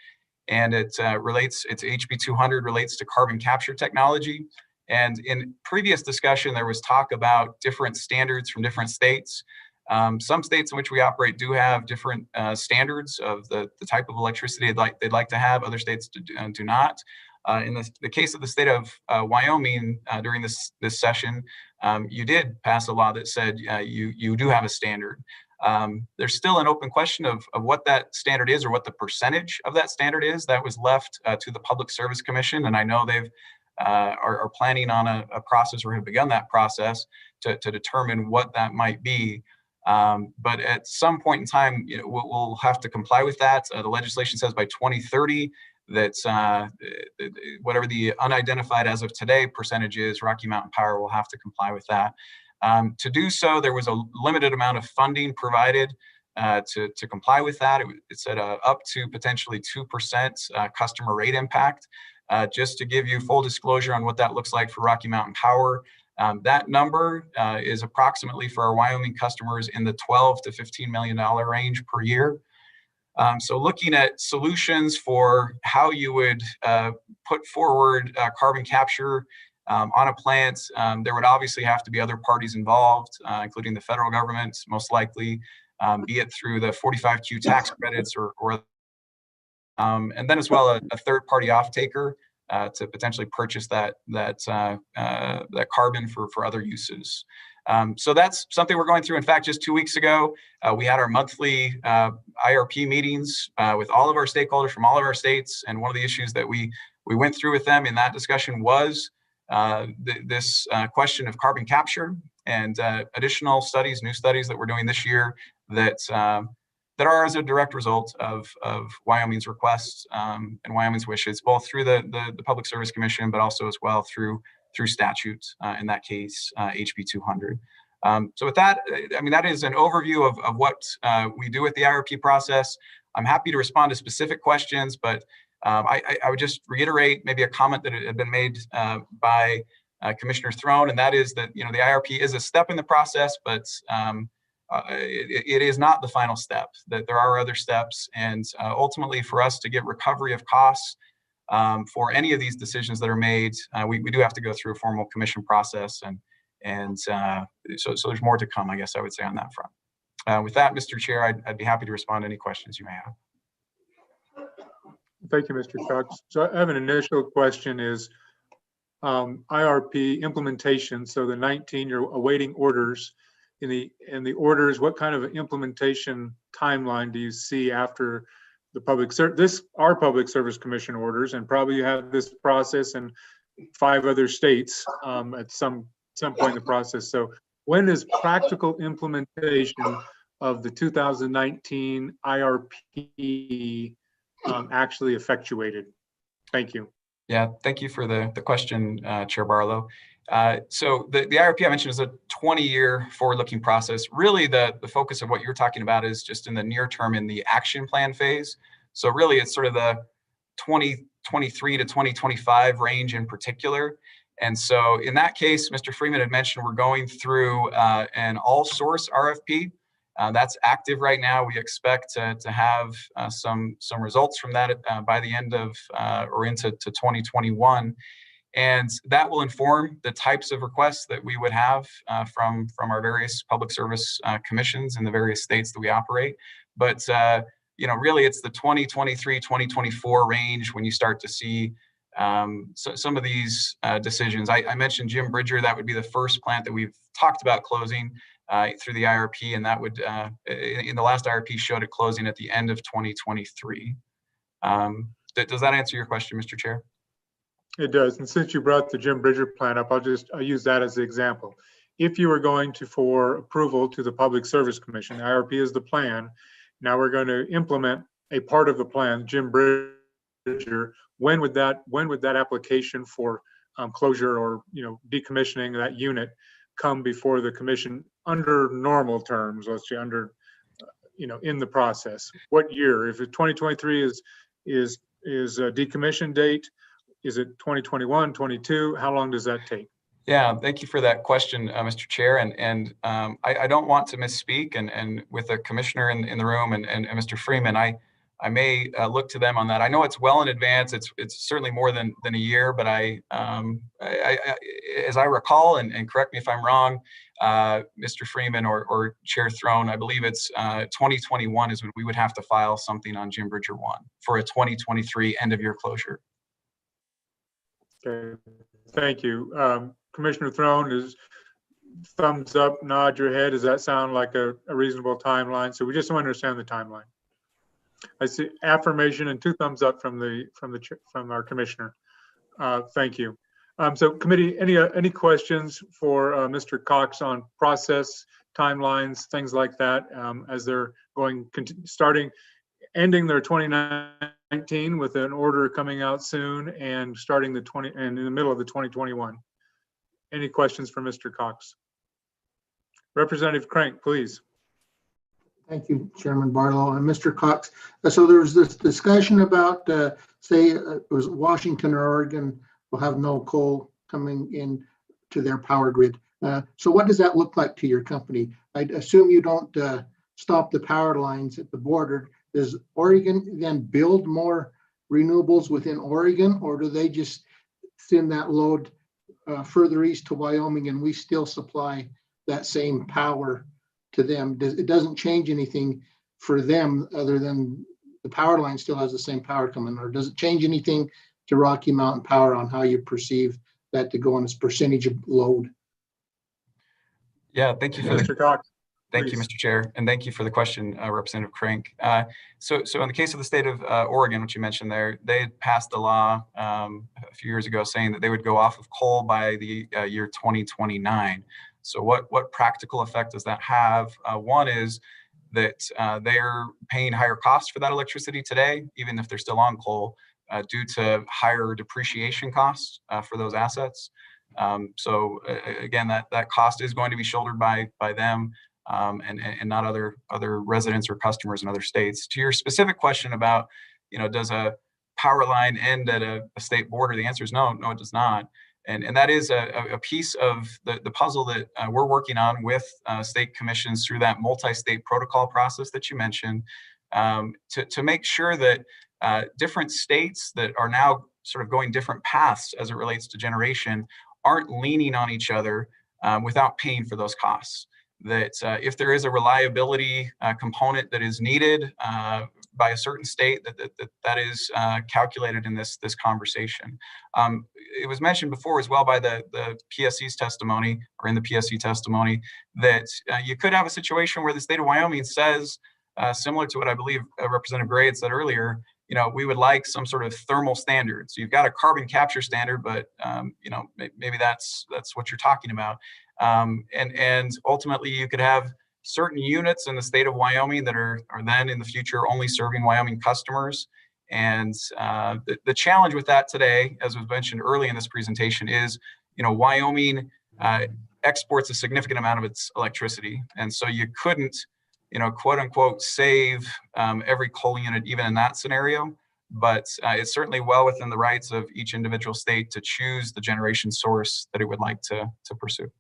and it's HB 200, relates to carbon capture technology. And in previous discussion, there was talk about different standards from different states. Some states in which we operate do have different standards of the type of electricity they'd like to have. Other states do not. In the case of the state of Wyoming, during this session, you did pass a law that said you do have a standard. There's still an open question of what that standard is, or what the percentage of that standard is. That was left to the Public Service Commission, and I know they've are planning on a process, or have begun that process to determine what that might be. But at some point in time, we'll have to comply with that. The legislation says by 2030 that whatever the unidentified as of today percentage is, Rocky Mountain Power will have to comply with that. To do so, there was a limited amount of funding provided to comply with that. It said up to potentially 2% customer rate impact. Just to give you full disclosure on what that looks like for Rocky Mountain Power, that number is approximately for our Wyoming customers in the $12 to $15 million range per year. So looking at solutions for how you would put forward carbon capture on a plant, there would obviously have to be other parties involved, including the federal government, most likely, be it through the 45Q tax credits or and then as well a third-party off-taker to potentially purchase that carbon for other uses. So that's something we're going through. In fact, just 2 weeks ago, we had our monthly IRP meetings with all of our stakeholders from all of our states. And one of the issues that we went through with them in that discussion was this question of carbon capture and additional studies, new studies that we're doing this year that are as a direct result of Wyoming's requests and Wyoming's wishes, both through the Public Service Commission, but also as well through statute, in that case, HB 200. So with that, I mean, that is an overview of what we do with the IRP process. I'm happy to respond to specific questions, but I would just reiterate maybe a comment that had been made by Commissioner Throne, and that is that, you know, the IRP is a step in the process, but it is not the final step, that there are other steps. And ultimately, for us to get recovery of costs for any of these decisions that are made, we do have to go through a formal commission process. And so there's more to come, I guess I would say, on that front. With that, Mr. Chair, I'd be happy to respond to any questions you may have. Thank you, Mr. Cox. So I have an initial question is IRP implementation. So the 19, you're awaiting orders. In the orders, what kind of implementation timeline do you see after the our Public Service Commission orders, and probably you have this process in 5 other states at some point in the process. So when is practical implementation of the 2019 IRP actually effectuated? Thank you. Yeah, thank you for the question, Chair Barlow. So the IRP I mentioned is a 20-year forward-looking process. Really, the focus of what you're talking about is just in the near term in the action plan phase. So really, it's sort of the 2023 to 2025 range in particular. And so in that case, Mr. Freeman had mentioned we're going through an all-source RFP. That's active right now. We expect to have some results from that by the end of or into 2021. And that will inform the types of requests that we would have from our various public service commissions in the various states that we operate. But you know, really, it's the 2023, 2024 range when you start to see some of these decisions. I mentioned Jim Bridger. That would be the first plant that we've talked about closing through the IRP, and that would in the last IRP showed it closing at the end of 2023. Does that answer your question, Mr. Chair? It does. And since you brought the Jim Bridger plan up, I'll use that as the example. If you were going for approval to the Public Service Commission, the IRP is the plan. Now we're going to implement a part of the plan, Jim Bridger. When would that application for closure or, you know, decommissioning that unit come before the commission under normal terms? Let's say under, you know, in the process. What year? If 2023 is a decommission date, is it 2021, 22? How long does that take? Yeah, thank you for that question, Mr. Chair. And I don't want to misspeak. And with the commissioner in the room and Mr. Freeman, I may look to them on that. I know it's well in advance. It's certainly more than a year. But as I recall, and correct me if I'm wrong, Mr. Freeman or Chair Throne, I believe it's 2021 is when we would have to file something on Jim Bridger 1 for a 2023 end of year closure. Okay, thank you. Commissioner Throne, is thumbs up, nod your head. Does that sound like a reasonable timeline? So we just want to understand the timeline. I see affirmation and 2 thumbs up from our commissioner. Thank you. So committee, any questions for Mr. Cox on process, timelines, things like that, as they're ending their 2019 with an order coming out soon and starting and in the middle of the 2021. Any questions for Mr. Cox? Representative Crank, please. Thank you, Chairman Barlow and Mr. Cox. So there was this discussion about, say, it was Washington or Oregon will have no coal coming in to their power grid. So what does that look like to your company? I'd assume you don't stop the power lines at the border. Does Oregon then build more renewables within Oregon, or do they just send that load further east to Wyoming and we still supply that same power to them? It doesn't change anything for them other than the power line still has the same power coming, or does it change anything to Rocky Mountain Power on how you perceive that to go on as percentage of load. Yeah, thank you for Mr. Cox. Thank you, Please. Mr. Chair, and thank you for the question, Representative Crank. So in the case of the state of Oregon, which you mentioned there, they had passed a law a few years ago saying that they would go off of coal by the year 2029. So what practical effect does that have? One is that they're paying higher costs for that electricity today, even if they're still on coal, due to higher depreciation costs for those assets. So again, that cost is going to be shouldered by them. And not other residents or customers in other states. To your specific question about, does a power line end at a state border? The answer is no, it does not. And that is a piece of the puzzle that we're working on with state commissions through that multi-state protocol process that you mentioned, to make sure that different states that are now sort of going different paths as it relates to generation aren't leaning on each other without paying for those costs. That if there is a reliability component that is needed by a certain state, that is calculated in this conversation. It was mentioned before as well by the PSC's testimony, or in the PSC testimony, that you could have a situation where the state of Wyoming says, similar to what I believe Representative Gray had said earlier, we would like some sort of thermal standard. So you've got a carbon capture standard, but maybe that's what you're talking about. And ultimately, you could have certain units in the state of Wyoming that are then in the future only serving Wyoming customers. And the challenge with that today, as was mentioned early in this presentation, is Wyoming exports a significant amount of its electricity, and so you couldn't quote unquote save every coal unit even in that scenario. But it's certainly well within the rights of each individual state to choose the generation source that it would like to pursue.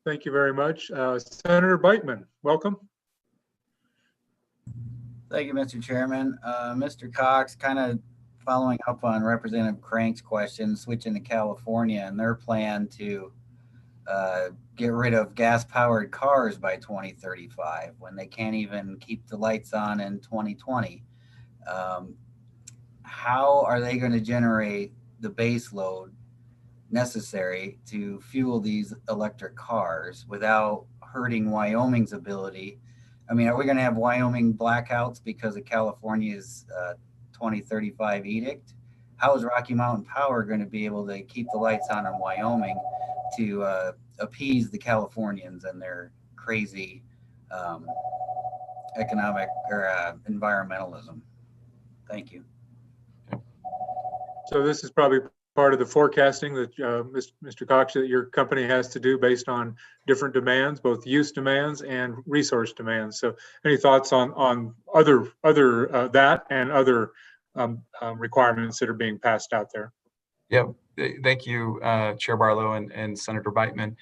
Thank you very much. Senator Beitman, welcome. Thank you, Mr. Chairman. Mr. Cox, kind of following up on Representative Crank's question, switching to California and their plan to get rid of gas-powered cars by 2035 when they can't even keep the lights on in 2020. How are they going to generate the base load necessary to fuel these electric cars without hurting Wyoming's ability? I mean, are we going to have Wyoming blackouts because of California's 2035 edict? How is Rocky Mountain Power going to be able to keep the lights on in Wyoming to appease the Californians and their crazy economic or environmentalism? Thank you. So this is probably part of the forecasting that Mr. Cox, that your company has to do based on different demands, both use demands and resource demands. So any thoughts on other that and other requirements that are being passed out there? Yeah, thank you, Chair Barlow and Senator Beitman.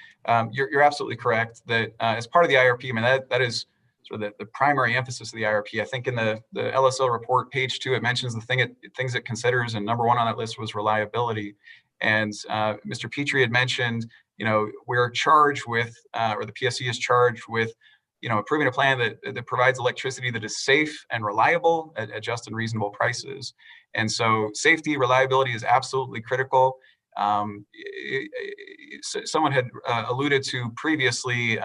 You're absolutely correct that as part of the IRP, I mean, that is sort of the primary emphasis of the IRP. I think in the LSL report, page 2, it mentions the things it considers, and number 1 on that list was reliability. And Mr. Petrie had mentioned, we're charged with, or the PSC is charged with, approving a plan that provides electricity that is safe and reliable at just and reasonable prices. And so safety, reliability is absolutely critical. Someone had alluded to previously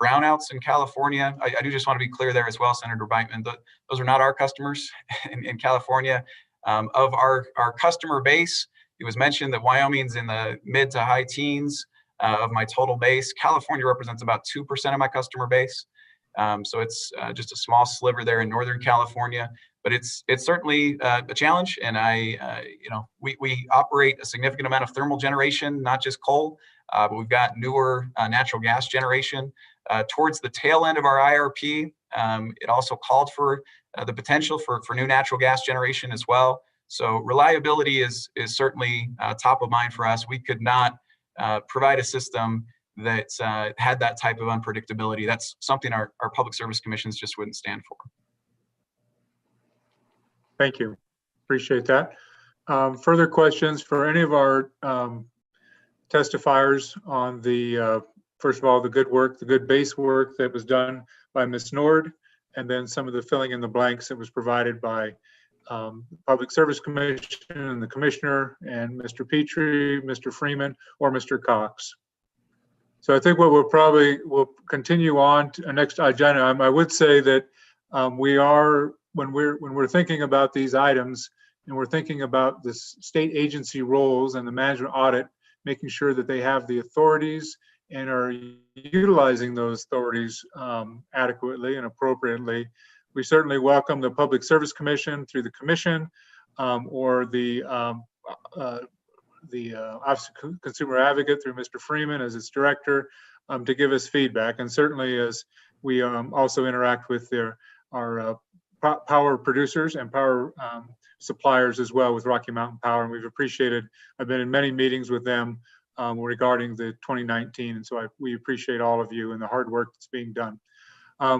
brownouts in California. I do just want to be clear there as well, Senator Beitman. Those are not our customers in California. Of our customer base, it was mentioned that Wyoming's in the mid to high teens of my total base. California represents about 2% of my customer base. So it's just a small sliver there in Northern California, but it's certainly a challenge. And we operate a significant amount of thermal generation, not just coal, but we've got newer natural gas generation. Towards the tail end of our IRP, it also called for the potential for new natural gas generation as well. So reliability is certainly top of mind for us. We could not provide a system that had that type of unpredictability. That's something our public service commissions just wouldn't stand for. Thank you. Appreciate that. Further questions for any of our testifiers on the, first of all, the good work, the good base work that was done by Ms. Nord, and then some of the filling in the blanks that was provided by Public Service Commission and the Commissioner and Mr. Petrie, Mr. Freeman, or Mr. Cox. So I think what we'll continue on to our next agenda. I would say that we are, when we're thinking about these items and we're thinking about the state agency roles and the management audit, making sure that they have the authorities and are utilizing those authorities adequately and appropriately. We certainly welcome the Public Service Commission through the Commission or the Office of Consumer Advocate through Mr. Freeman as its director to give us feedback. And certainly as we also interact with our power producers and power suppliers as well with Rocky Mountain Power. And we've appreciated, I've been in many meetings with them regarding the 2019. And so we appreciate all of you and the hard work that's being done.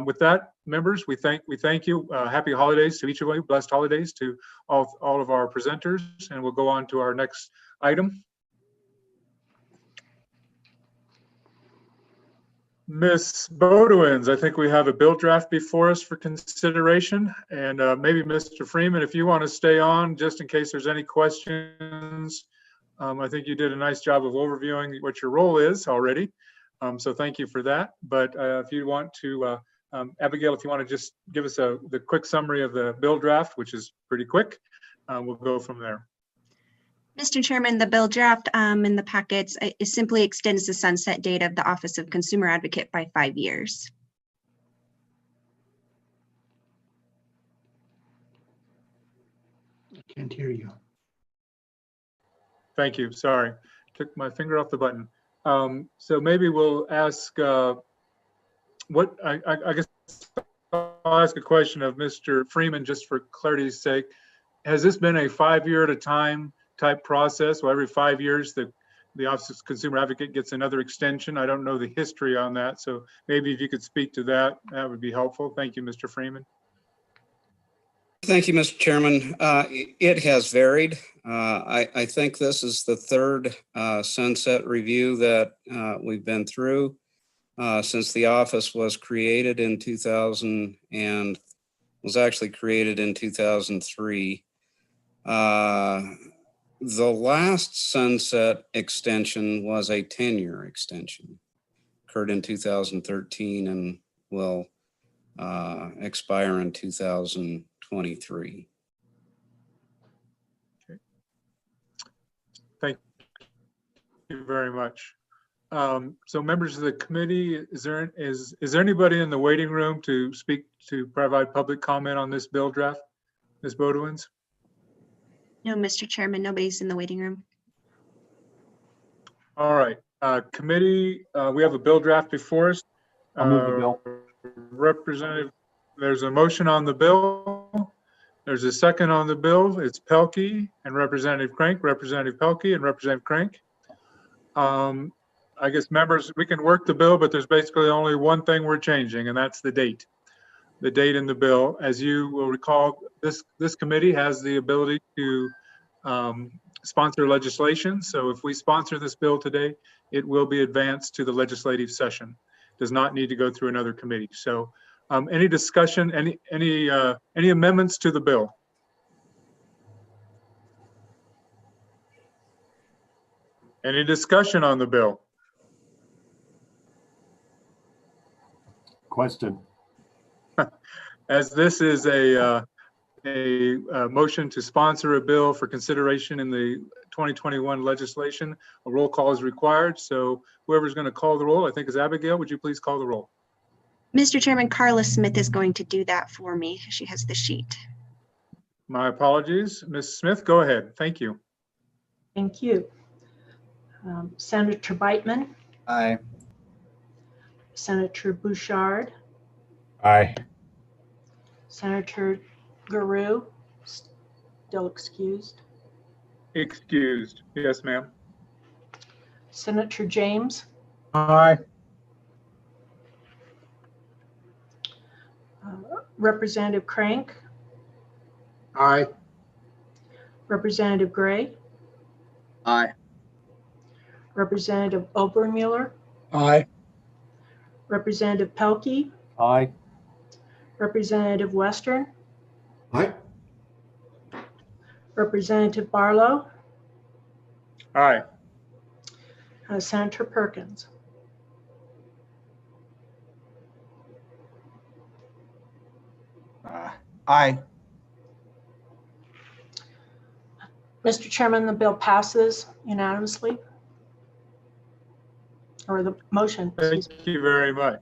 With that, members, we thank you. Happy holidays to each of you. Blessed holidays to all of our presenters. And we'll go on to our next item. Ms. Bodewins, I think we have a bill draft before us for consideration. And maybe Mr. Freeman, if you want to stay on just in case there's any questions. I think you did a nice job of overviewing what your role is already. So thank you for that. But if you want to, Abigail, if you want to just give us the quick summary of the bill draft, which is pretty quick, we'll go from there. Mr. Chairman, the bill draft in the packets it simply extends the sunset date of the Office of Consumer Advocate by 5 years. I can't hear you. Thank you. Sorry, took my finger off the button. So maybe we'll ask I guess I'll ask a question of Mr. Freeman just for clarity's sake. Has this been a 5 year at a time type process? Well, every 5 years the Office of Consumer Advocate gets another extension. I don't know the history on that. So maybe if you could speak to that, that would be helpful. Thank you, Mr. Freeman. Thank you, Mr. Chairman. It has varied. I think this is the third sunset review that we've been through since the office was created in 2000 and was actually created in 2003. The last sunset extension was a 10-year extension, occurred in 2013 and will expire in 2023. Okay. Thank you very much. So members of the committee, is there anybody in the waiting room to speak, to provide public comment on this bill draft? Ms. Bodewins? No, Mr. Chairman, nobody's in the waiting room. All right, committee, we have a bill draft before us. I'll move the bill. Representative, there's a motion on the bill. There's a second on the bill. It's Pelkey and Representative Crank, Representative Pelkey and Representative Crank. I guess members, we can work the bill, but there's basically only one thing we're changing, and that's the date. The date in the bill. As you will recall, this committee has the ability to sponsor legislation. So if we sponsor this bill today, it will be advanced to the legislative session. Does not need to go through another committee. So any discussion, any amendments to the bill? Any discussion on the bill? Question. As this is a motion to sponsor a bill for consideration in the 2021 legislation, a roll call is required. So whoever's going to call the roll, I think is Abigail. Would you please call the roll? Mr. Chairman, Carla Smith is going to do that for me. She has the sheet. My apologies. Ms. Smith, go ahead. Thank you. Thank you. Senator Beitman. Aye. Senator Bouchard. Aye. Senator Guru, still excused. Excused. Yes, ma'am. Senator James. Aye. Representative Crank. Aye. Representative Gray. Aye. Representative Obermuller. Aye. Representative Pelkey. Aye. Representative Western, Aye. Representative Barlow, Aye. Senator Perkins. Aye. Mr. Chairman, the bill passes unanimously. Or the motion. Thank you very much.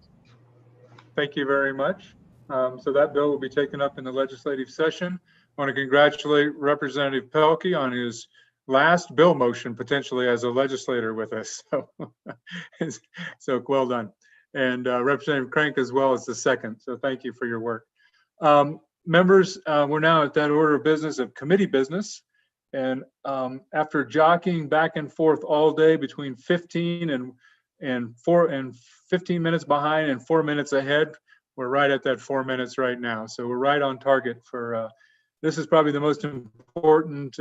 Thank you very much. So that bill will be taken up in the legislative session. I want to congratulate Representative Pelkey on his last bill motion potentially as a legislator with us. So well done. And Representative Crank as well as the second. So thank you for your work. Members, we're now at that order of business of committee business. And after jockeying back and forth all day between 15 and 15 minutes behind and 4 minutes ahead, we're right at that 4 minutes right now. So we're right on target for, this is probably the most important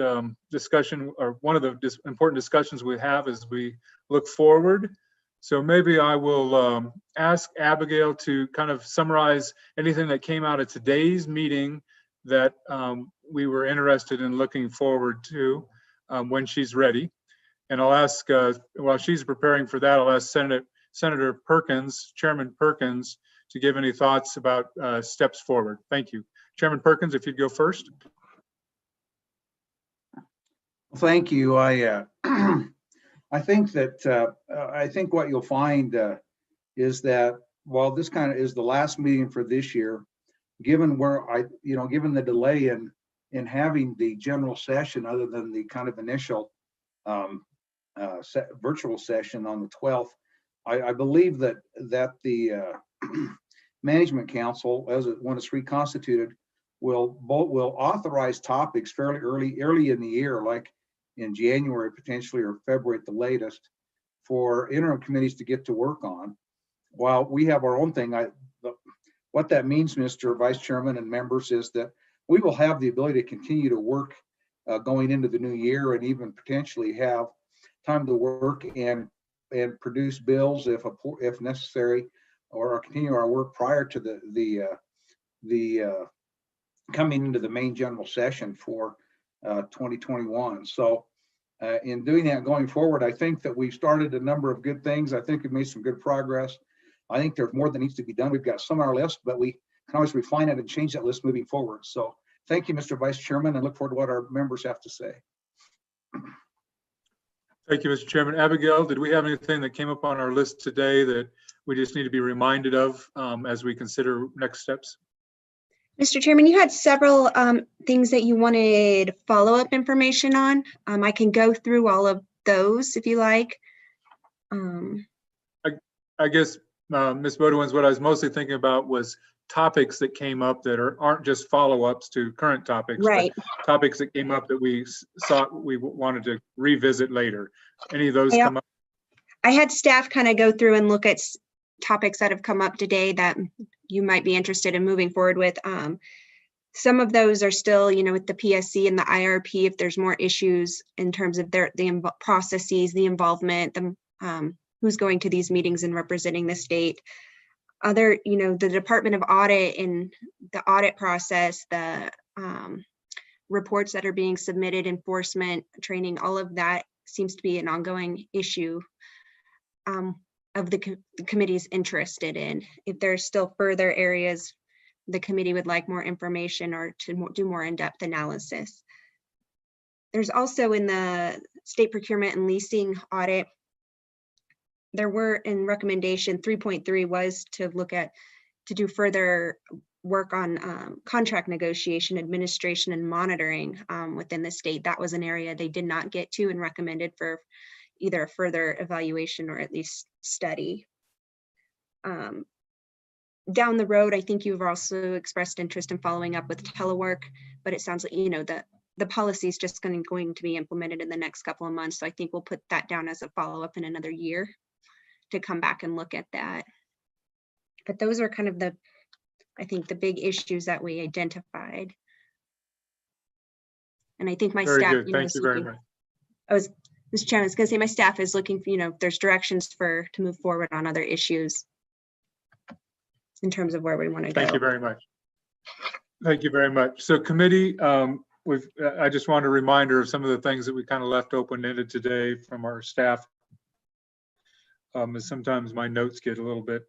discussion, or one of the important discussions we have as we look forward. So maybe I will ask Abigail to kind of summarize anything that came out of today's meeting that we were interested in looking forward to when she's ready. And I'll ask, while she's preparing for that, I'll ask Senator Perkins, Chairman Perkins, to give any thoughts about steps forward. Thank you. Chairman Perkins, if you'd go first. Thank you. I think that I think what you'll find is that while this kind of is the last meeting for this year, given given the delay in having the general session, other than the kind of initial virtual session on the 12th, I believe that the Management Council, when it's reconstituted, will authorize topics fairly early in the year, like in January potentially, or February at the latest, for interim committees to get to work on, while we have our own thing. What that means, Mr. Vice Chairman and members, is that we will have the ability to continue to work going into the new year, and even potentially have time to work and produce bills if necessary, or continue our work prior to the coming into the main general session for 2021. So in doing that going forward, I think that we've started a number of good things. I think we've made some good progress. I think there's more that needs to be done. We've got some on our list, but we can always refine it and change that list moving forward. So thank you, Mr. Vice Chairman, and look forward to what our members have to say. Thank you, Mr. Chairman. Abigail, did we have anything that came up on our list today that we just need to be reminded of as we consider next steps? Mr. Chairman, you had several things that you wanted follow-up information on. I can go through all of those if you like. I guess, Ms. Bodewins, what I was mostly thinking about was topics that came up that aren't just follow-ups to current topics, right? But topics that came up that we wanted to revisit later. Any of those come up? I had staff kind of go through and look at topics that have come up today that you might be interested in moving forward with. Some of those are still, with the PSC and the IRP, if there's more issues in terms of the processes, the involvement, who's going to these meetings and representing the state. Other, the Department of Audit and the audit process, the reports that are being submitted, enforcement, training, all of that seems to be an ongoing issue of the committee's interested in. If there's still further areas the committee would like more information or to do more in-depth analysis. There's also in the state procurement and leasing audit, there were in recommendation 3.3 was to do further work on contract negotiation, administration, and monitoring within the state. That was an area they did not get to and recommended for either a further evaluation or at least study. Down the road, I think you've also expressed interest in following up with telework, but it sounds like, the policy is just going to be implemented in the next couple of months. So I think we'll put that down as a follow-up in another year to come back and look at that. But those are kind of I think the big issues that we identified. And I think my very staff, good. Thank you very much. Mr. Chairman, I was going to say my staff is looking for, if there's directions to move forward on other issues in terms of where we want to go. Thank you very much. Thank you very much. So committee, I just want a reminder of some of the things that we kind of left open-ended today from our staff. As sometimes my notes get a little bit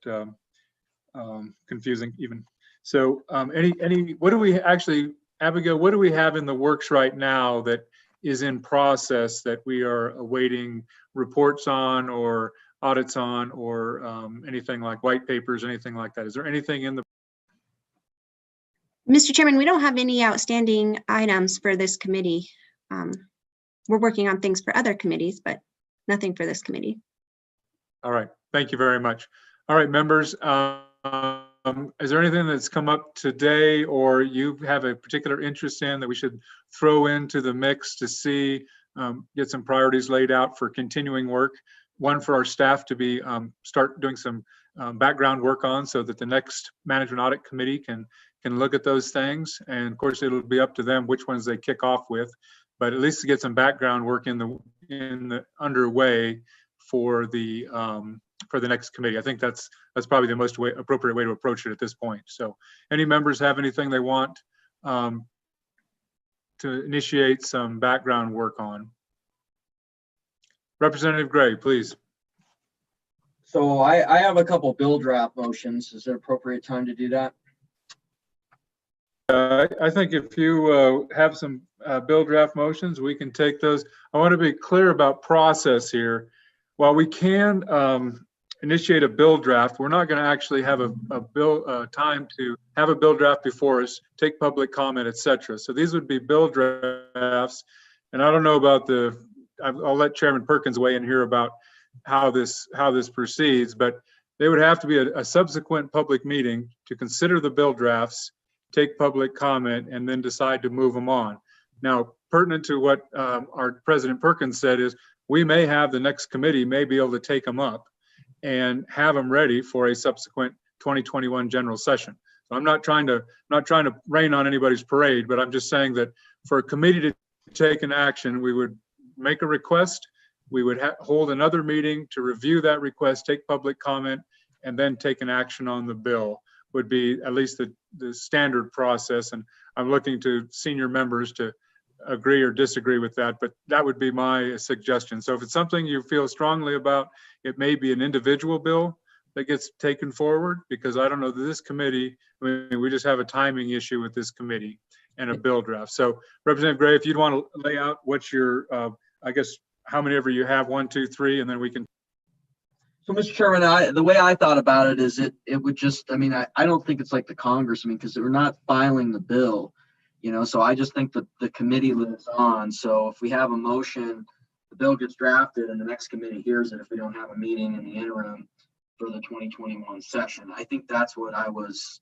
confusing even. So what do we actually, Abigail, what do we have in the works right now that is in process that we are awaiting reports on or audits on or anything like white papers, anything like that? Is there anything in the Mr. Chairman, we don't have any outstanding items for this committee. We're working on things for other committees, but nothing for this committee. All right, thank you very much. All right, members, is there anything that's come up today or you have a particular interest in that we should throw into the mix to see, get some priorities laid out for continuing work? One for our staff to be start doing some background work on so that the next management audit committee can look at those things. And of course, it'll be up to them which ones they kick off with, but at least to get some background work in the underway for the next committee. I think that's probably the most appropriate way to approach it at this point. So any members have anything they want to initiate some background work on? Representative Gray, please. So I have a couple bill draft motions. Is it appropriate time to do that? I think if you have some bill draft motions, we can take those. I want to be clear about process here. While we can initiate a bill draft, we're not going to actually have a bill time to have a bill draft before us, take public comment, etc. So these would be bill drafts. And I don't know about I'll let Chairman Perkins weigh in here about how this proceeds, but they would have to be a subsequent public meeting to consider the bill drafts, take public comment, and then decide to move them on. Now, pertinent to what our President Perkins said is we may have the next committee may be able to take them up and have them ready for a subsequent 2021 general session. So I'm not trying to rain on anybody's parade, but I'm just saying that for a committee to take an action, we would make a request, we would hold another meeting to review that request, take public comment, and then take an action on the bill. Would be at least the standard process. And I'm looking to senior members to agree or disagree with that, but that would be my suggestion. So if it's something you feel strongly about, it may be an individual bill that gets taken forward, because I don't know that this committee, I mean, we just have a timing issue with this committee and a bill draft. So Representative Gray, if you'd want to lay out what's your, I guess, how many ever you have, 1, 2, 3, and then we can. So, Mr. Chairman, the way I thought about it is it would just, I mean, I don't think it's like the Congress, I mean, because we're not filing the bill, you know, so I just think that the committee lives on. So if we have a motion, the bill gets drafted and the next committee hears it if we don't have a meeting in the interim for the 2021 session. I think that's what I was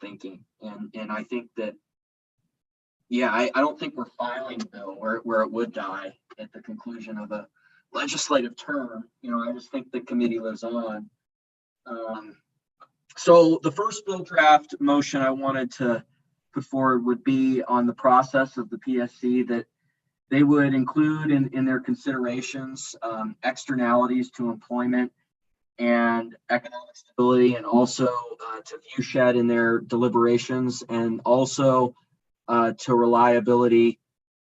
thinking. And I think that, yeah, I don't think we're filing the bill where it would die at the conclusion of a legislative term. You know, I just think the committee lives on. So the first bill draft motion I wanted to put forward would be on the process of the PSC, that they would include in their considerations externalities to employment and economic stability, and also to viewshed in their deliberations, and also to reliability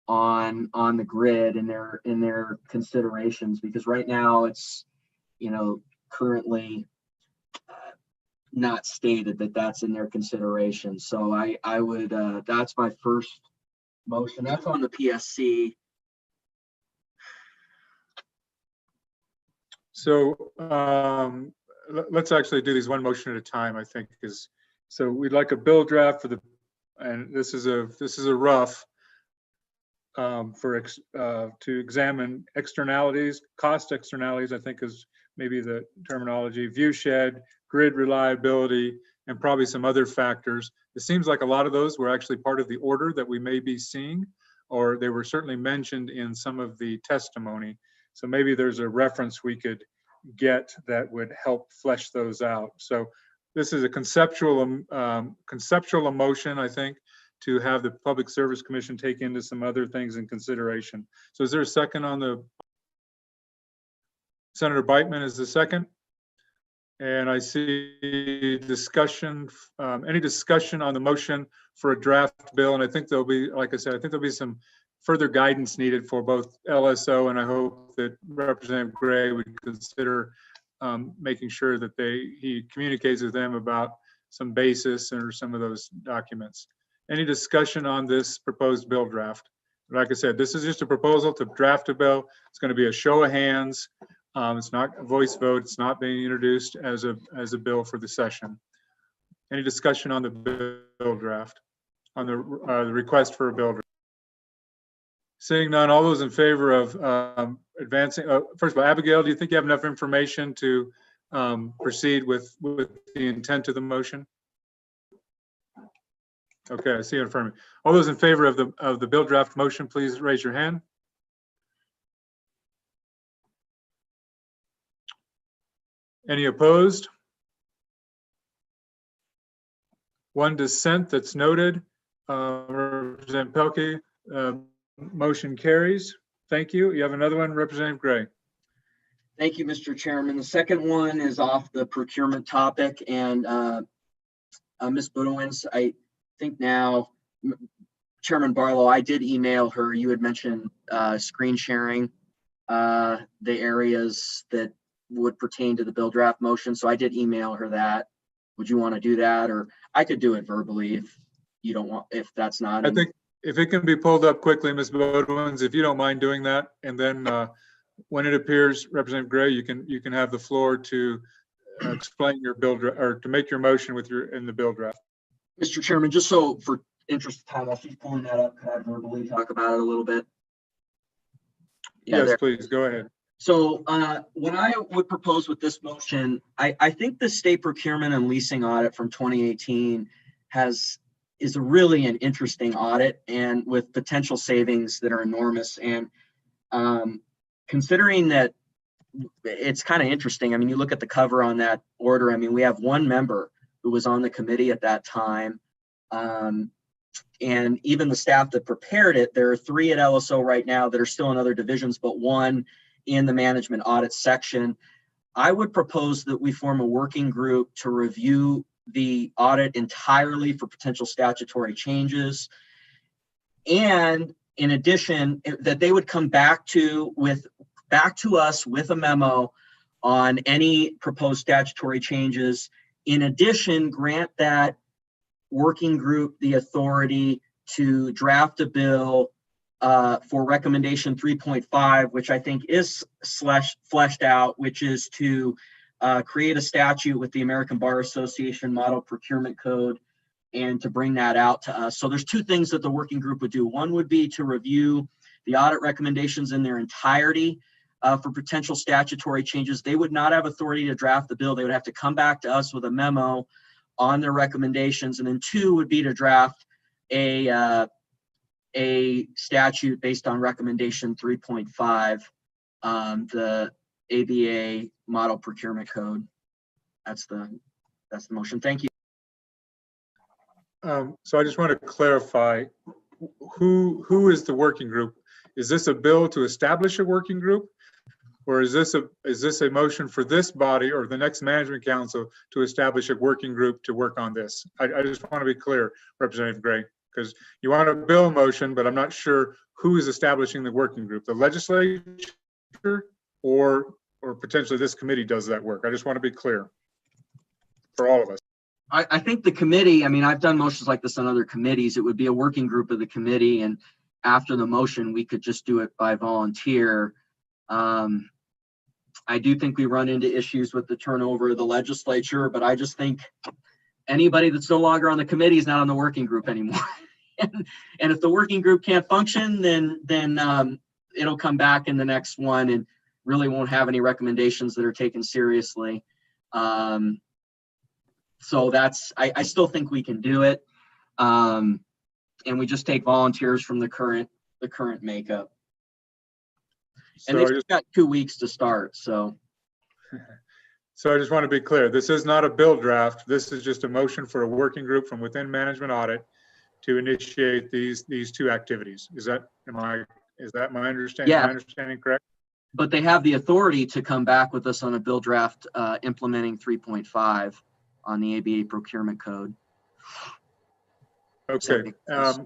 on the grid in their considerations, because right now it's, you know, currently not stated that that's in their consideration. So I would that's my first motion. That's on the PSC. So let's actually do these one motion at a time, I think, because so we'd like a bill draft for the, and this is a rough to examine externalities, cost externalities, I think is maybe the terminology, viewshed, grid reliability, and probably some other factors. It seems like a lot of those were actually part of the order that we may be seeing, or they were certainly mentioned in some of the testimony. So maybe there's a reference we could get that would help flesh those out. So this is a conceptual motion, I think, to have the Public Service Commission take into some other things in consideration. So is there a second on the, Senator Beitman is the second? And I see discussion, any discussion on the motion for a draft bill. And I think there'll be, like I said, I think there'll be some further guidance needed for both LSO, and I hope that Representative Gray would consider making sure that he communicates with them about some basis or some of those documents. Any discussion on this proposed bill draft? Like I said, this is just a proposal to draft a bill. It's going to be a show of hands. It's not a voice vote. It's not being introduced as a bill for the session. Any discussion on the bill draft, on the request for a bill draft? Seeing none, all those in favor of advancing, first of all, Abigail, do you think you have enough information to proceed with the intent of the motion? Okay, I see it in front of me. All those in favor of the bill draft motion, please raise your hand. Any opposed? One dissent that's noted. Representative Pelkey, motion carries. Thank you. You have another one, Representative Gray. Thank you, Mr. Chairman. The second one is off the procurement topic, and Ms. Budowins, I think now, Chairman Barlow, I did email her. You had mentioned screen sharing the areas that would pertain to the bill draft motion. So I did email her that. Would you want to do that? Or I could do it verbally if you don't want, if that's not. I think if it can be pulled up quickly, Ms. Bodwins, if you don't mind doing that. And then when it appears, Representative Gray, you can have the floor to explain your bill or to make your motion with in the bill draft. Mr. Chairman, just so for interest of time, while she's pulling that up, could I verbally talk about it a little bit? Yeah, yes, please go ahead. So what I would propose with this motion, I think the state procurement and leasing audit from 2018 is really an interesting audit, and with potential savings that are enormous. And considering that it's kind of interesting, I mean, you look at the cover on that order, I mean, we have one member who was on the committee at that time. And even the staff that prepared it, there are 3 at LSO right now that are still in other divisions, but 1 in the management audit section. I would propose that we form a working group to review the audit entirely for potential statutory changes. And in addition, that they would come back to us with a memo on any proposed statutory changes. In addition, grant that working group the authority to draft a bill for recommendation 3.5, which I think is fleshed out, which is to create a statute with the American Bar Association Model Procurement Code and to bring that out to us. So there's 2 things that the working group would do. One would be to review the audit recommendations in their entirety for potential statutory changes. They would not have authority to draft the bill. They would have to come back to us with a memo on their recommendations. And then 2 would be to draft a statute based on recommendation 3.5, the ABA Model Procurement Code. That's the motion. Thank you. So I just want to clarify, who is the working group? Is this a bill to establish a working group? Or is this a motion for this body or the next management council to establish a working group to work on this? I just want to be clear, Representative Gray, because you want a bill motion, but I'm not sure who is establishing the working group, the legislature or potentially this committee does that work. I just want to be clear for all of us. I think the committee, I mean, I've done motions like this on other committees. It would be a working group of the committee, and after the motion, we could just do it by volunteer. I do think we run into issues with the turnover of the legislature, but I just think anybody that's no longer on the committee is not on the working group anymore. And if the working group can't function, then it'll come back in the next one and really won't have any recommendations that are taken seriously. So I still think we can do it. And we just take volunteers from the current makeup. And they've just got 2 weeks to start, so. So I just want to be clear. This is not a bill draft. This is just a motion for a working group from within management audit to initiate these 2 activities. Is that my understanding? Yeah. My understanding correct? but they have the authority to come back with us on a bill draft implementing 3.5 on the ABA procurement code. Okay,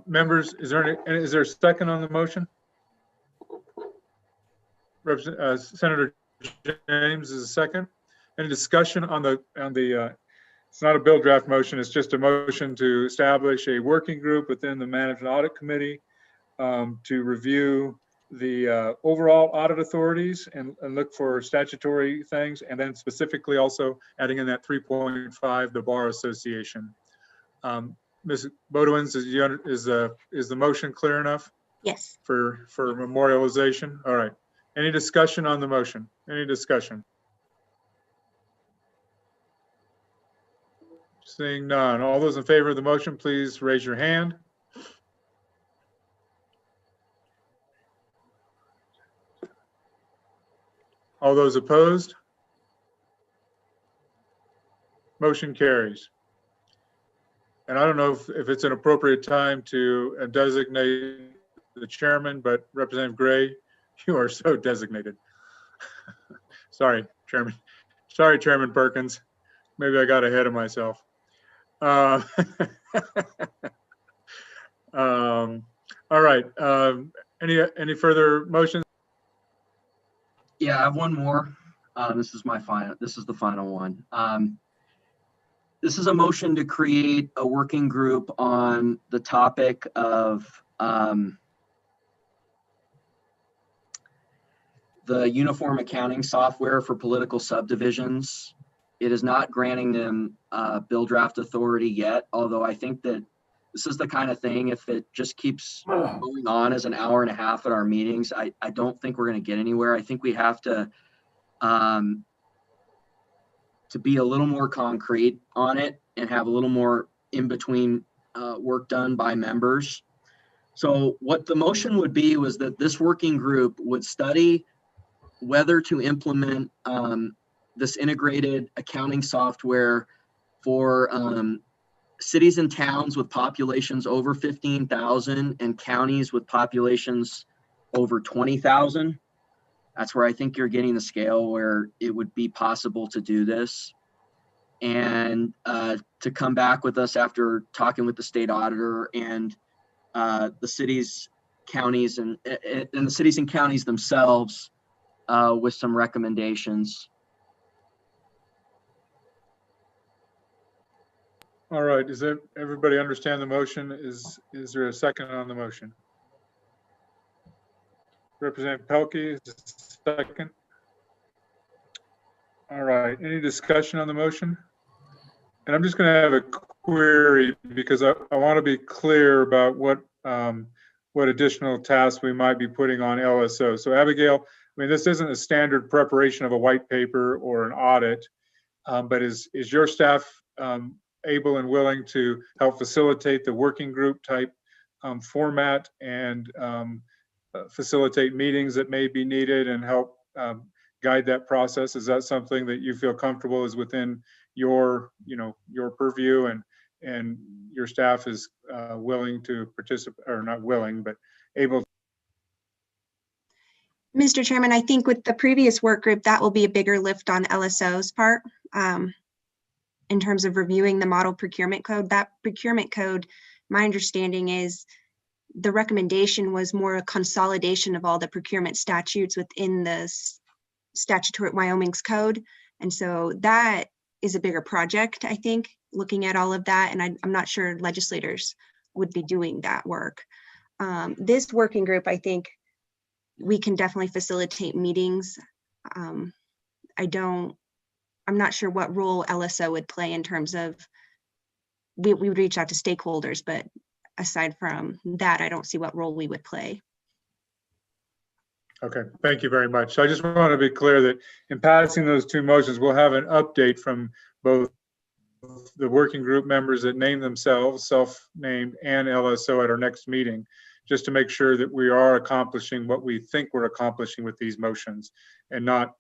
members, is there a second on the motion? Senator James is a second. Any discussion on the it's not a bill draft motion, it's just a motion to establish a working group within the Management Audit Committee to review the overall audit authorities and look for statutory things, and then specifically also adding in that 3.5, the Bar Association. Ms. Bodewins, is the motion clear enough? Yes. For memorialization? All right. Any discussion on the motion? Any discussion? Seeing none. All those in favor of the motion, please raise your hand. All those opposed? Motion carries. And I don't know if it's an appropriate time to designate the chairman, but Representative Gray, you are so designated. Sorry, Chairman. Sorry, Chairman Perkins. Maybe I got ahead of myself. All right. Any further motions? Yeah, I have one more. This is the final one. This is a motion to create a working group on the topic of the uniform accounting software for political subdivisions. It is not granting them bill draft authority yet, although I think that this is the kind of thing, if it just keeps going on as an hour and a half at our meetings, I don't think we're going to get anywhere. I think we have to be a little more concrete on it and have a little more in between work done by members. So what the motion would be was that this working group would study whether to implement this integrated accounting software for cities and towns with populations over 15,000 and counties with populations over 20,000. That's where I think you're getting the scale where it would be possible to do this. And to come back with us after talking with the state auditor and the cities, counties, and the cities and counties themselves with some recommendations. All right. Does everybody understand the motion? Is there a second on the motion? Representative Pelkey is second. All right. Any discussion on the motion? And I'm just going to have a query because I want to be clear about what additional tasks we might be putting on LSO. So Abigail, I mean, this isn't a standard preparation of a white paper or an audit, but is your staff able and willing to help facilitate the working group type format and facilitate meetings that may be needed and help guide that process? Is that something that you feel comfortable is within your purview and your staff is willing to participate, or not willing, but able? Mr. Chairman, I think with the previous work group, that will be a bigger lift on LSO's part in terms of reviewing the model procurement code. That procurement code, my understanding is the recommendation was more a consolidation of all the procurement statutes within the statutory Wyoming's code. And so that is a bigger project, I think, looking at all of that. And I'm not sure legislators would be doing that work. This working group, I think we can definitely facilitate meetings. I'm not sure what role LSO would play in terms of, we would reach out to stakeholders, but aside from that, I don't see what role we would play. Okay, thank you very much. So I just want to be clear that in passing those two motions, we'll have an update from both the working group members that name themselves, self-named, and LSO at our next meeting, just to make sure that we are accomplishing what we think we're accomplishing with these motions, and not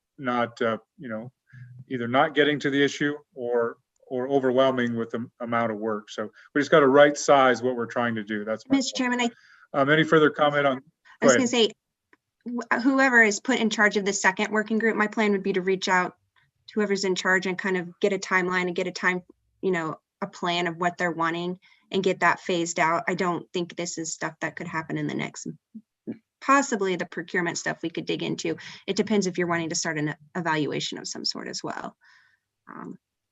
either not getting to the issue or overwhelming with the amount of work. So we just got to right size what we're trying to do. That's my Mr. Chairman, any further comment on? I was going to say, whoever is put in charge of the second working group, my plan would be to reach out to whoever's in charge and kind of get a timeline and get a time, a plan of what they're wanting and get that phased out. I don't think this is stuff that could happen in the next, possibly the procurement stuff we could dig into. It depends if you're wanting to start an evaluation of some sort as well.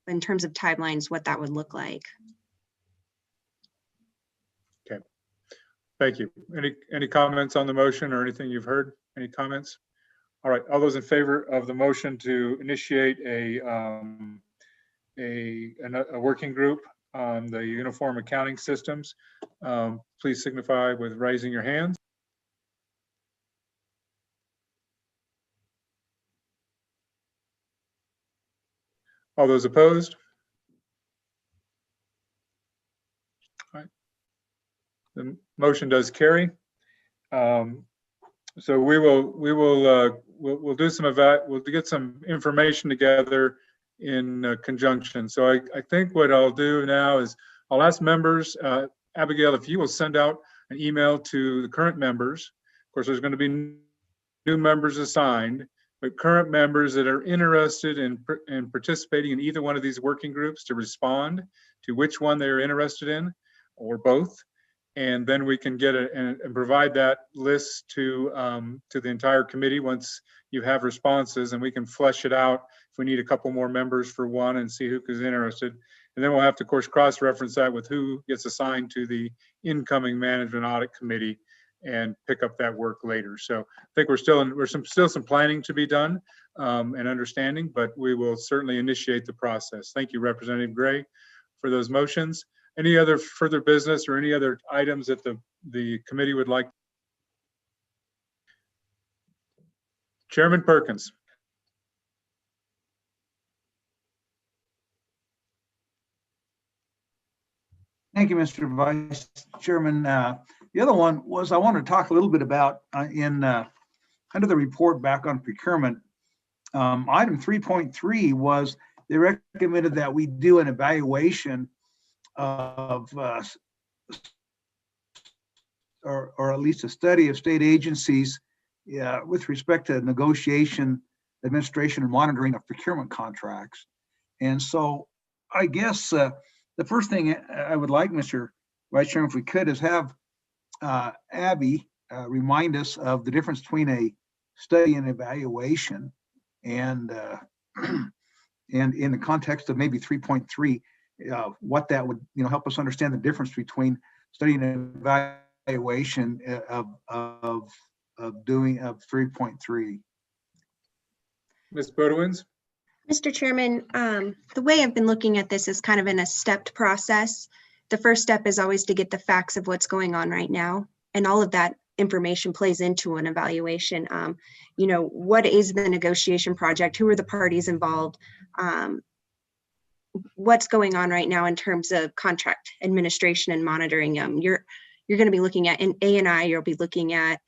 In terms of timelines, what that would look like. Okay, thank you. Any comments on the motion or anything you've heard? Any comments? All right, all those in favor of the motion to initiate a working group on the uniform accounting systems, please signify with raising your hands. All those opposed? All right. The motion does carry. So we'll do some we'll get some information together in conjunction. So I think what I'll do now is I'll ask members, Abigail, if you will send out an email to the current members. Of course, there's going to be new members assigned, but current members that are interested in participating in either one of these working groups to respond to which one they're interested in, or both. And then we can get and provide that list to the entire committee once you have responses, and we can flesh it out if we need a couple more members for one and see who is interested. And then we'll have to, of course, cross-reference that with who gets assigned to the incoming management audit committee and pick up that work later. So I think we're still some planning to be done and understanding, but we will certainly initiate the process. Thank you, Representative Gray, for those motions. Any other further business or any other items that the committee would like? Chairman Perkins. Thank you, Mr. Vice Chairman. The other one was I want to talk a little bit about under the report back on procurement. Item 3.3 was they recommended that we do an evaluation of or at least a study of state agencies with respect to negotiation, administration, and monitoring of procurement contracts. And so I guess the first thing I would like, Mr. Vice Chairman, if we could, is have Abby remind us of the difference between a study and evaluation, and in the context of maybe 3.3, what that would help us understand the difference between study and evaluation of 3.3. Ms. Bodewins. Mr. Chairman, the way I've been looking at this is kind of in a stepped process. The first step is always to get the facts of what's going on right now, and all of that information plays into an evaluation. What is the negotiation project? Who are the parties involved? What's going on right now in terms of contract administration and monitoring? You're going to be looking at in A&I, you'll be looking at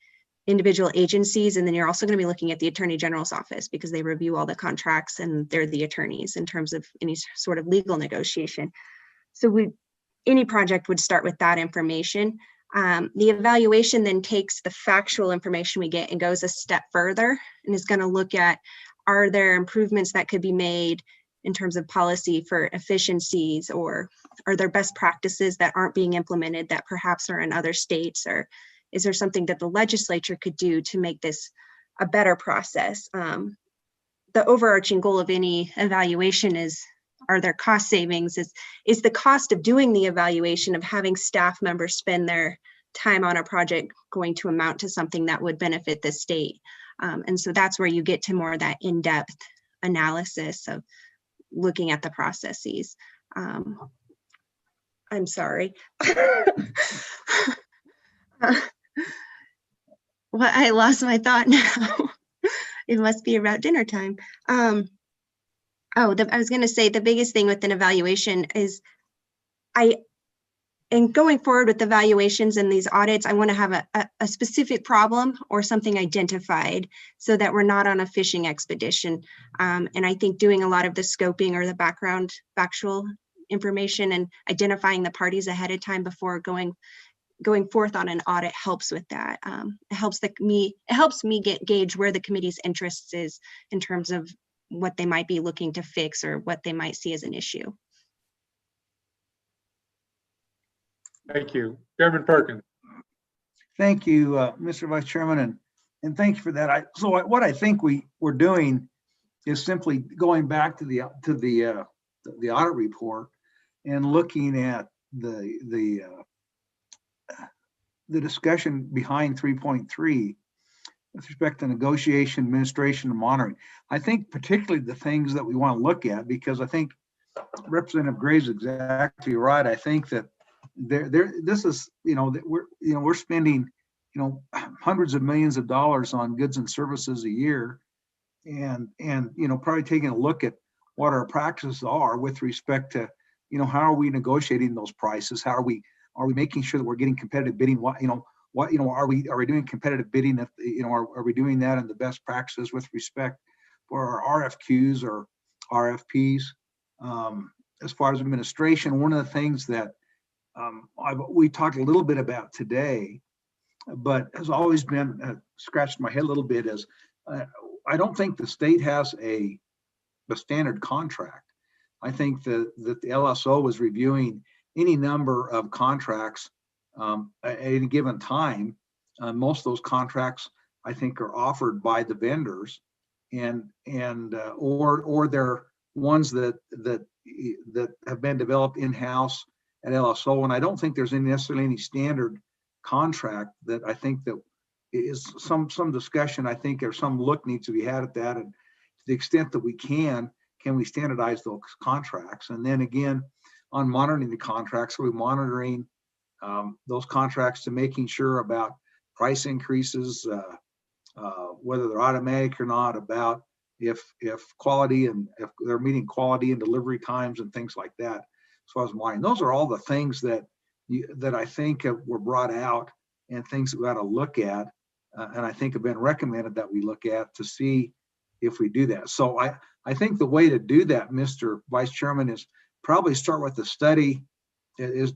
individual agencies, and then you're also going to be looking at the Attorney General's office because they review all the contracts and they're the attorneys in terms of any sort of legal negotiation. So any project would start with that information. The evaluation then takes the factual information we get and goes a step further and is going to look at, are there improvements that could be made in terms of policy for efficiencies, or are there best practices that aren't being implemented that perhaps are in other states, or is there something that the legislature could do to make this a better process? The overarching goal of any evaluation is, are there cost savings? Is the cost of doing the evaluation, of having staff members spend their time on a project, going to amount to something that would benefit the state? And so that's where you get to more of that in-depth analysis of looking at the processes. I'm sorry. Well, I lost my thought now. It must be about dinner time. I was going to say the biggest thing with an evaluation is in going forward with evaluations and these audits, I want to have a specific problem or something identified so that we're not on a fishing expedition. And I think doing a lot of the scoping or the background factual information and identifying the parties ahead of time before going going forth on an audit helps with that. It helps me gauge where the committee's interests is in terms of what they might be looking to fix or what they might see as an issue. Thank you. Chairman Perkins. Thank you, Mr. Vice Chairman, and thank you for that. What I think we're doing is simply going back to the audit report and looking at the discussion behind 3.3 with respect to negotiation, administration, and monitoring. I think particularly the things that we want to look at, because I think Representative Gray's exactly right. I think that this is, we're spending, hundreds of millions of dollars on goods and services a year, and probably taking a look at what our practices are with respect to, how are we negotiating those prices? How are we making sure that we're getting competitive bidding? Are we doing competitive bidding? Are we doing that in the best practices with respect for our RFQs or RFPs? As far as administration, one of the things that we talked a little bit about today, but has always been scratched my head a little bit, is I don't think the state has a standard contract. I think that the LSO was reviewing any number of contracts at any given time. Most of those contracts, I think, are offered by the vendors, or they're ones that have been developed in-house at LSO. And I don't think there's necessarily any standard contract that I think that is some discussion, I think, or some look needs to be had at that. And to the extent that we can we standardize those contracts? And then again, on monitoring the contracts, are we monitoring those contracts to making sure about price increases, whether they're automatic or not, about if quality and if they're meeting quality and delivery times and things like that. As far as monitoring, those are all the things that I think were brought out and things that we got to look at, and I think have been recommended that we look at to see if we do that. So I think the way to do that, Mr. Vice Chairman, is probably start with the study.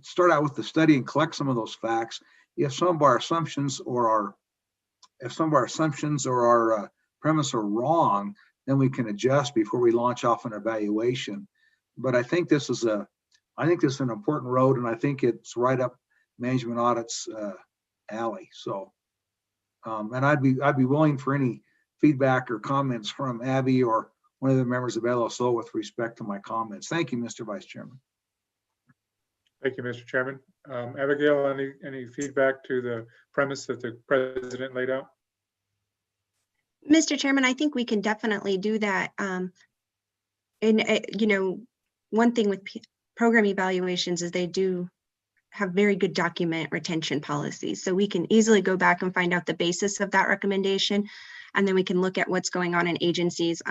Start out with the study and collect some of those facts. If some of our assumptions or our premise are wrong, then we can adjust before we launch off an evaluation. But I think this is an important road, and I think it's right up management audit's alley. So, and I'd be willing for any feedback or comments from Abby or one of the members of LSO with respect to my comments. Thank you, Mr. Vice Chairman. Thank you, Mr. Chairman. Abigail, any feedback to the premise that the president laid out? Mr. Chairman, I think we can definitely do that. And one thing with program evaluations is they do have very good document retention policies. So we can easily go back and find out the basis of that recommendation. And then we can look at what's going on in agencies,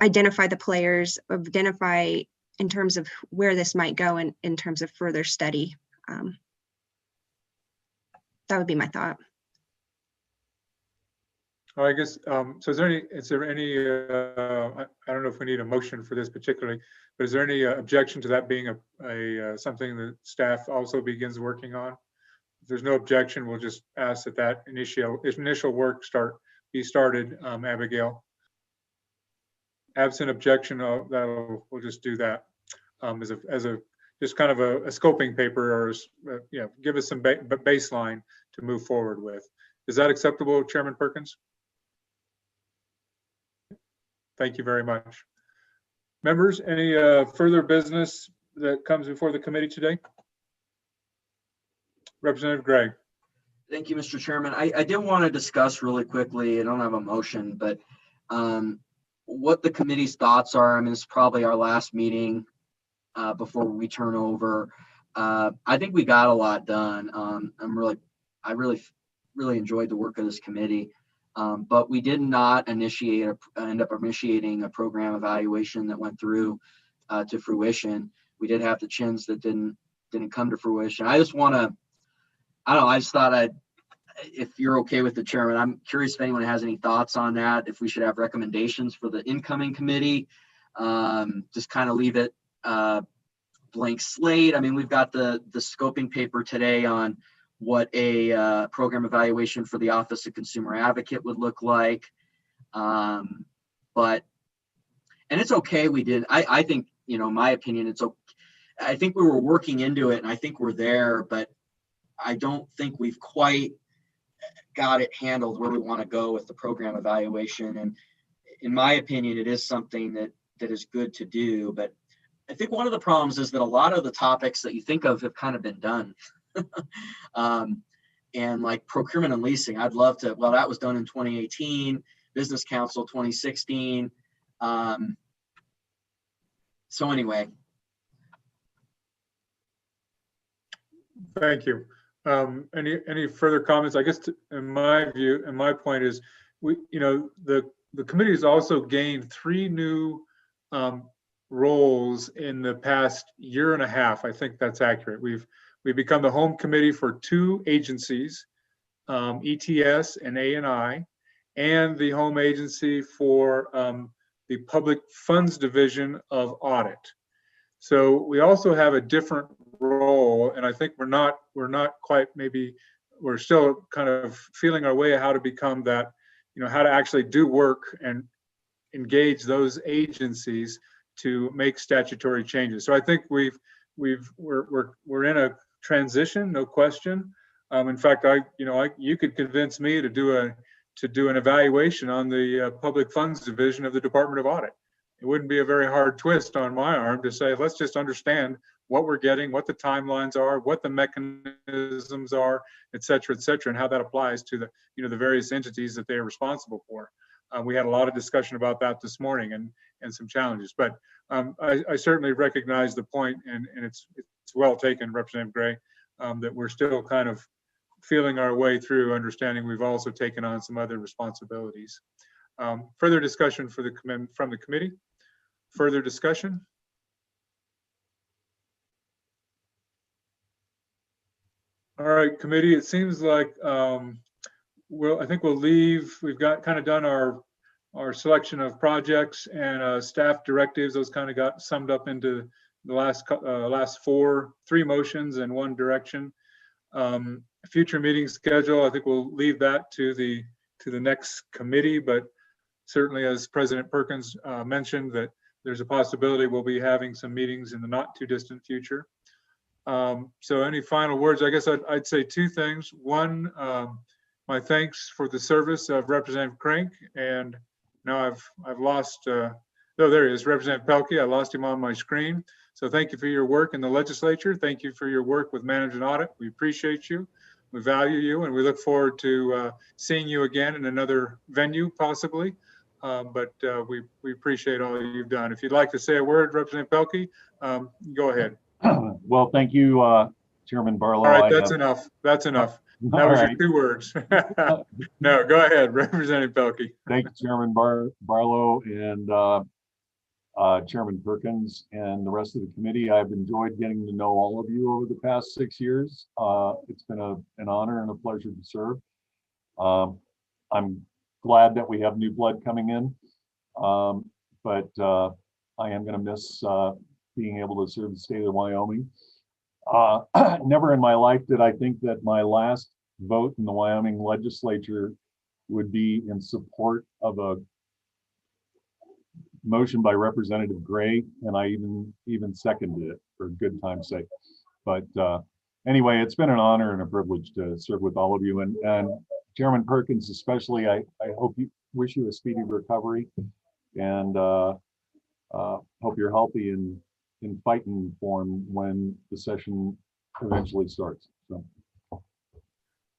identify the players, identify in terms of where this might go in terms of further study. That would be my thought. Oh, I guess, so is there any, I don't know if we need a motion for this particularly, but is there any objection to that being something that staff also begins working on? If there's no objection, we'll just ask that initial work be started, Abigail. Absent objection, we'll just do that as a just kind of a scoping paper, or give us some baseline to move forward with. Is that acceptable, Chairman Perkins? Thank you very much. Members, any further business that comes before the committee today? Representative Gray. Thank you, Mr. Chairman. I did want to discuss really quickly, I don't have a motion, but what the committee's thoughts are. I mean, it's probably our last meeting before we turn over. I think we got a lot done. I really enjoyed the work of this committee. But we did not end up initiating a program evaluation that went through to fruition. We did have the chins that didn't come to fruition. I just thought if you're okay with the Chairman, I'm curious if anyone has any thoughts on that, if we should have recommendations for the incoming committee, just kind of leave it blank slate. I mean, we've got the scoping paper today on what a program evaluation for the Office of Consumer Advocate would look like. But it's okay. We did. I think, my opinion, it's okay. I think we were working into it, and I think we're there, but I don't think we've quite got it handled where we want to go with the program evaluation. And in my opinion, it is something that is good to do. But I think one of the problems is that a lot of the topics that you think of have kind of been done. And like procurement and leasing, I'd love to, well, that was done in 2018, Business Council 2016. So anyway. Thank you. Any further comments? I guess in my view, and my point is, the committee has also gained 3 new roles in the past year and a half. I think that's accurate. We've become the home committee for 2 agencies, ETS and A&I, and the home agency for the Public Funds Division of Audit. So we also have a different role, and I think we're not quite, maybe we're still kind of feeling our way how to become that, how to actually do work and engage those agencies to make statutory changes. So I think we're in a transition, no question. In fact, you could convince me to do an evaluation on the Public Funds Division of the Department of Audit. It wouldn't be a very hard twist on my arm to say, let's just understand what we're getting, what the timelines are, what the mechanisms are, et cetera, and how that applies to the, the various entities that they are responsible for. We had a lot of discussion about that this morning and some challenges, but I certainly recognize the point, and it's well taken, Representative Gray, that we're still kind of feeling our way through understanding we've also taken on some other responsibilities. Further discussion from the committee? Further discussion? All right, committee, it seems like I think we'll leave. We've got kind of done our selection of projects and staff directives. Those kind of got summed up into the last 3 motions and 1 direction. Future meeting schedule, I think we'll leave that to the next committee, but certainly as President Perkins mentioned, that there's a possibility we'll be having some meetings in the not too distant future. So any final words? I guess I'd say 2 things. One, my thanks for the service of Representative Crank, and now I've lost, oh, there he is, Representative Pelkey. I lost him on my screen. So thank you for your work in the legislature. Thank you for your work with Management Audit. We appreciate you. We value you, and we look forward to seeing you again in another venue, possibly. But we appreciate all you've done. If you'd like to say a word, Representative Pelkey, go ahead. Well, thank you, Chairman Barlow. All right, that's enough. That's enough. That was your 2 words. No, go ahead, Representative Pelkey. Thank you, Chairman Barlow and Chairman Perkins and the rest of the committee. I've enjoyed getting to know all of you over the past 6 years. It's been an honor and a pleasure to serve. I'm glad that we have new blood coming in, but I am going to miss being able to serve the state of Wyoming. Never in my life did I think that my last vote in the Wyoming legislature would be in support of a motion by Representative Gray, and I even seconded it for good time's sake. But anyway, it's been an honor and a privilege to serve with all of you, and Chairman Perkins especially. I wish you a speedy recovery, and hope you're healthy and in fighting form when the session eventually starts. So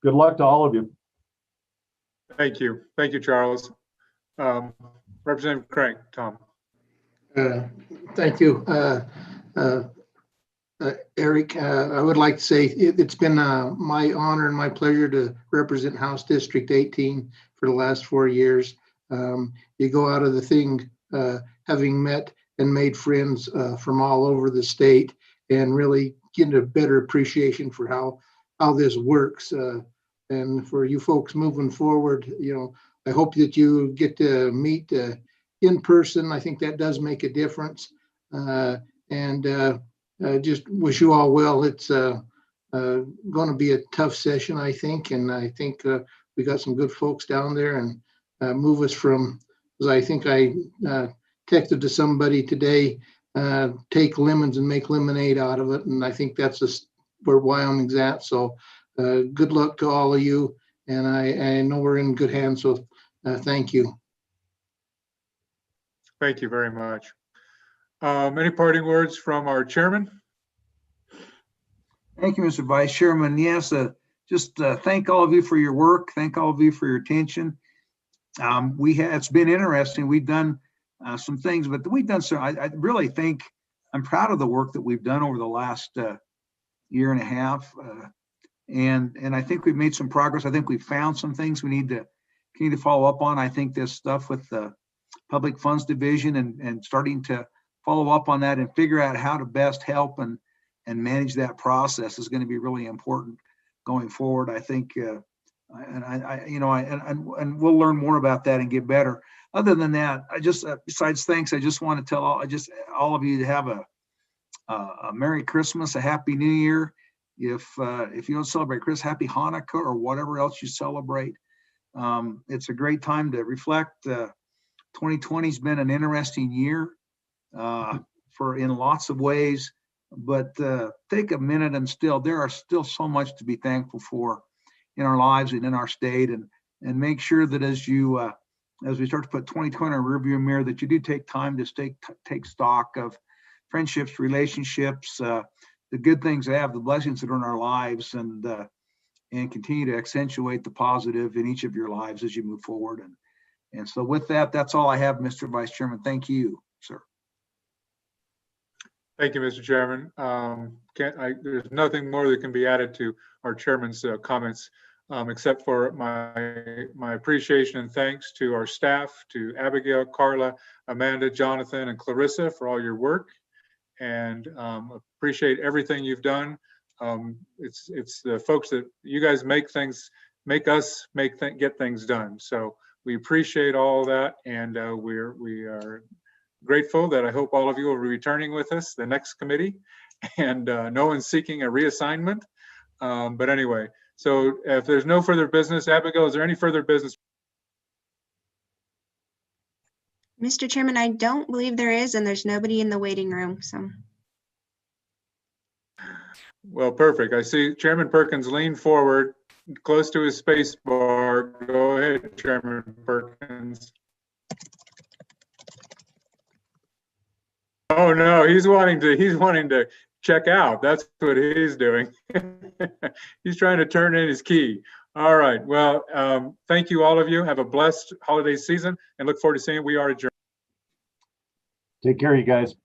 good luck to all of you. Thank you. Thank you, Charles. Representative Crank, Tom. Thank you. Eric, I would like to say it's been my honor and my pleasure to represent House District 18 for the last 4 years. You go out of the thing having met and made friends from all over the state, and really get a better appreciation for how this works. And for you folks moving forward, I hope that you get to meet in person. I think that does make a difference. And just wish you all well. It's going to be a tough session, I think. And I think we got some good folks down there and move us from, as I think I texted to somebody today, take lemons and make lemonade out of it. And I think that's just where Wyoming's at. So good luck to all of you. And I know we're in good hands. So thank you. Thank you very much. Any parting words from our chairman? Thank you, Mr. Vice Chairman. Yes, just thank all of you for your work. Thank all of you for your attention. It's been interesting. We've done some things, but we've done so. I really think I'm proud of the work that we've done over the last year and a half, and I think we've made some progress. I think we've found some things we need to follow up on. I think this stuff with the Public Funds Division and starting to follow up on that and figure out how to best help and manage that process is going to be really important going forward. I think, and we'll learn more about that and get better. Other than that, besides thanks, I just want to tell all of you to have a Merry Christmas, a Happy New Year. If you don't celebrate Christmas, Happy Hanukkah or whatever else you celebrate. It's a great time to reflect. 2020 has been an interesting year in lots of ways. But take a minute and there are still so much to be thankful for in our lives and in our state, and make sure that as we start to put 2020 in our rearview mirror, that you do take time to take stock of friendships, relationships, the good things that have, the blessings that are in our lives, and continue to accentuate the positive in each of your lives as you move forward. And so with that, that's all I have, Mr. Vice Chairman. Thank you, sir. Thank you, Mr. Chairman. There's nothing more that can be added to our chairman's comments, except for my appreciation and thanks to our staff, to Abigail, Carla, Amanda, Jonathan, and Clarissa for all your work, and appreciate everything you've done. It's the folks that you guys make us get things done. So we appreciate all that, and we are grateful that I hope all of you will be returning with us the next committee, and no one's seeking a reassignment. But anyway, so if there's no further business, Abigail, is there any further business? Mr. Chairman, I don't believe there is, and there's nobody in the waiting room. So. Well, perfect. I see Chairman Perkins lean forward, close to his space bar. Go ahead, Chairman Perkins. Oh no, he's wanting to check out. That's what he's doing. He's trying to turn in his key. All right. Well, thank you, all of you. Have a blessed holiday season, and look forward to seeing you. We are adjourned. Take care, you guys.